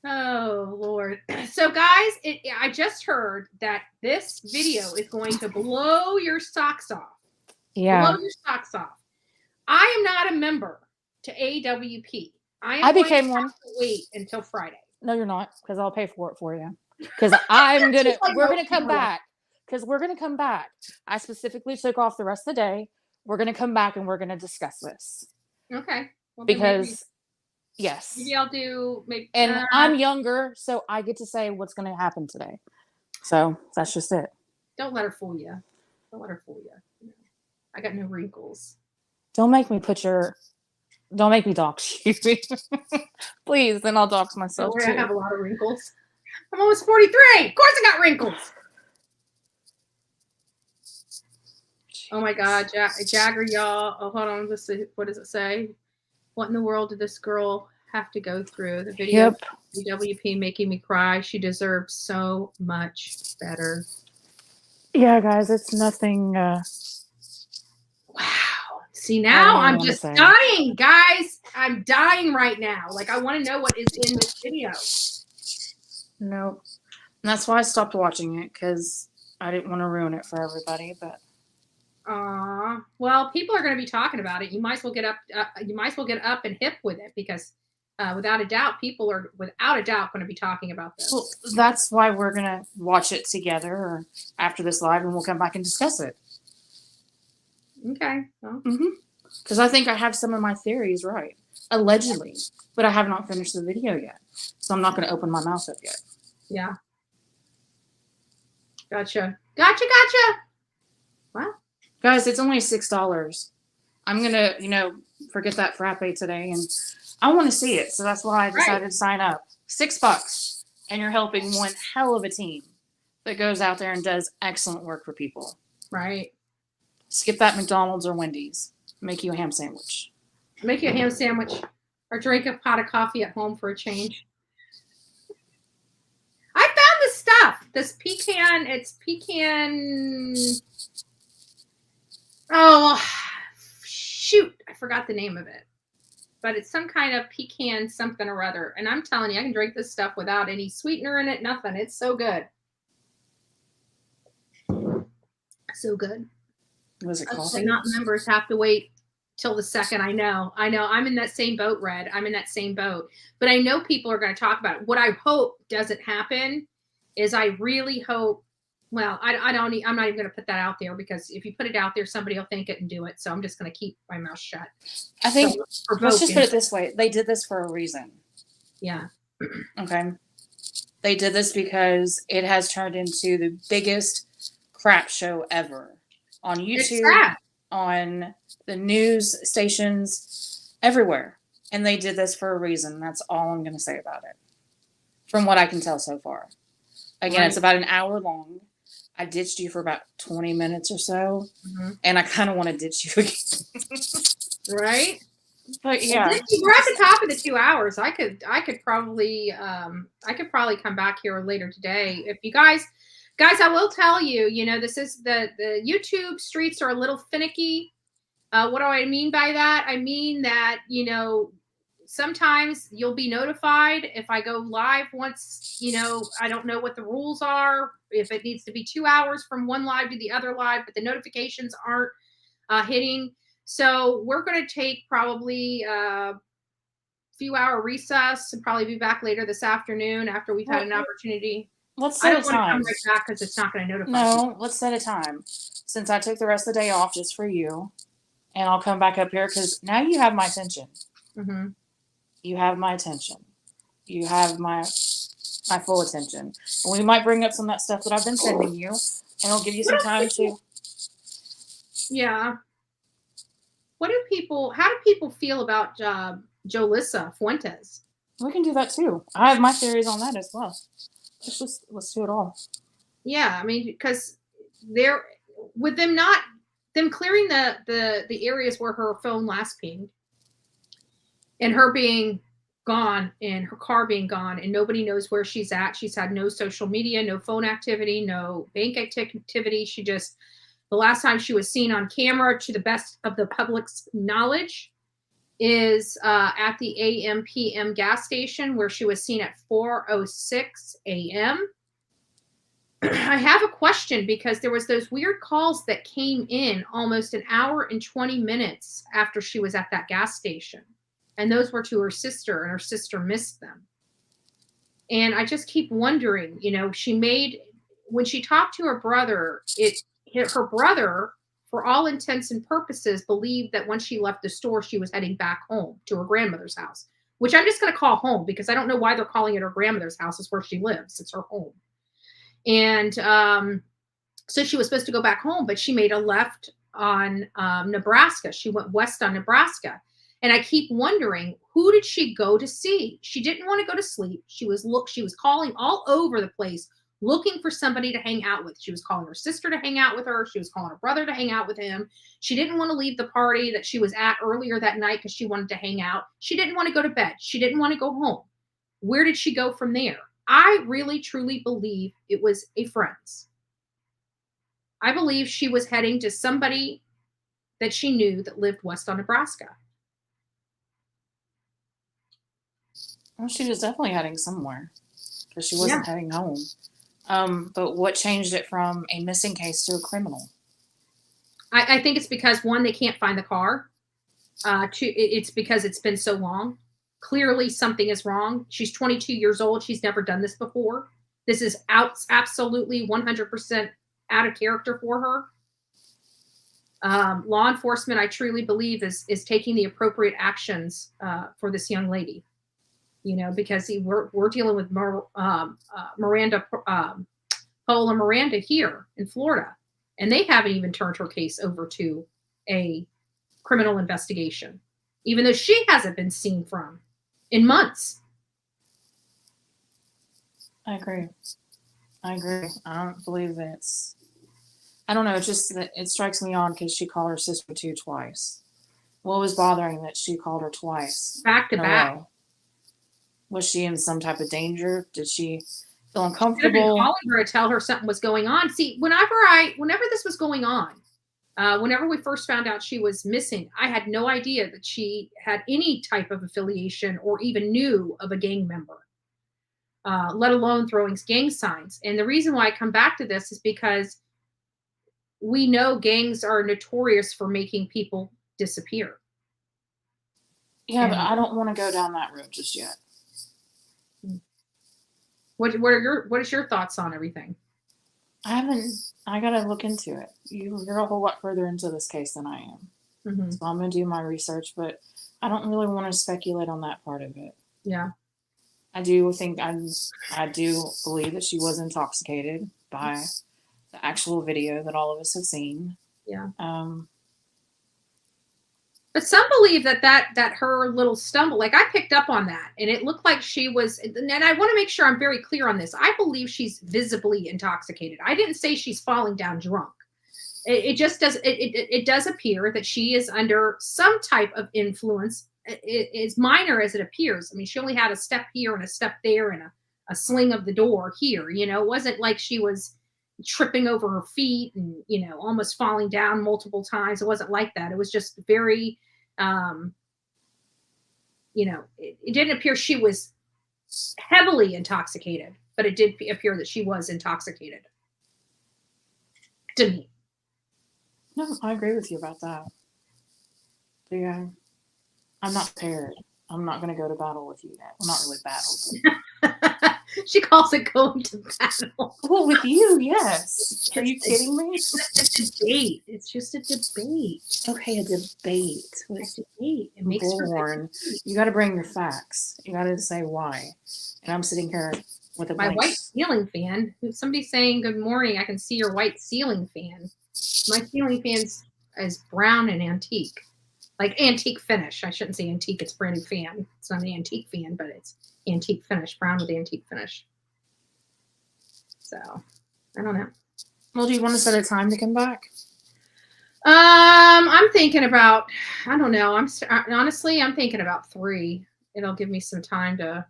Oh, Lord. So, guys, I just heard that this video is going to blow your socks off. Yeah. Blow your socks off. I am not a member to AWP. I became one. Have to wait until Friday. No, you're not, because I'll pay for it for you. Because we're going to come back. Because we're going to come back. I specifically took off the rest of the day. We're going to come back and we're going to discuss this. Okay. Well, because... Yes. Maybe I'll do and I'm younger, so I get to say what's going to happen today. So that's just it. Don't let her fool you. Don't let her fool you. I got no wrinkles. Don't make me dox you. Please, then I'll dox myself too. I have a lot of wrinkles. I'm almost 43. Of course I got wrinkles. Oh my God, Jagger, y'all. Oh, hold on. Let's see. What does it say? What in the world did this girl have to go through? The video of WP making me cry. She deserves so much better. Yeah, guys, it's nothing. Wow. See, now I'm just dying, guys. I'm dying right now. Like, I want to know what is in this video. No. And that's why I stopped watching it, because I didn't want to ruin it for everybody, but. Well, people are going to be talking about it. You might as well get up. You might as well get up and hip with it because, without a doubt, people are without a doubt going to be talking about this. Well, that's why we're going to watch it together or after this live, and we'll come back and discuss it. Okay. Well, Because I think I have some of my theories right, allegedly, but I have not finished the video yet, so I'm not going to open my mouth up yet. Yeah. Gotcha. Well, guys, it's only $6. I'm gonna, forget that frappe today, and I want to see it, so that's why I decided to sign up. $6, and you're helping one hell of a team that goes out there and does excellent work for people. Right. Skip that McDonald's or Wendy's. Make you a ham sandwich. Make you a ham sandwich, or drink a pot of coffee at home for a change. I found this stuff. This pecan. It's pecan. Oh, shoot. I forgot the name of it. But it's some kind of pecan something or other. And I'm telling you, I can drink this stuff without any sweetener in it, nothing. It's so good. So good. Was it coffee? Not members have to wait till the second. I know. I'm in that same boat, Red. I'm in that same boat. But I know people are going to talk about it. What I hope doesn't happen is I really hope, well, I'm not even going to put that out there, because if you put it out there, somebody will think it and do it. So I'm just going to keep my mouth shut. I think, let's just put it this way. They did this for a reason. Yeah. Okay. They did this because it has turned into the biggest crap show ever on YouTube, on the news stations, everywhere. And they did this for a reason. That's all I'm going to say about it, from what I can tell so far. Again, It's about an hour long. I ditched you for about 20 minutes or so, and I kind of want to ditch you again. Right? But yeah, we're at the top of the 2 hours. I could probably come back here later today. If you guys, I will tell you, this is the YouTube streets are a little finicky. What do I mean by that? I mean that, sometimes you'll be notified if I go live once, I don't know what the rules are, if it needs to be 2 hours from one live to the other live, but the notifications aren't hitting. So we're going to take probably a few hour recess and probably be back later this afternoon after we've had an opportunity. Let's set a time. I don't want to come right back because it's not going to notify me. No, let's set a time. Since I took the rest of the day off just for you, and I'll come back up here because now you have my attention. Mm-hmm. You have my attention. You have my full attention. And we might bring up some of that stuff that I've been sending you, and it'll give you some time to. Yeah. How do people feel about Jolissa Fuentes? We can do that too. I have my theories on that as well. Let's do it all. Yeah, I mean, because with them clearing the areas where her phone last pinged, and her being gone, and her car being gone, and nobody knows where she's at. She's had no social media, no phone activity, no bank activity. The last time she was seen on camera, to the best of the public's knowledge, is at the AMPM Gas Station, where she was seen at 4:06 a.m. I have a question, because there was those weird calls that came in almost an hour and 20 minutes after she was at that gas station. And those were to her sister, and her sister missed them. And I just keep wondering, when she talked to her brother, her brother, for all intents and purposes, believed that once she left the store, she was heading back home to her grandmother's house, which I'm just going to call home, because I don't know why they're calling it her grandmother's house. It's where she lives. It's her home. And so she was supposed to go back home, but she made a left on Nebraska. She went west on Nebraska. And I keep wondering, who did she go to see? She didn't want to go to sleep. She was calling all over the place, looking for somebody to hang out with. She was calling her sister to hang out with her. She was calling her brother to hang out with him. She didn't want to leave the party that she was at earlier that night because she wanted to hang out. She didn't want to go to bed. She didn't want to go home. Where did she go from there? I really, truly believe it was a friend's. I believe she was heading to somebody that she knew that lived west on Nebraska. Well, she was definitely heading somewhere, because she wasn't heading home. But what changed it from a missing case to a criminal? I think it's because, one, they can't find the car. Two, it's because it's been so long. Clearly something is wrong. She's 22 years old. She's never done this before. This is absolutely 100% out of character for Law enforcement, I truly believe, is taking the appropriate actions for this young lady. You know, because we're dealing with Miranda, Paul and Miranda here in Florida, and they haven't even turned her case over to a criminal investigation, even though she hasn't been seen from in months. I agree. I don't believe it's. I don't know. It's just that it strikes me odd because she called her sister too twice. What was bothering that she called her twice? Back to back. Was she in some type of danger? Did she feel She could have been uncomfortable? calling her to tell her something was going on. See, whenever this was going on, whenever we first found out she was missing, I had no idea that she had any type of affiliation or even knew of a gang member, let alone throwing gang signs. And the reason why I come back to this is because we know gangs are notorious for making people disappear. Yeah, but I don't want to go down that road just yet. What is your thoughts on everything? I gotta look into it. You're a whole lot further into this case than I am. Mm-hmm. So I'm gonna do my research, but I don't really want to speculate on that part of it. Yeah. I do believe that she was intoxicated by the actual video that all of us have seen. Yeah. But some believe that her little stumble, like I picked up on that, and it looked like she was, and I want to make sure I'm very clear on this. I believe she's visibly intoxicated. I didn't say she's falling down drunk. It just does, it does appear that she is under some type of influence. It's minor as it appears. I mean, she only had a step here and a step there and a sling of the door here. You know, it wasn't like she was tripping over her feet and, you know, almost falling down multiple times. It wasn't like that. It was just very, you know, it didn't appear she was heavily intoxicated, but it did appear that she was intoxicated to me. No, I agree with you about that. But yeah, I'm not prepared. I'm not going to go to battle with you yet. Well, not really battle. She calls it going to battle. Well, with you, yes. Are you kidding me? It's just a debate. It's just a debate. Okay, a debate. A debate. It makes Bullhorn. You got to bring your facts. You got to say why. And I'm sitting here with a my blank. white ceiling fan. Somebody's saying good morning. I can see your white ceiling fan. My ceiling fan is brown and antique. Like antique finish. I shouldn't say antique. It's a brand new fan. It's not an antique fan, but it's antique finish. Brown with antique finish. So, I don't know. Well, do you want to set a time to come back? I'm thinking about, I don't know. Honestly, I'm thinking about 3. It'll give me some time to,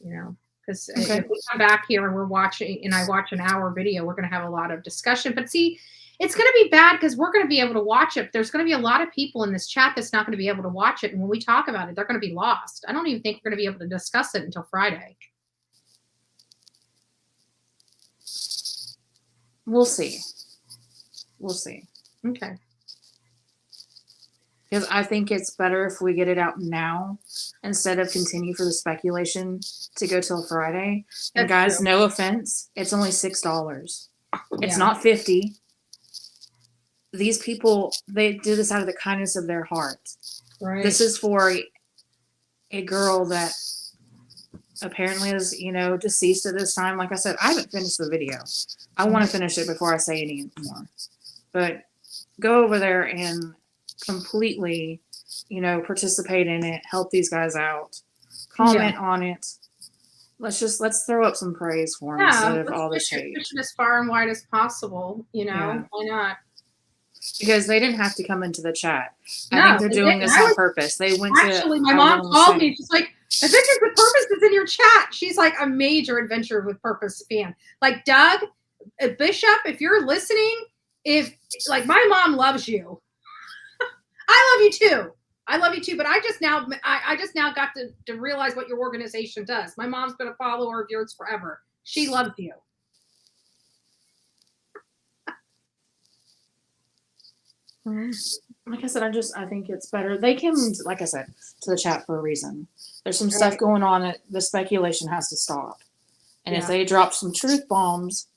you know, because if we come back here and we're watching, and I watch an hour video, we're going to have a lot of discussion. But see, it's going to be bad because we're going to be able to watch it. There's going to be a lot of people in this chat that's not going to be able to watch it. And when we talk about it, they're going to be lost. I don't even think we're going to be able to discuss it until Friday. We'll see. We'll see. Okay. Because I think it's better if we get it out now instead of continue for the speculation to go till Friday. And guys, no offense, it's only $6. It's not $50. These people, they do this out of the kindness of their heart. Right. This is for a girl that apparently is, you know, deceased at this time. Like I said, I haven't finished the video. I want to finish it before I say any more. But go over there and completely, you know, participate in it, help these guys out, comment on it. Let's throw up some praise for them instead of all this hate. Push it as far and wide as possible, you know, why not? Because they didn't have to come into the chat. I think they're doing this on purpose. They went actually, my mom called me. She's like, Adventures with Purpose is in your chat. She's like a major Adventure with Purpose fan. Like Doug, Bishop, if you're listening, like my mom loves you. I love you too. I love you too. But I just now got to realize what your organization does. My mom's going to follow her viewers forever. She loves you. Like I said, I think it's better. They came, like I said, to the chat for a reason. There's some stuff going on that the speculation has to stop. And if they drop some truth bombs,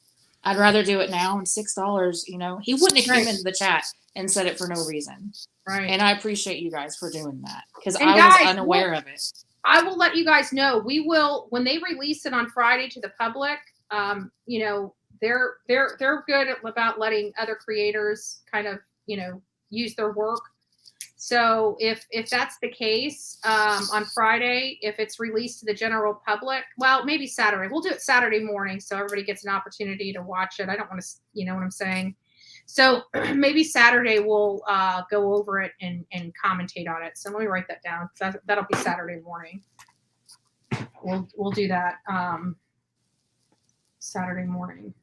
I'd rather do it now. And $6, you know, he wouldn't have Right. came into the chat and said it for no reason. Right. And I appreciate you guys for doing that because And I guys, was unaware of it. I will let you guys know. We will, when they release it on Friday to the public, you know, they're good about letting other creators kind of, you know, use their work. So if that's the case, on Friday, if it's released to the general public, well, maybe Saturday. We'll do it Saturday morning so everybody gets an opportunity to watch it. I don't want to, you know what I'm saying? So maybe Saturday we'll go over it and commentate on it. So let me write that down. That'll be Saturday morning. We'll do that Saturday morning.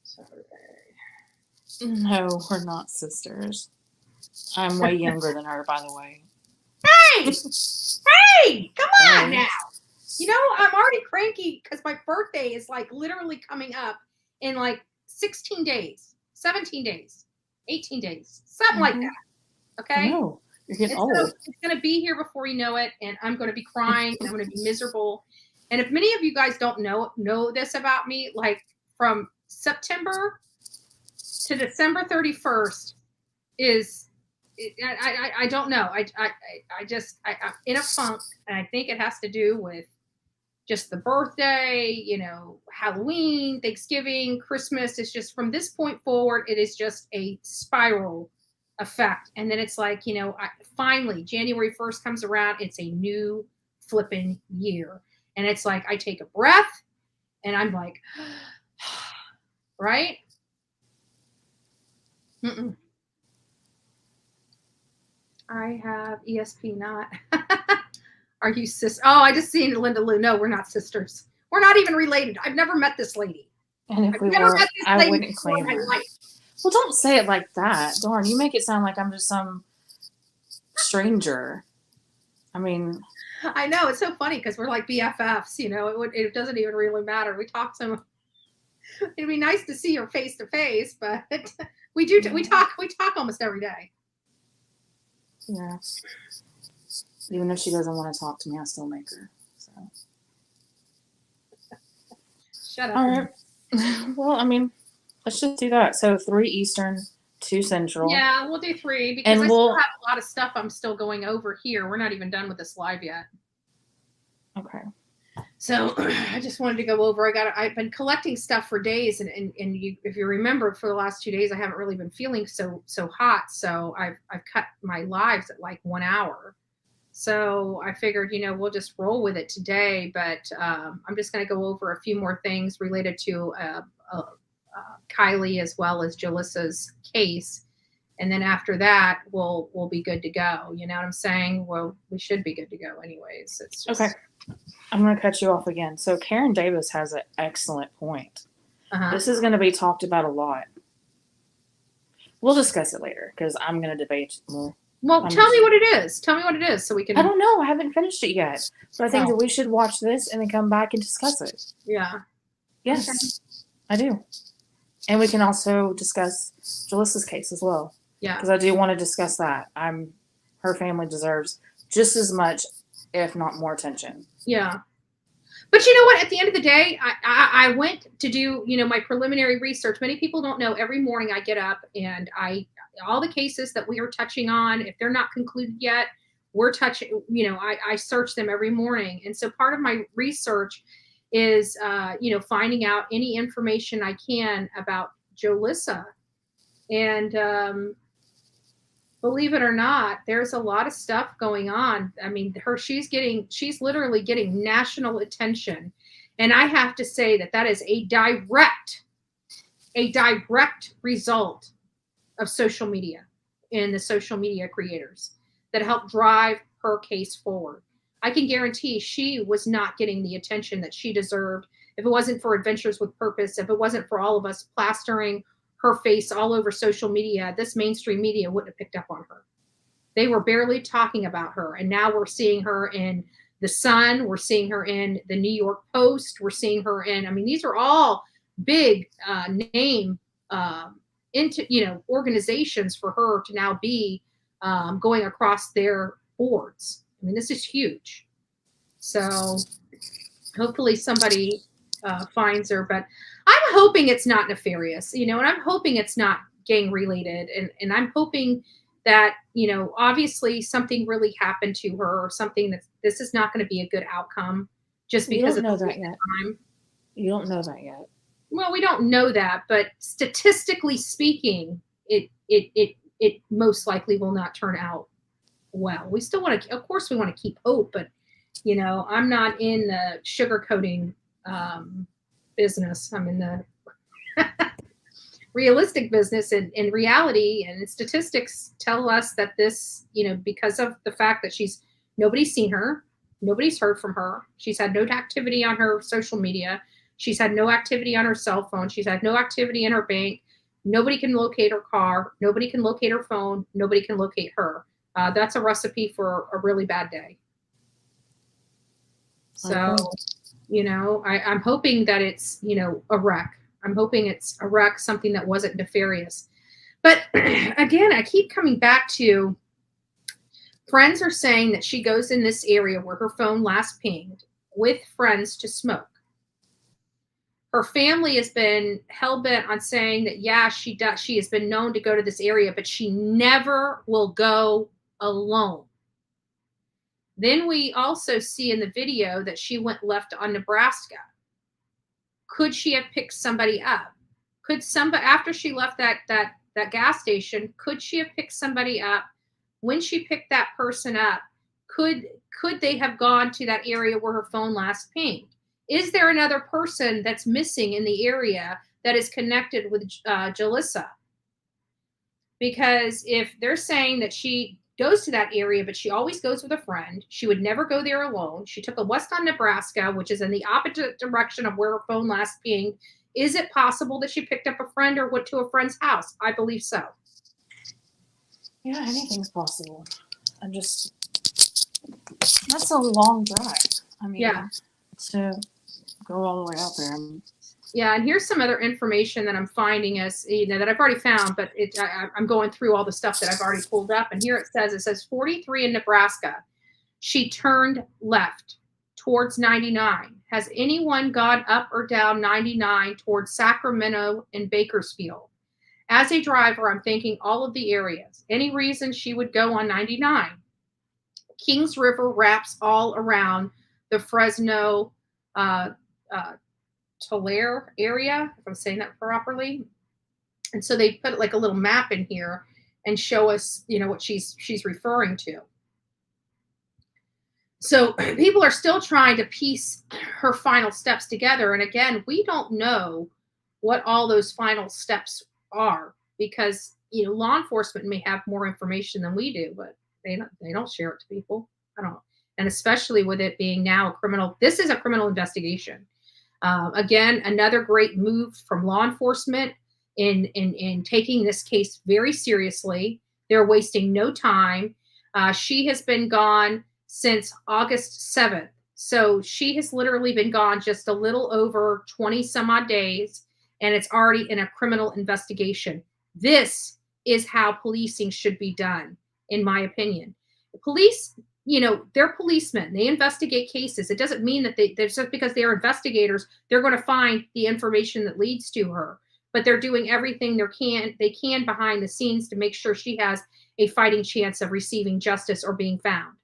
Saturday. No, we're not sisters. I'm way younger than her, by the way. Hey! Hey! Come on now. You know, I'm already cranky because my birthday is like literally coming up in like 16 days, 17 days, 18 days, something like that. Okay? No, you're getting old. So it's going to be here before you know it, and I'm going to be crying, and I'm going to be miserable. And if many of you guys don't know this about me, like from September to December 31st is, I don't know. I'm in a funk, and I think it has to do with just the birthday, you know, Halloween, Thanksgiving, Christmas. It's just from this point forward, it is just a spiral effect. And then it's like, you know, finally January 1st comes around. It's a new flipping year. And it's like, I take a breath and I'm like, right? Mm-mm. I have ESP not. Are you sis? Oh, I just seen Linda Lou. No, we're not sisters. We're not even related. I've never met this lady. And if we were, I wouldn't claim her. Well, don't say it like that. Darn, you make it sound like I'm just some stranger. I mean, I know, it's so funny because we're like BFFs, you know, it doesn't even really matter. We talk it'd be nice to see her face to face, but we talk almost every day. Yeah. Even if she doesn't want to talk to me, I still make her. So. Shut up. All right. Well, I mean, let's just do that. So 3 Eastern, 2 Central. Yeah, we'll do 3 because I still have a lot of stuff I'm still going over here. We're not even done with this live yet. Okay. So I just wanted to go over. I've been collecting stuff for days, and you, if you remember, for the last 2 days, I haven't really been feeling so hot. So I've cut my lives at like 1 hour. So I figured, you know, we'll just roll with it today. But I'm just going to go over a few more things related to Kiely as well as Jolissa's case. And then after that, we'll be good to go. You know what I'm saying? Well, we should be good to go anyways. It's just... Okay. I'm going to cut you off again. So Karen Davis has an excellent point. This is going to be talked about a lot. We'll discuss it later because I'm going to debate more. Well, tell me what it is. Tell me what it is so we can... I don't know. I haven't finished it yet. But I think that we should watch this and then come back and discuss it. Yeah. Yes, okay. I do. And we can also discuss Jolissa's case as well. Yeah. Because I do want to discuss that. Her family deserves just as much, if not more, attention. Yeah. But you know what? At the end of the day, I went to do, you know, my preliminary research. Many people don't know. Every morning I get up and all the cases that we are touching on, if they're not concluded yet, we're touching, you know, I search them every morning. And so part of my research is, you know, finding out any information I can about Jolissa. And believe it or not, there's a lot of stuff going on. I mean, she's literally getting national attention. And I have to say that is a direct result of social media and the social media creators that help drive her case forward. I can guarantee she was not getting the attention that she deserved if it wasn't for Adventures with Purpose, if it wasn't for all of us plastering her face all over social media. This mainstream media wouldn't have picked up on her. They were barely talking about her. And now we're seeing her in The Sun. We're seeing her in the New York Post. We're seeing her in, I mean, these are all big name into, you know, organizations for her to now be going across their boards. I mean, this is huge. So hopefully somebody finds her. But I'm hoping it's not nefarious, and I'm hoping it's not gang related, and I'm hoping that, obviously something really happened to her, or something that this is not going to be a good outcome just because You don't of know the that yet. time. You don't know that yet. Well, we don't know that, but statistically speaking, it most likely will not turn out well. We still want to, of course, we want to keep hope, but I'm not in the sugarcoating business. I'm in the realistic business, and in reality, and statistics tell us that this, because of the fact that nobody's seen her, nobody's heard from her, she's had no activity on her social media, she's had no activity on her cell phone, she's had no activity in her bank, nobody can locate her car, nobody can locate her phone, nobody can locate her. That's a recipe for a really bad day. So, I'm hoping that it's, a wreck. I'm hoping it's a wreck, something that wasn't nefarious. But again, I keep coming back to, friends are saying that she goes in this area where her phone last pinged with friends to smoke. Her family has been hell-bent on saying that, yeah, she does. She has been known to go to this area, but she never will go alone. Then we also see in the video that she went left on Nebraska. Could she have picked somebody up? Could somebody, after she left that gas station, could she have picked somebody up? When she picked that person up, could they have gone to that area where her phone last pinged? Is there another person that's missing in the area that is connected with Jolissa? Because if they're saying that she goes to that area, but she always goes with a friend, she would never go there alone. She took a west on Nebraska, which is in the opposite direction of where her phone last pinged. Is it possible that she picked up a friend or went to a friend's house? I believe so. Yeah, anything's possible. That's a long drive. I mean, yeah, to go all the way out there. Yeah, and here's some other information that I'm finding that I've already found, but I'm going through all the stuff that I've already pulled up. And here it says 43 in Nebraska. She turned left towards 99. Has anyone gone up or down 99 towards Sacramento and Bakersfield? As a driver, I'm thinking all of the areas. Any reason she would go on 99? Kings River wraps all around the Fresno, Tulare area, if I'm saying that properly. And so they put like a little map in here and show us, what she's referring to. So people are still trying to piece her final steps together. And again, we don't know what all those final steps are, because, law enforcement may have more information than we do, but they don't share it to people. I don't know. And especially with it being now this is a criminal investigation. Again, another great move from law enforcement in taking this case very seriously. They're wasting no time. She has been gone since August 7th. So she has literally been gone just a little over 20 some odd days, and it's already in a criminal investigation. This is how policing should be done, in my opinion. The police, they're policemen. They investigate cases. It doesn't mean that they're just because they're investigators, they're going to find the information that leads to her. But they're doing everything they can behind the scenes to make sure she has a fighting chance of receiving justice or being found.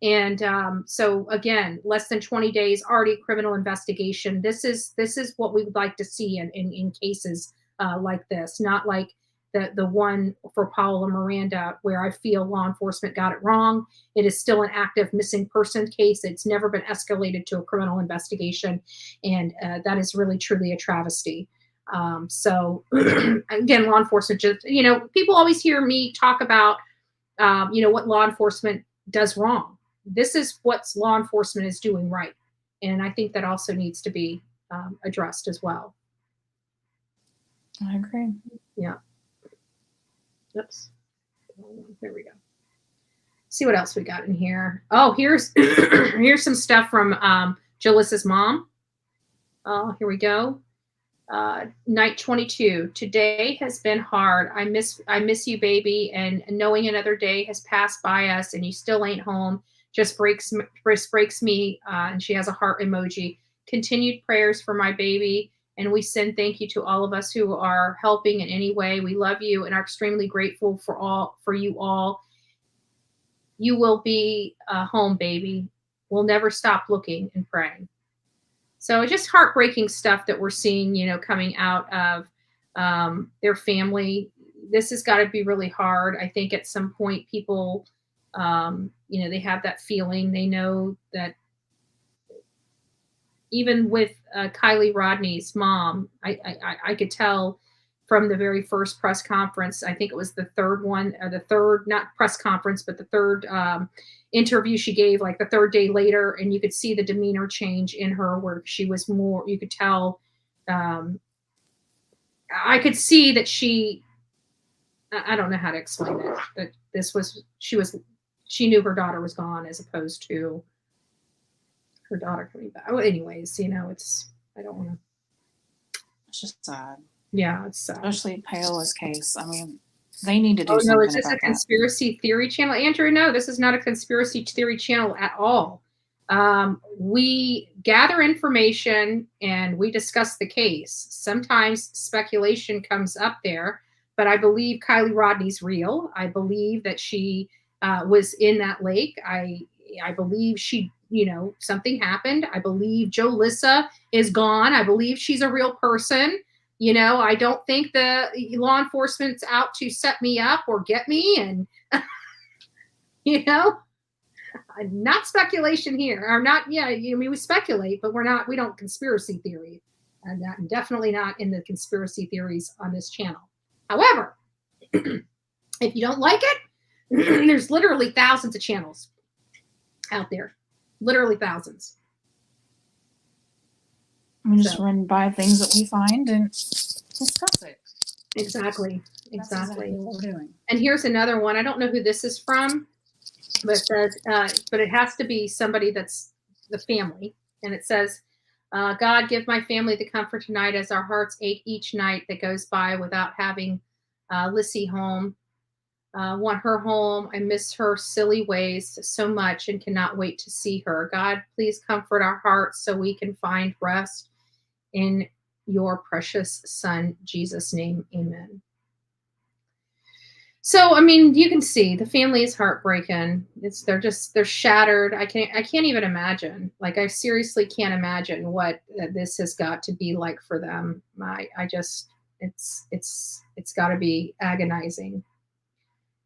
And so again, less than 20 days, already criminal investigation. This is what we would like to see in cases like this, not like the one for Paula Miranda, where I feel law enforcement got it wrong. It is still an active missing person case. It's never been escalated to a criminal investigation. And that is really, truly a travesty. So again, law enforcement just, people always hear me talk about, what law enforcement does wrong. This is what law enforcement is doing right. And I think that also needs to be addressed as well. I agree. Yeah. Oops. There we go. See what else we got in here. Oh, here's here's some stuff from Jolissa's mom. Oh, here we go. Night 22. Today has been hard. I miss you, baby. And knowing another day has passed by us and you still ain't home just breaks me. And she has a heart emoji. continued prayers for my baby. And we send thank you to all of us who are helping in any way. We love you and are extremely grateful for you all. You will be home, baby. We'll never stop looking and praying. So it's just heartbreaking stuff that we're seeing, coming out of their family. This has got to be really hard. I think at some point people, they have that feeling. They know that even with Kiely Rodni's mom, I could tell from the very first press conference, I think it was the third one, or the third, not press conference, but the third interview she gave, like the third day later, and you could see the demeanor change in her where she was more, you could tell, I could see that I don't know how to explain it, but she knew her daughter was gone as opposed to her daughter coming back. Well, anyways, I don't want to. It's just sad. Yeah, it's sad. Especially Paola's case. I mean, they need to do Oh, something no, is this about a conspiracy theory channel? Andrew, no, this is not a conspiracy theory channel at all. We gather information and we discuss the case. Sometimes speculation comes up there, but I believe Kiely Rodni's real. I believe that she was in that lake. I believe she, something happened. I believe Jolissa is gone. I believe she's a real person. I don't think the law enforcement's out to set me up or get me. And, not speculation here. Or not, we speculate, but we don't conspiracy theory. And definitely not in the conspiracy theories on this channel. However, if you don't like it, there's literally thousands of channels out there. Literally thousands. We just run by things that we find and discuss it. Exactly. That's exactly what we're doing. And here's another one. I don't know who this is from, but it has to be somebody that's the family. And it says, God, give my family the comfort tonight as our hearts ache each night that goes by without having Lissy home. Want her home. I miss her silly ways so much and cannot wait to see her. God, please comfort our hearts so we can find rest in your precious son, Jesus' name. Amen. So, you can see the family is heartbreaking. They're shattered. I can't even imagine. Like, I seriously can't imagine what this has got to be like for them. It's got to be agonizing.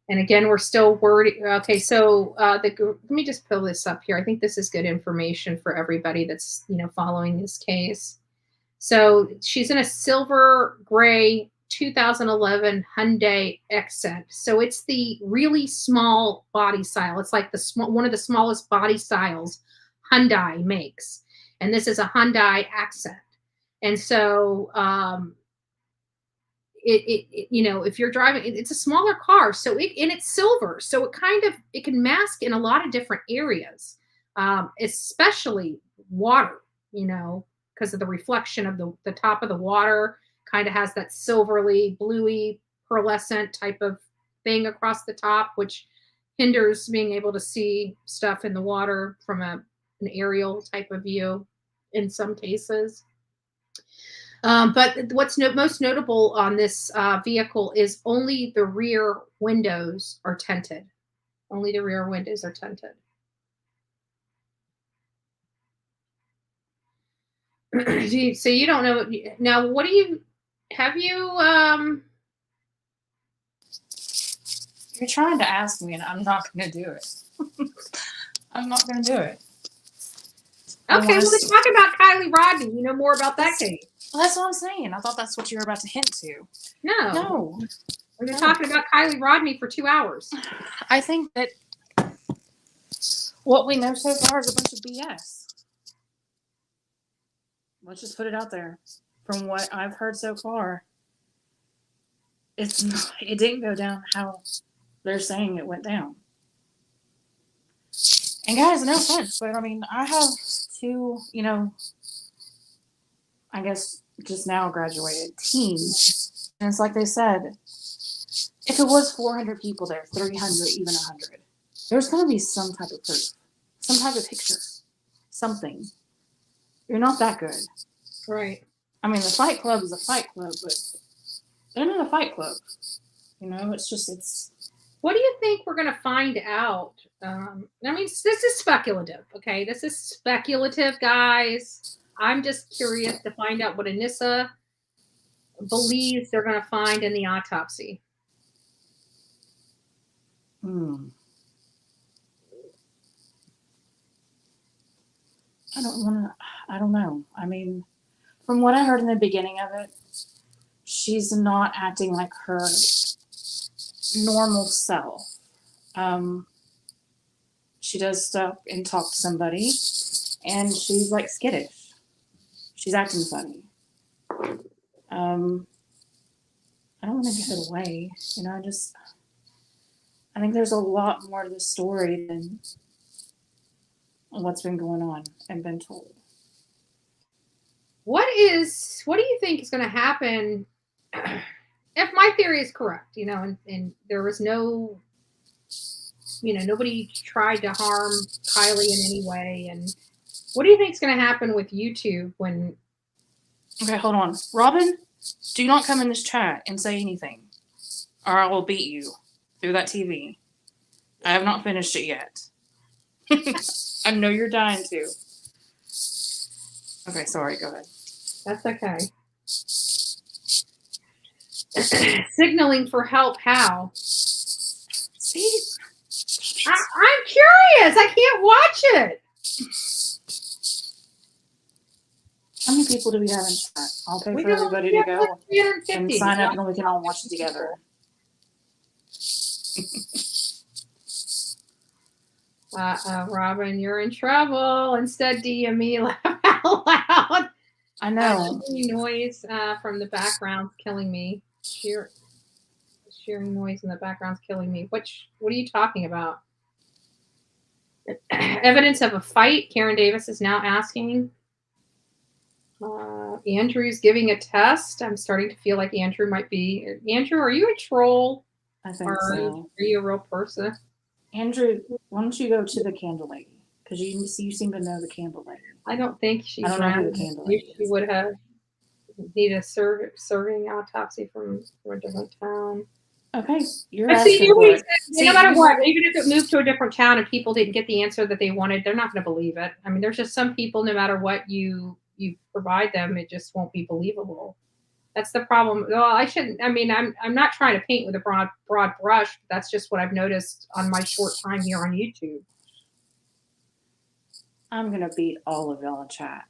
And again, we're still worried. Okay, so let me just pull this up here. I think this is good information for everybody that's following this case. So she's in a silver gray 2011 Hyundai Accent. So it's the really small body style. It's like one of the smallest body styles Hyundai makes, and this is a Hyundai Accent. And so if you're driving, it's a smaller car, so it's silver, so it can mask in a lot of different areas, especially water, because of the reflection of the top of the water kind of has that silverly, bluey, pearlescent type of thing across the top, which hinders being able to see stuff in the water from an aerial type of view in some cases. But what's most notable on this vehicle is only the rear windows are tinted. Only the rear windows are tinted. So you don't know now. What do you have? You're trying to ask me, and I'm not going to do it. I'm not going to do it. Okay, well, let's talk about Kiely Rodni. You know more about that case. Well, that's what I'm saying. I thought that's what you were about to hint to. No. We've been talking about Kiely Rodni for 2 hours. I think that what we know so far is a bunch of BS. Let's just put it out there. From what I've heard so far, it didn't go down how they're saying it went down. And guys, no offense, but I have two, I guess just now graduated teens. And it's like they said, if it was 400 people there, 300, even 100, there's going to be some type of proof, some type of picture, something. You're not that good. Right. I mean, the Fight Club is a Fight Club, but they're not a Fight Club. You know, it's. What do you think we're going to find out? I mean, this is speculative, okay? This is speculative, guys. I'm just curious to find out what Anissa believes they're going to find in the autopsy. I don't know. I mean, from what I heard in the beginning of it, she's not acting like her normal self. She does stop and talk to somebody, and she's like skittish. She's acting funny. I don't want to give it away. You know, I think there's a lot more to the story than what's been going on and been told. What do you think is going to happen if my theory is correct, you know, and there was no, you know, nobody tried to harm Kiely in any way. And what do you think is going to happen with YouTube when... Okay, hold on. Robin, do not come in this chat and say anything, or I will beat you through that TV. I have not finished it yet. I know you're dying to. Okay, sorry, go ahead. That's okay. Signaling for help, how? See? I'm curious. I can't watch it. How many people do we have in chat? I'll pay for everybody to go and sign up, and we can all watch it together. Robin, you're in trouble. Instead, DM me, laugh out loud. I know. Noise from the background's killing me. Shearing noise in the background's killing me. What are you talking about? Evidence of a fight, Karen Davis is now asking. Andrew's giving a test. I'm starting to feel like Andrew might be. Andrew, are you a troll? I think so. Are you a real person? Andrew, why don't you go to the candle lady? Because you seem to know the candle lady. I don't think she's I don't know who the candle lady is. She would have needed a serving autopsy from a different town. Okay, you're but asking for it. No matter what, even if it moved to a different town and people didn't get the answer that they wanted, they're not going to believe it. I mean, there's just some people, no matter what you provide them, it just won't be believable. That's the problem. Well, I shouldn't. I mean, I'm not trying to paint with a broad brush. But that's just what I've noticed on my short time here on YouTube. I'm gonna beat all of y'all in chat.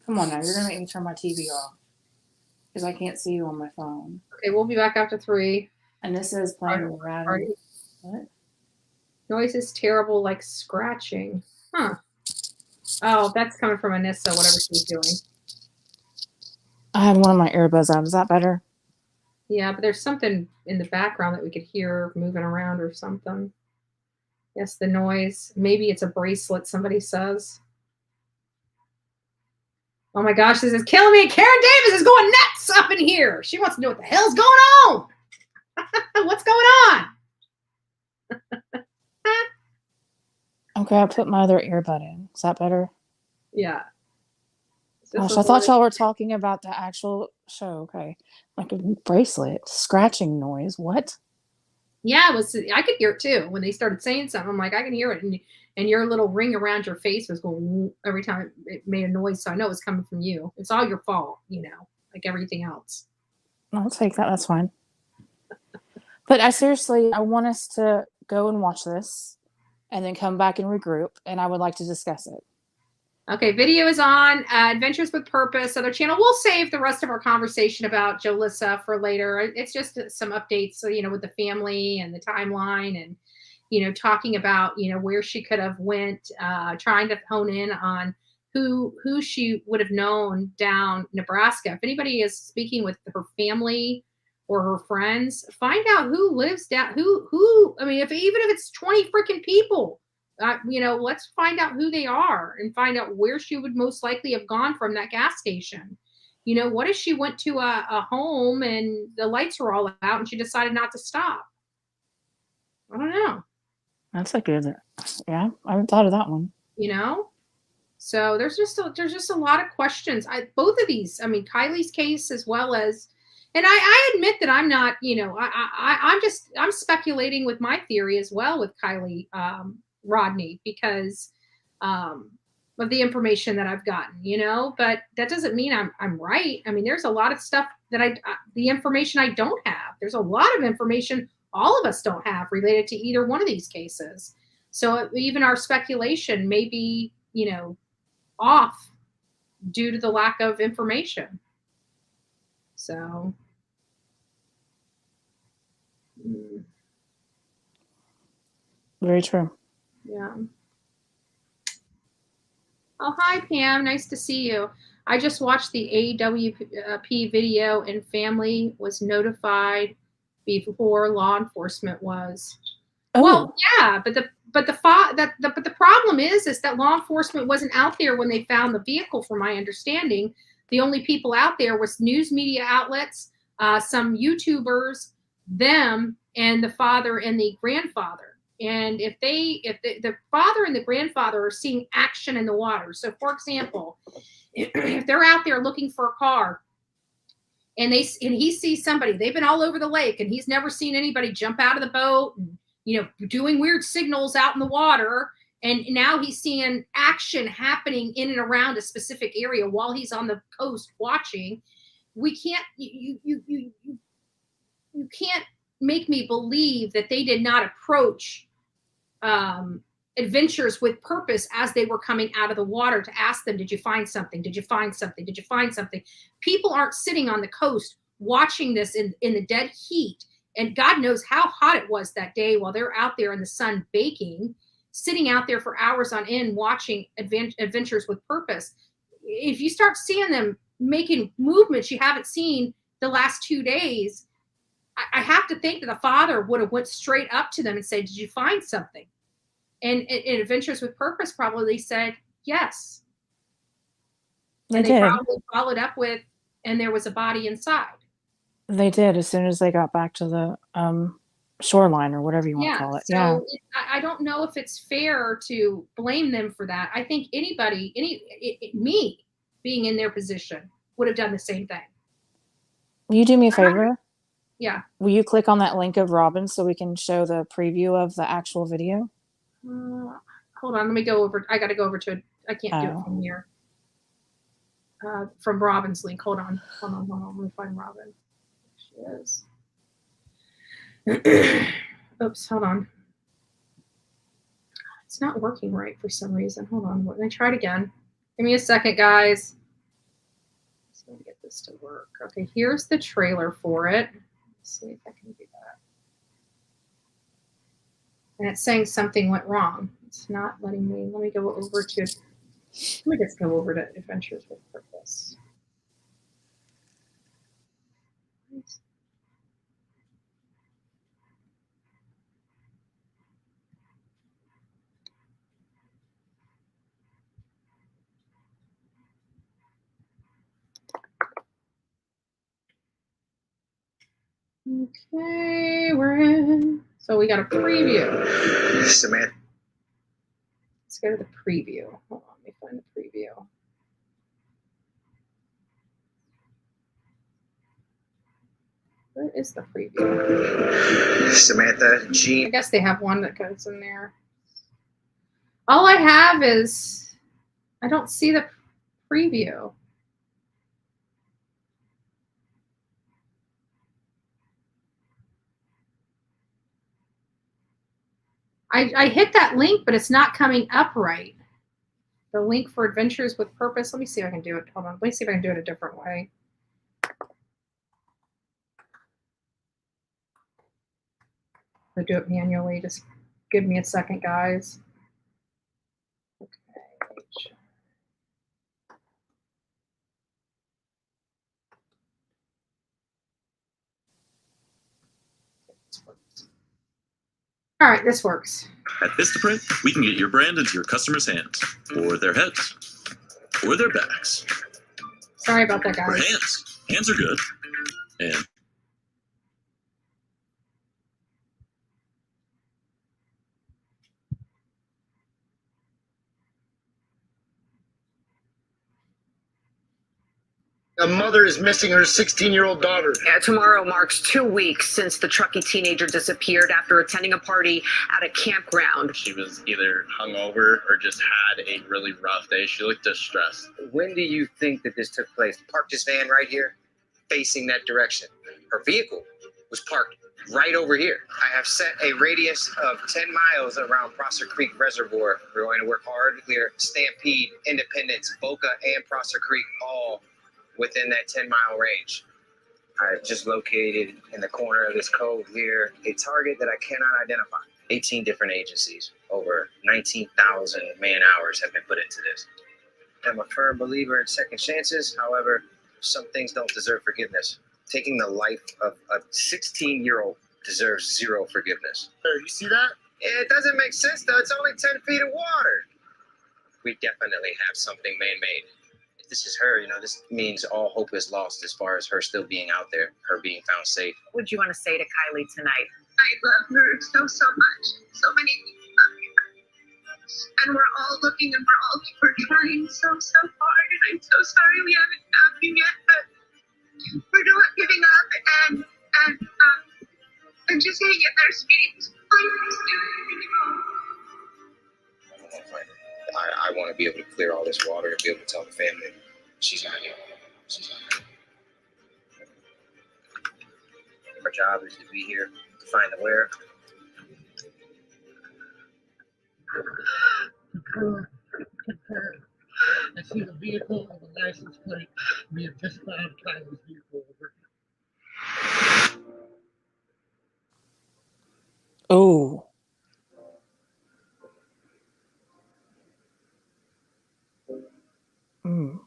Come on now, you're gonna make me turn my TV off because I can't see you on my phone. Okay, we'll be back after 3. And this is playing rattle. What? Noise is terrible, like scratching. Huh. Oh, that's coming from Anissa, whatever she's doing. I had one of my earbuds out. Is that better? Yeah, but there's something in the background that we could hear moving around or something. Yes, the noise. Maybe it's a bracelet, somebody says. Oh my gosh, this is killing me. Karen Davis is going nuts up in here. She wants to know what the hell's going on. What's going on? Okay, I put my other earbud in. Is that better? Yeah. Gosh, I thought y'all were talking about the actual show. Okay. Like a bracelet, scratching noise. What? Yeah, I could hear it too. When they started saying something, I'm like, I can hear it. And your little ring around your face was going every time it made a noise. So I know it's coming from you. It's all your fault, you know, like everything else. I'll take that. That's fine. But I want us to go and watch this and then come back and regroup. And I would like to discuss it. Okay, video is on. Adventures with Purpose, other channel. We'll save the rest of our conversation about Jolissa for later. It's just some updates, so, you know, with the family and the timeline and, you know, talking about, you know, where she could have went, trying to hone in on who she would have known down Nebraska. If anybody is speaking with her family or her friends, find out who lives down, I mean, even if it's 20 freaking people, you know, let's find out who they are and find out where she would most likely have gone from that gas station. You know, what if she went to a home and the lights were all out and she decided not to stop? I don't know. That's a good, yeah, I haven't thought of that one. You know? So there's just a lot of questions. Both of these, I mean, Kiely's case as well as, and I admit that I'm not, I'm speculating with my theory as well with Kiely Rodni because of the information that I've gotten, but that doesn't mean I'm right. I mean, there's a lot of stuff that the information I don't have. There's a lot of information all of us don't have related to either one of these cases. So even our speculation may be, off due to the lack of information. So, very true. Yeah. Oh, hi, Pam. Nice to see you. I just watched the AWP video and family was notified before law enforcement was. Oh. Well, yeah, but the problem is that law enforcement wasn't out there when they found the vehicle. From my understanding, the only people out there was news media outlets, some YouTubers, them, and the father and the grandfather. And if the father and the grandfather are seeing action in the water, so for example, if they're out there looking for a car and he sees somebody, they've been all over the lake and he's never seen anybody jump out of the boat and doing weird signals out in the water, and now he's seeing action happening in and around a specific area while he's on the coast watching. We can't you can't make me believe that they did not approach Adventures with Purpose as they were coming out of the water to ask them, did you find something? Did you find something? Did you find something? People aren't sitting on the coast watching this in the dead heat. And God knows how hot it was that day while they're out there in the sun baking, sitting out there for hours on end watching Adventures with Purpose. If you start seeing them making movements you haven't seen the last 2 days, I have to think that the father would have went straight up to them and said, did you find something? And Adventures with Purpose probably said yes. And they probably followed up with, and there was a body inside. They did as soon as they got back to the shoreline or whatever you want to call it. So I don't know if it's fair to blame them for that. I think anybody, me being in their position would have done the same thing. Will you do me a favor? Yeah. Will you click on that link of Robin so we can show the preview of the actual video? Hold on, let me go over. I got to go over to it. I can't do it from here. From Robin's link. Hold on. Let me find Robin. She is. Oops, hold on. It's not working right for some reason. Hold on. Let me try it again. Give me a second, guys. Let's see if I can get this to work. Okay, here's the trailer for it. Let's see if I can do that. And it's saying something went wrong. It's not letting me. Let me go over to. Let me just go over to Adventures with Purpose. Okay, we're in. So we got a preview. Samantha. Let's go to the preview. Hold on, let me find the preview. Where is the preview? Samantha G. I guess they have one that goes in there. All I have is, I don't see the preview. I hit that link, but it's not coming up right. The link for Adventures with Purpose. Let me see if I can do it. Hold on. Let me see if I can do it a different way. I'll do it manually. Just give me a second, guys. Okay. All right, this works. At Vistaprint, we can get your brand into your customers' hands, or their heads, or their backs. Sorry about that, Or guys. hands. Hands are good. And A mother is missing her 16-year-old daughter. Tomorrow marks 2 weeks since the Truckee teenager disappeared after attending a party at a campground. She was either hungover or just had a really rough day. She looked distressed. When do you think that this took place? Parked his van right here, facing that direction. Her vehicle was parked right over here. I have set a radius of 10 miles around Prosser Creek Reservoir. We're going to work hard to clear Stampede, Independence, Boca, and Prosser Creek, all within that 10-mile range. I've just located in the corner of this cove here a target that I cannot identify. 18 different agencies, over 19,000 man-hours have been put into this. I'm a firm believer in second chances. However, some things don't deserve forgiveness. Taking the life of a 16-year-old deserves zero forgiveness. You see that? It doesn't make sense, though. It's only 10 feet of water. We definitely have something man-made. If this is her, this means all hope is lost as far as her still being out there, her being found safe. What would you want to say to Kiely tonight? I love her so much. So many people love her. And we're all looking and we're trying so hard. And I'm so sorry we haven't found you yet, but we're not giving up and just hang in there, sweetie. Please do everything. I want to be able to clear all this water and be able to tell the family she's not here. She's not here. Our job is to be here to find the where. I see the vehicle and the license plate. We have just found Kiely's vehicle over here. Oh. Mm.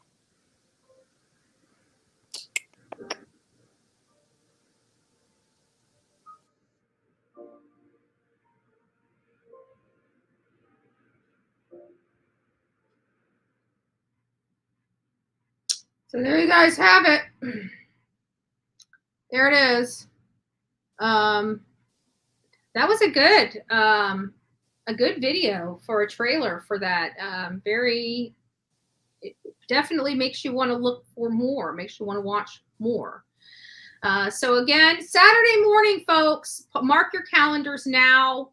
So there you guys have it. There it is. That was a good video for a trailer for that. It definitely makes you want to look for more, makes you want to watch more. So again, Saturday morning, folks, mark your calendars now.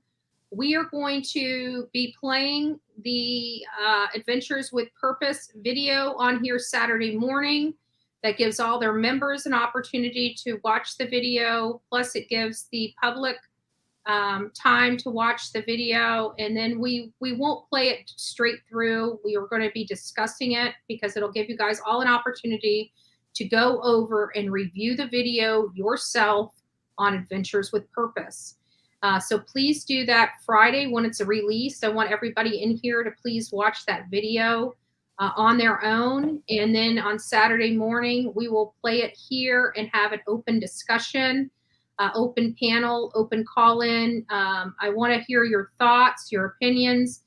We are going to be playing the Adventures with Purpose video on here Saturday morning. That gives all their members an opportunity to watch the video. Plus, it gives the public time to watch the video. And then we won't play it straight through. We are going to be discussing it because it'll give you guys all an opportunity to go over and review the video yourself on Adventures with Purpose. So please do that Friday when it's released. I want everybody in here to please watch that video on their own. And then on Saturday morning, we will play it here and have an open discussion, open panel, open call-in. I want to hear your thoughts, your opinions,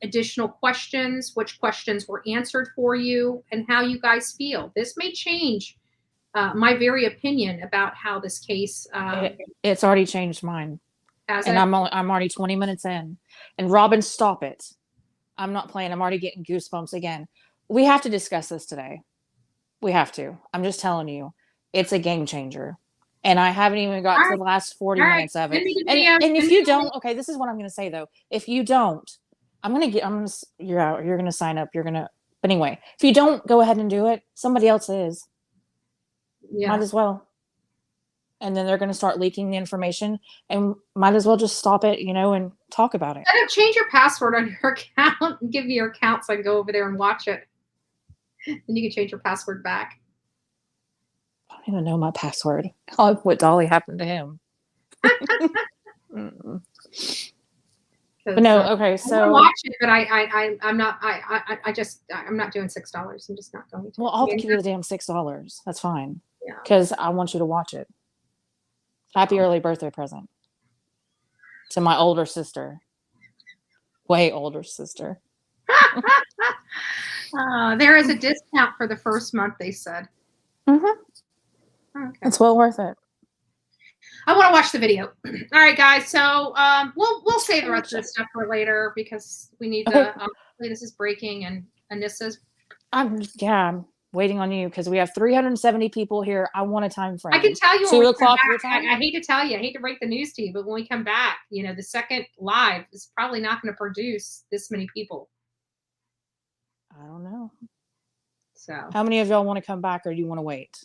additional questions, which questions were answered for you, and how you guys feel. This may change my very opinion about how this case. It's already changed mine. And I'm already 20 minutes in. And Robin, stop it. I'm not playing. I'm already getting goosebumps again. We have to discuss this today. We have to. I'm just telling you, it's a game changer. And I haven't even got to the last 40 minutes of it. And if you don't, okay, this is what I'm going to say though. If you don't, you're out. You're going to sign up. But anyway, if you don't go ahead and do it, somebody else is. Yeah. Might as well. And then they're going to start leaking the information, and might as well just stop it, and talk about it. Change your password on your account and give me your account so I can go over there and watch it. Then you can change your password back. I don't even know my password. What Dolly happened to him. But no, okay, so I watch it, but I'm not. I'm not doing $6. I'm just not going to. Well, I'll give you the damn $6. That's fine. Yeah. Because I want you to watch it. Happy early birthday present to my older sister. Way older sister. There is a discount for the first month, they said. Mm-hmm. Okay. It's well worth it. I want to watch the video. All right, guys. So we'll save the rest of this stuff for later because we need to. This is breaking and Anissa's. waiting on you because we have 370 people here. I want a time frame. I can tell you 2 when we o'clock come your back. time. I hate to tell you, I hate to break the news to you, but when we come back, the second live is probably not going to produce this many people. I don't know. So how many of y'all want to come back, or do you want to wait?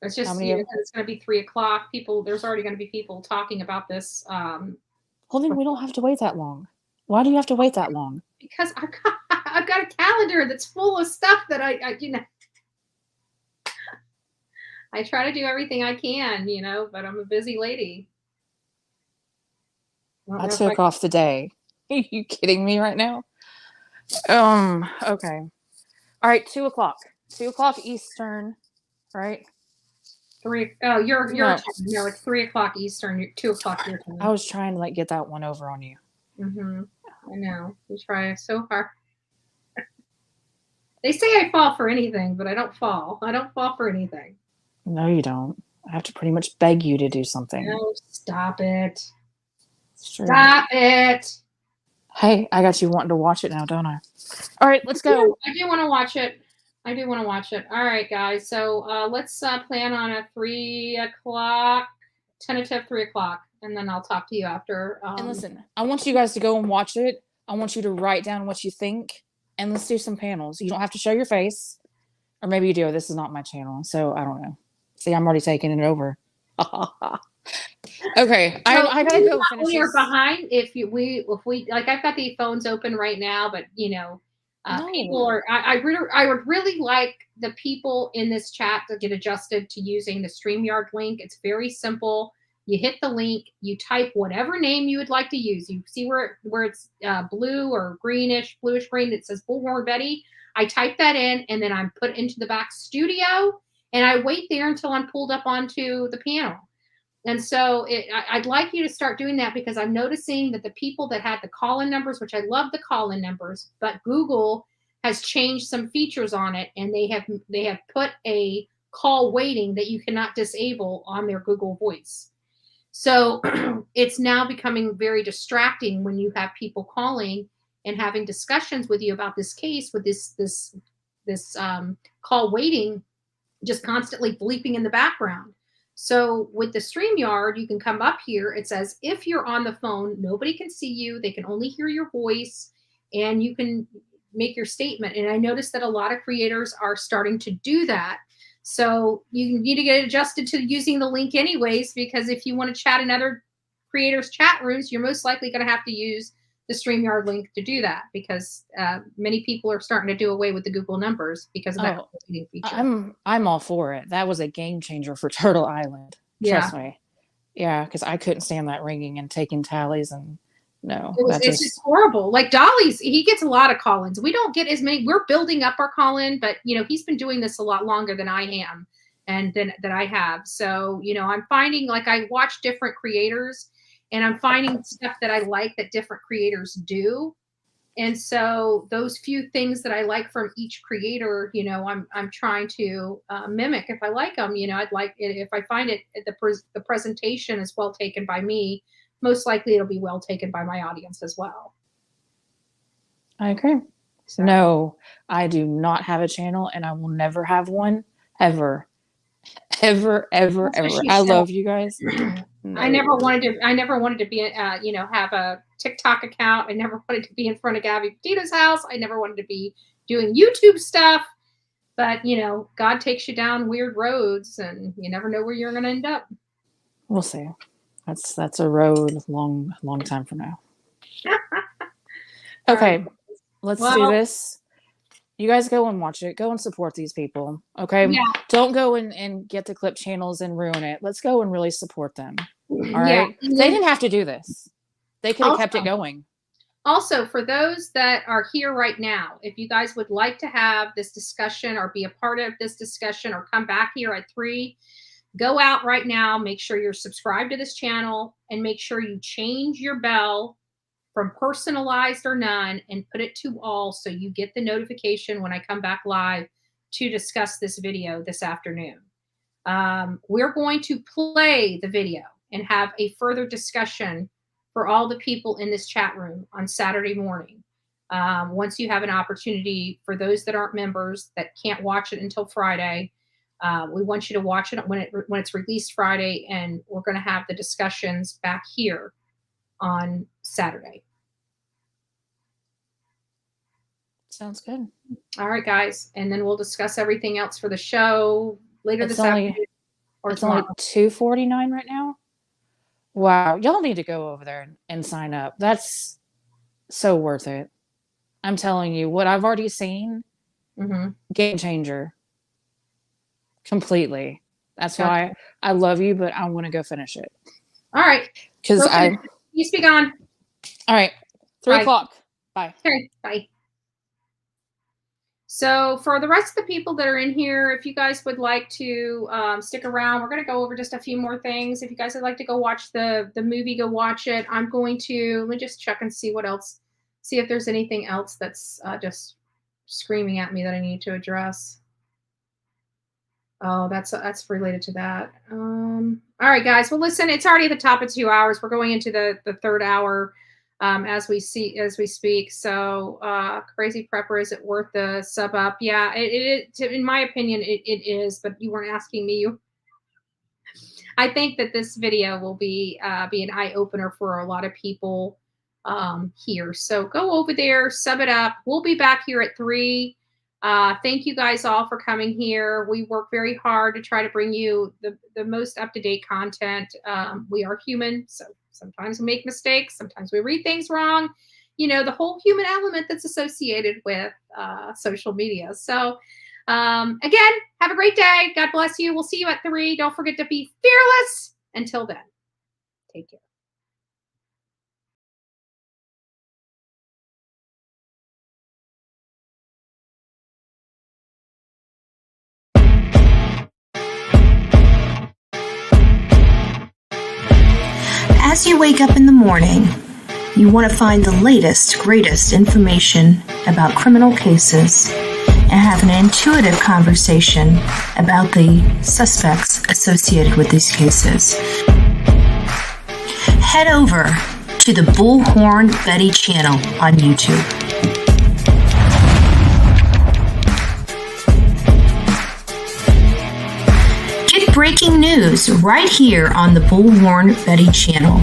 It's just it's going to be 3 o'clock. There's already going to be people talking about this. Well, then we don't have to wait that long. Why do you have to wait that long? Because I've got a calendar that's full of stuff that I I try to do everything I can, but I'm a busy lady. I took off the day. Are you kidding me right now? Okay. All right, 2 o'clock. 2 o'clock Eastern, right? 3. Oh, your No. time. No, it's 3 o'clock Eastern. 2 o'clock your time. I was trying to get that one over on you. I know. We try so hard. They say I fall for anything, but I don't fall. I don't fall for anything. No, you don't. I have to pretty much beg you to do something. No, stop it. Sure. Stop it. Hey, I got you wanting to watch it now, don't I? All right, let's go. I do want to watch it. All right, guys. So let's plan on a 3 o'clock, tentative 3 o'clock, and then I'll talk to you after. And listen, I want you guys to go and watch it. I want you to write down what you think, and let's do some panels. You don't have to show your face, or maybe you do. This is not my channel, so I don't know. See, I'm already taking it over. Okay, I gotta go finish We are this. behind. If we like, I've got the phones open right now, but people are. I would really like the people in this chat to get adjusted to using the StreamYard link. It's very simple. You hit the link, you type whatever name you would like to use. You see where it's blue or bluish green. It says Bullhorn Betty. I type that in, and then I'm put into the back studio, and I wait there until I'm pulled up onto the panel. And so I'd like you to start doing that, because I'm noticing that the people that had the call-in numbers, which I love the call-in numbers, but Google has changed some features on it, and they have put a call waiting that you cannot disable on their Google Voice. So it's now becoming very distracting when you have people calling and having discussions with you about this case with this call waiting just constantly bleeping in the background. So with the StreamYard, you can come up here. It says, if you're on the phone, nobody can see you. They can only hear your voice, and you can make your statement. And I noticed that a lot of creators are starting to do that. So you need to get adjusted to using the link anyways, because if you want to chat in other creators' chat rooms, you're most likely going to have to use the StreamYard link to do that, because many people are starting to do away with the Google numbers because of that feature. I'm all for it. That was a game changer for Turtle Island. Trust me. Yeah, because I couldn't stand that ringing and taking tallies, and no, it's just horrible. Like Dolly's, he gets a lot of call-ins. We don't get as many. We're building up our call-in, but he's been doing this a lot longer than I am, and that I have. So I'm finding, like, I watch different creators, and I'm finding stuff that I like that different creators do. And so those few things that I like from each creator, I'm trying to mimic if I like them. I'd like it if I find it the presentation is well taken by me. Most likely it'll be well taken by my audience as well. I agree. So. No, I do not have a channel, and I will never have one ever. Ever. I love you guys. No. I never wanted to be, have a TikTok account. I never wanted to be in front of Gabby Petito's house. I never wanted to be doing YouTube stuff. But, God takes you down weird roads, and you never know where you're going to end up. We'll see. That's a road long time from now. Okay, right. Let's do this. You guys go and watch it. Go and support these people. Okay. Yeah. Don't go and get the clip channels and ruin it. Let's go and really support them. All right. They didn't have to do this. They could have kept it going. Also, for those that are here right now, if you guys would like to have this discussion or be a part of this discussion or come back here at 3, go out right now. Make sure you're subscribed to this channel, and make sure you change your bell from personalized or none and put it to all, so you get the notification when I come back live to discuss this video this afternoon. We're going to play the video and have a further discussion for all the people in this chat room on Saturday morning. Once you have an opportunity, for those that aren't members that can't watch it until Friday, we want you to watch it when it's released Friday, and we're going to have the discussions back here on Saturday. Sounds good. All right, guys, and then we'll discuss everything else for the show later this afternoon or it's tomorrow. only $249 right now. Wow, y'all need to go over there and sign up. That's so worth it. I'm telling you, what I've already seen, game changer. Completely. That's why I love you, but I want to go finish it. All right. Because you speak on. All right. 3 o'clock. Bye. Okay. Bye. So for the rest of the people that are in here, if you guys would like to stick around, we're going to go over just a few more things. If you guys would like to go watch the movie, go watch it. I'm going to, let me just check and see what else, see if there's anything else that's just screaming at me that I need to address. Oh, that's related to that. All right, guys. Well, listen, it's already at the top of 2 hours. We're going into the third hour as we speak. So, Crazy Prepper, is it worth the sub up? Yeah, it in my opinion, it is. But you weren't asking me. I think that this video will be an eye opener for a lot of people here. So go over there, sub it up. We'll be back here at 3. Thank you guys all for coming here. We work very hard to try to bring you the most up-to-date content. We are human, so sometimes we make mistakes. Sometimes we read things wrong. You know, the whole human element that's associated with social media. So again, have a great day. God bless you. We'll see you at 3. Don't forget to be fearless. Until then, take care. As you wake up in the morning, you want to find the latest, greatest information about criminal cases and have an intuitive conversation about the suspects associated with these cases. Head over to the Bullhorn Betty channel on YouTube. Breaking news right here on the Bullhorn Betty channel.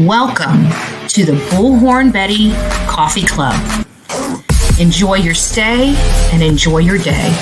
Welcome to the Bullhorn Betty Coffee Club. Enjoy your stay and enjoy your day.